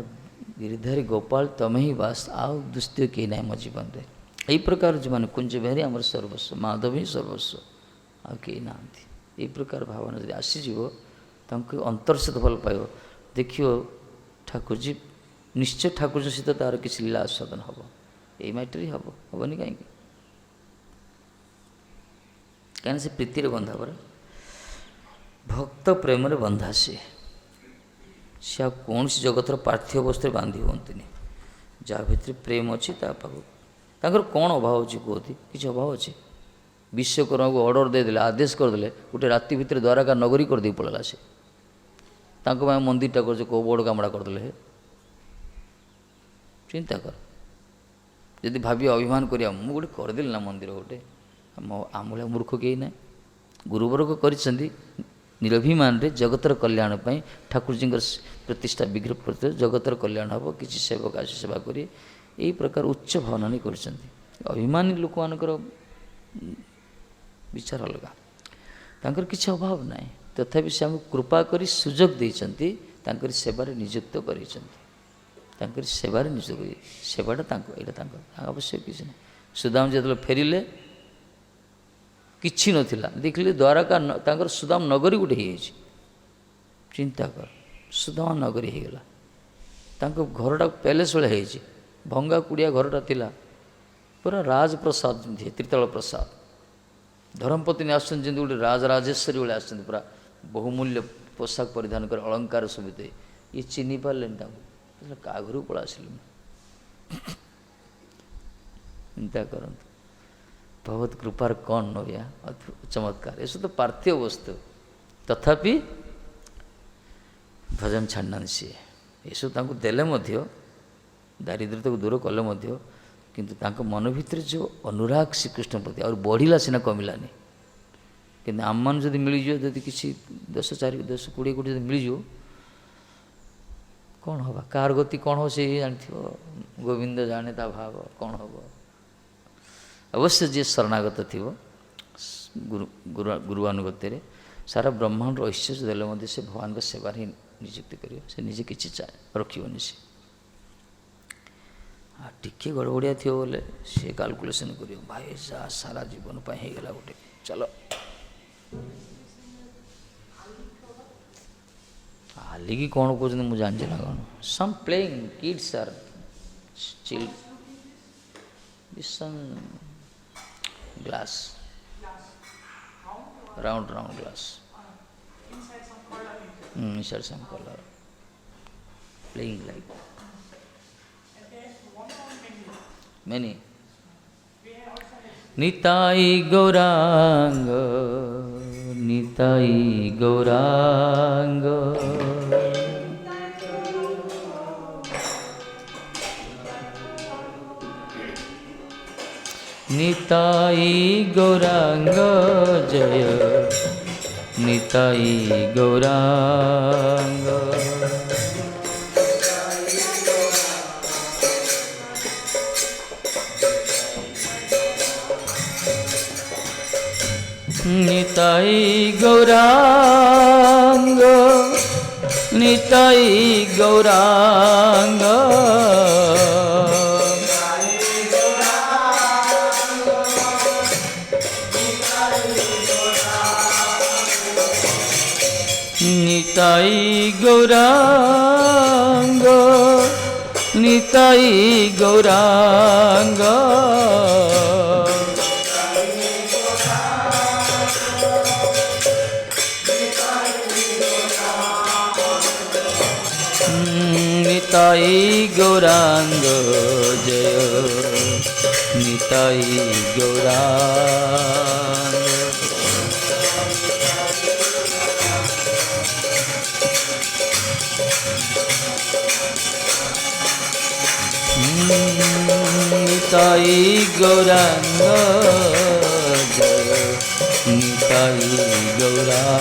गिरिधारी गोपाल तमें ही बास आउ दुस्त्य कई ना मो जीवन में यही प्रकार जो मैंने कुंज बेहरी आमर सर्वस्व माधव ही सर्वस्व आ कई ना यही प्रकार भावना जब आसीज अंतर्सत भल पाइब देखियो ठाकुर जी निश्चय ठाकुर जी सहित तार किसी लीला आस्वादन हम यही मैटर ही हम हेनी कहीं कहीं से प्रीतिर बंधा पर भक्त प्रेम बंधा सी कौन सी जगतर पार्थिव वस्तु बांधी हमें जहाँ भीतर प्रेम अच्छी ताकर कौन अभाव अच्छी कहती किसी अभाव अच्छे विश्वकर्मा को ऑर्डर देदेले आदेश करदे गोटे राति भितर द्वारका नगरी कर दी पड़ेगा से मंदिरटा कर बड़ कामड़ा करदे चिंता कर जदि भावी अभिमान करिया मु गोटे करदेली ना मंदिर गोटे आम मूर्ख कई ना गुरुवर्ग कर निरभिमान रे जगतर कल्याण पाई ठाकुर जी प्रतिष्ठा विग्रह प्रति जगतर कल्याण हम किसी सेवक आशी सेवा करी यही प्रकार उच्च भावना नहीं कर अभिमानी लोक मानकर विचार अलग किसी अभाव ना तथापि से आमको कृपा करी सुजोग देते सेवार नियुक्त कर सेवार नियुक्त सेवाटा यहाँ आवश्यक किसी ना सुदाम जो फेरिले किछि नथिला देखिले द्वारका सुदाम नगरी गोटे हो चिंता कर सुदाम नगरी हो गला घरटा पैलेस भाई हो भंगा कुड़िया घरटा थिला पूरा राजप्रसाद त्रितल प्रसाद धर्मपत्नी आसन गोटे राजराजेश्वरी भाई आस पूरा बहुमूल्य पोशाक परिधान कर अलंकार सुविध ये चिन्ह पारे क्या घर पड़ा आसिल चिंता करते भगवत कृपार कौन नो या चमत्कार ये सब तो पार्थिव वस्तु तथापि भजन छाड़ना सी ये सब देले दारिद्र्यता को दूर कले किंतु मन भीतर जो अनुराग श्रीकृष्ण प्रति और बढ़ला सीना कमिलानी कि आम मान जब मिलज जदि किसी 10-20 कोटी मिलज कौन हवा कार गति कौन हो से जानती गोविंद जाने ता भाव कौन हम अवश्य जी शरणागत थी गुरुआनुगत सारा ब्रह्मांड ऐश्वर्य देले से भगवान का सेवार ही नियुक्ति कर निजे कि रखी सी टिके गड़बड़िया थी बोले सी काल्कुलेसन कर भाई सारा जीवन होगा गोटे चलो हाली की कौन कहते मुझे जानची ना कौन some playing kids are chill this glass round glass inside some color playing like many. Nitai Gauranga, Nitai Gauranga. Nitai Gauranga Jaya, Nitai Gauranga. Nitai Gauranga, Nitai Gauranga. Nitai Gauranga, Nitai Gauranga. Nitai Gauranga Jaya, Nitai Gauranga. Nitai Gauranga Jaya, Nitai Gauranga.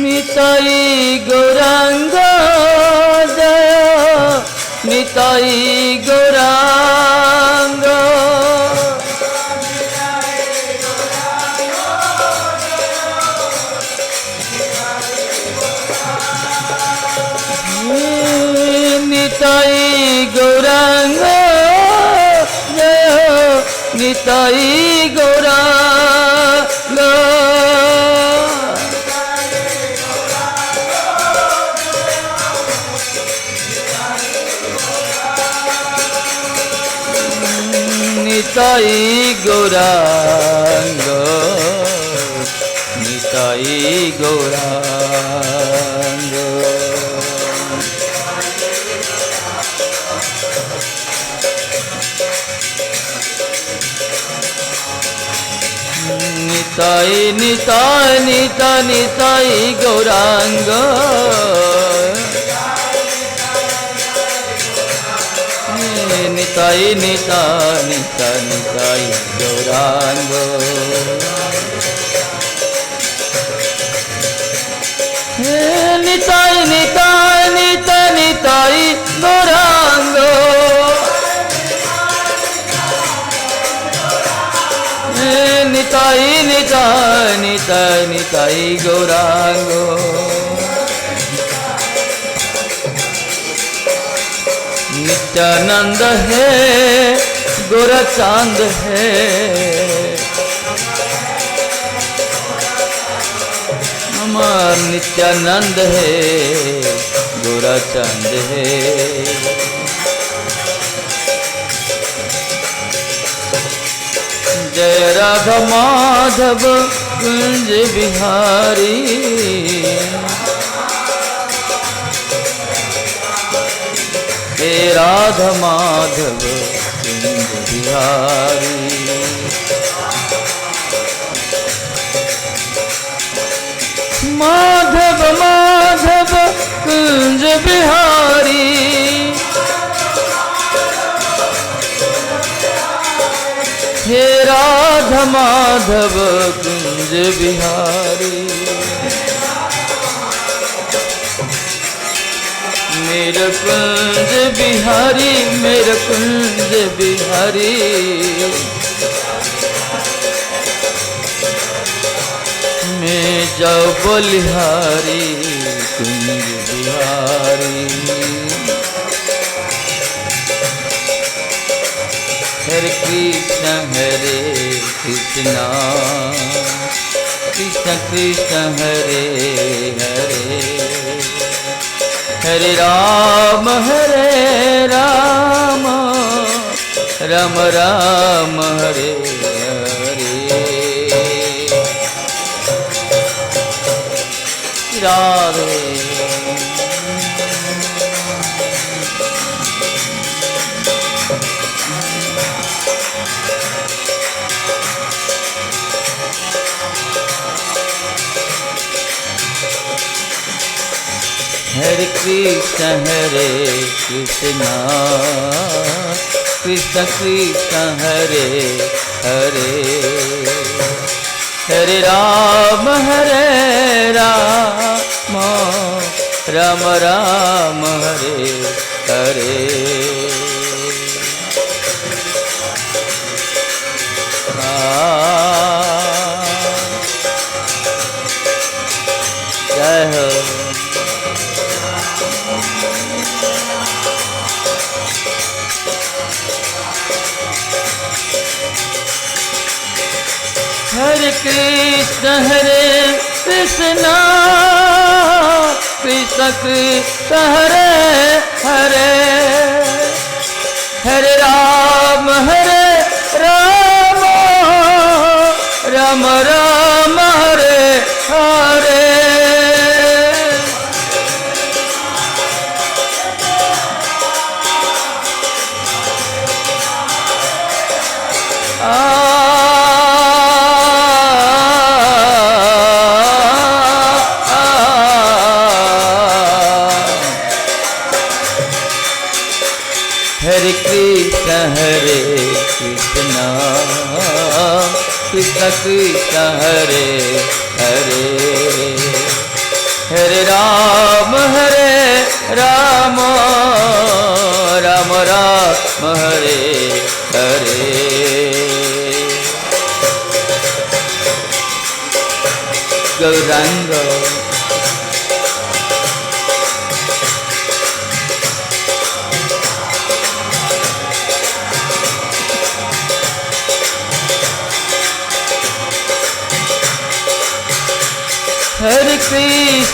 Nitai Gauranga Jaya, Nitai Gauranga. Nitai Gauranga Jaya, Nitai Gauranga. Nitai Gauranga, Nitai Gauranga. Nitai, Nitai, Nitai, Nitai Gauranga. Nitai, Nitai, Nitai, Nitai Gauranga. Nitai, Nitai, Nitai, Nitai Gauranga. Nitai, Nitai, Nitai, Nitai Gauranga. Nityanand है गोरा चांद है, हमार नित्यानंद है गोरा चांद है। जय राधा माधव कुंज बिहारी, हे राधा माधव कुंज बिहारी। माधव माधव कुंज बिहारी, हे राधा माधव कुंज बिहारी। मेरा कुंज बिहारी, मेरा कुंज बिहारी। मैं जाओ बलिहारी कुंज बिहारी। हरे कृष्ण कृष्ण कृष्ण हरे हरे, हरे राम राम राम हरे हरे राधे हरे कृष्ण कृष्ण कृष्ण हरे हरे हरे राम राम राम हरे हरे जय हो हरे कृष्ण कृष्ण कृष्ण हरे हरे हरे राम राम राम हरे हरे हरे कृष्ण कृष्ण कृष्ण हरे हरे हरे राम राम राम हरे हरे गौरांग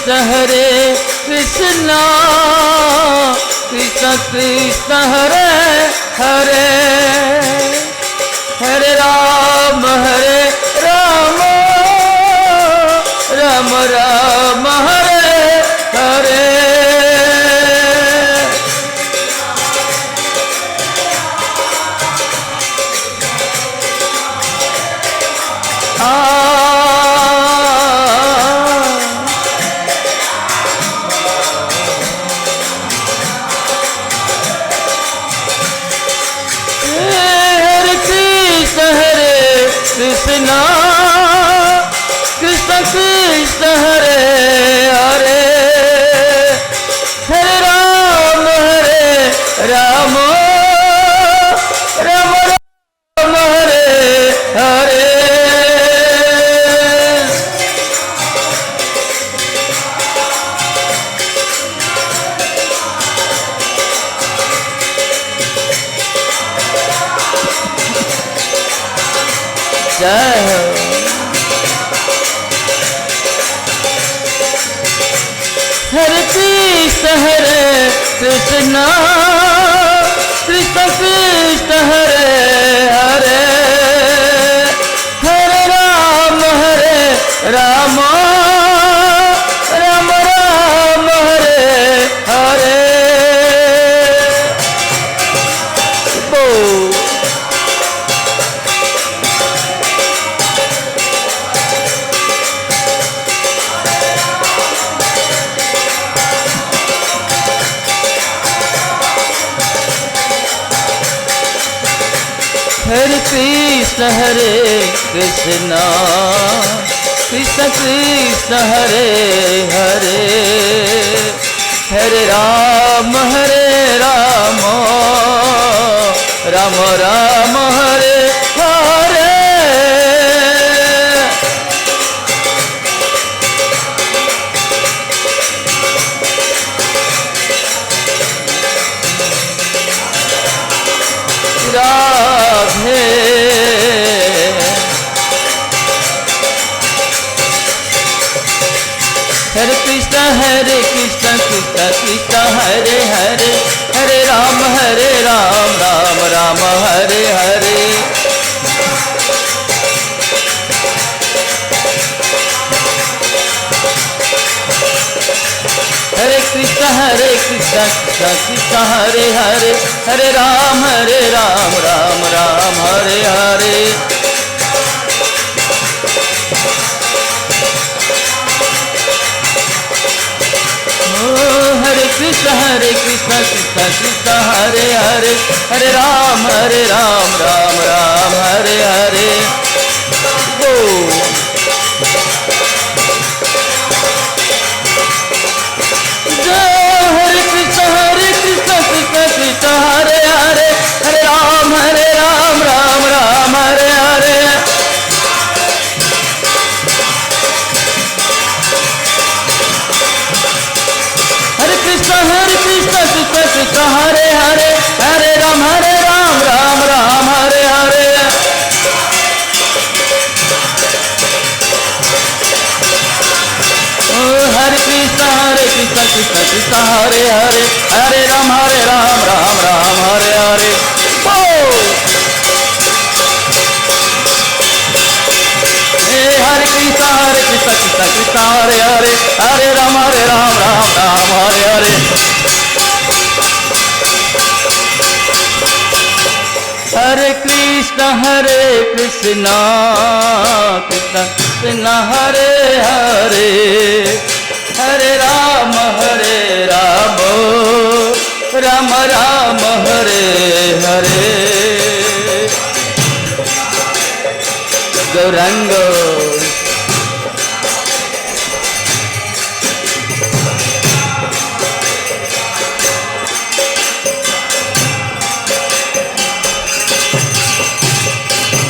हरे कृष्ण कृष्ण कृष्ण हरे हरे हरे राम राम राम हरे हरे कृष्ण कृष्ण कृष्ण हरे हरे हरे राम राम राम हरे हरे जय हो हरे कृष्ण कृष्ण कृष्ण हरे हरे हरे राम राम राम हरे हरे हरे कृष्ण कृष्ण कृष्ण हरे हरे हरे राम राम राम हरे हरे राधे हरे कृष्ण कृष्ण कृष्ण हरे हरे हरे राम राम राम हरे हरे हरे। हरे कृष्ण कृष्ण कृष्ण हरे हरे, हरे राम राम राम हरे हरे। हरे कृष्ण कृष्ण कृष्ण हरे हरे, हरे राम राम राम हरे हरे। ओ हरे कृष्ण कृष्ण कृष्ण हरे हरे, हरे राम राम राम हरे हरे। हरे कृष्ण कृष्ण कृष्ण हरे हरे, हरे राम राम राम हरे हरे। हरे कृष्ण कृष्ण कृष्ण हरे हरे, हरे राम राम राम हरे हरे। हरे कृष्ण कृष्ण कृष्ण हरे हरे, हरे राम राम राम हरे हरे। हरे कृष्ण कृष्ण कृष्ण हरे हरे, हरे राम राम राम हरे हरे। गौरांग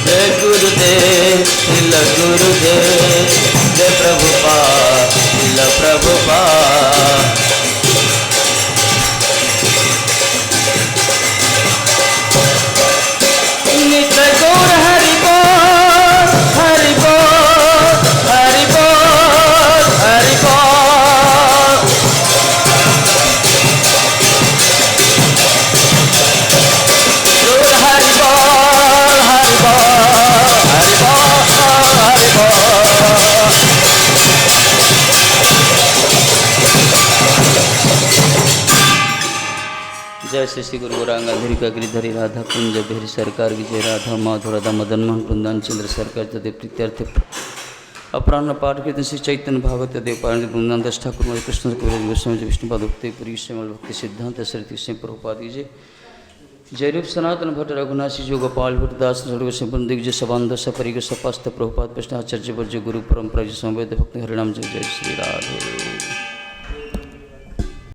जय गुरुदेव श्रील गुरुदेव, जय प्रभुपाद श्रील प्रभुपाद। नित्य गौर हरि बोल हरि बोल हरि बोल हरि बोल। गौर हरि बोल हरि बोल हरि बोल हरि बोल। जय श्री श्री गुरु गौरांग धरिका गिरिधरी राधा कुंज बिहारी सरकार विजय राधा माधव राधा मदन मोहन वृंदावन चंद्र सरकार तदेव प्रीत्यर्थ अपराह्न पाठ कीर्तन श्री चैतन्य भागवत देव पारण वृंदावन दास ठाकुर मध्य कृष्ण कविराज गोस्वामी विष्णुपाद भक्ति पुरी श्रीमल भक्ति सिद्धांत सरस्वती सिंह प्रभुपाद जी, जय रूप सनातन भट्ट रघुनाथ जी गोपाल भट्ट दास सर्व दिग्जय सबांध सपरिग सपास्त प्रभुपाद वैष्णवाचार्य वर्ज गुरु परंपरा जी संवेद भक्ति हरिनाम जय जय श्री राधे।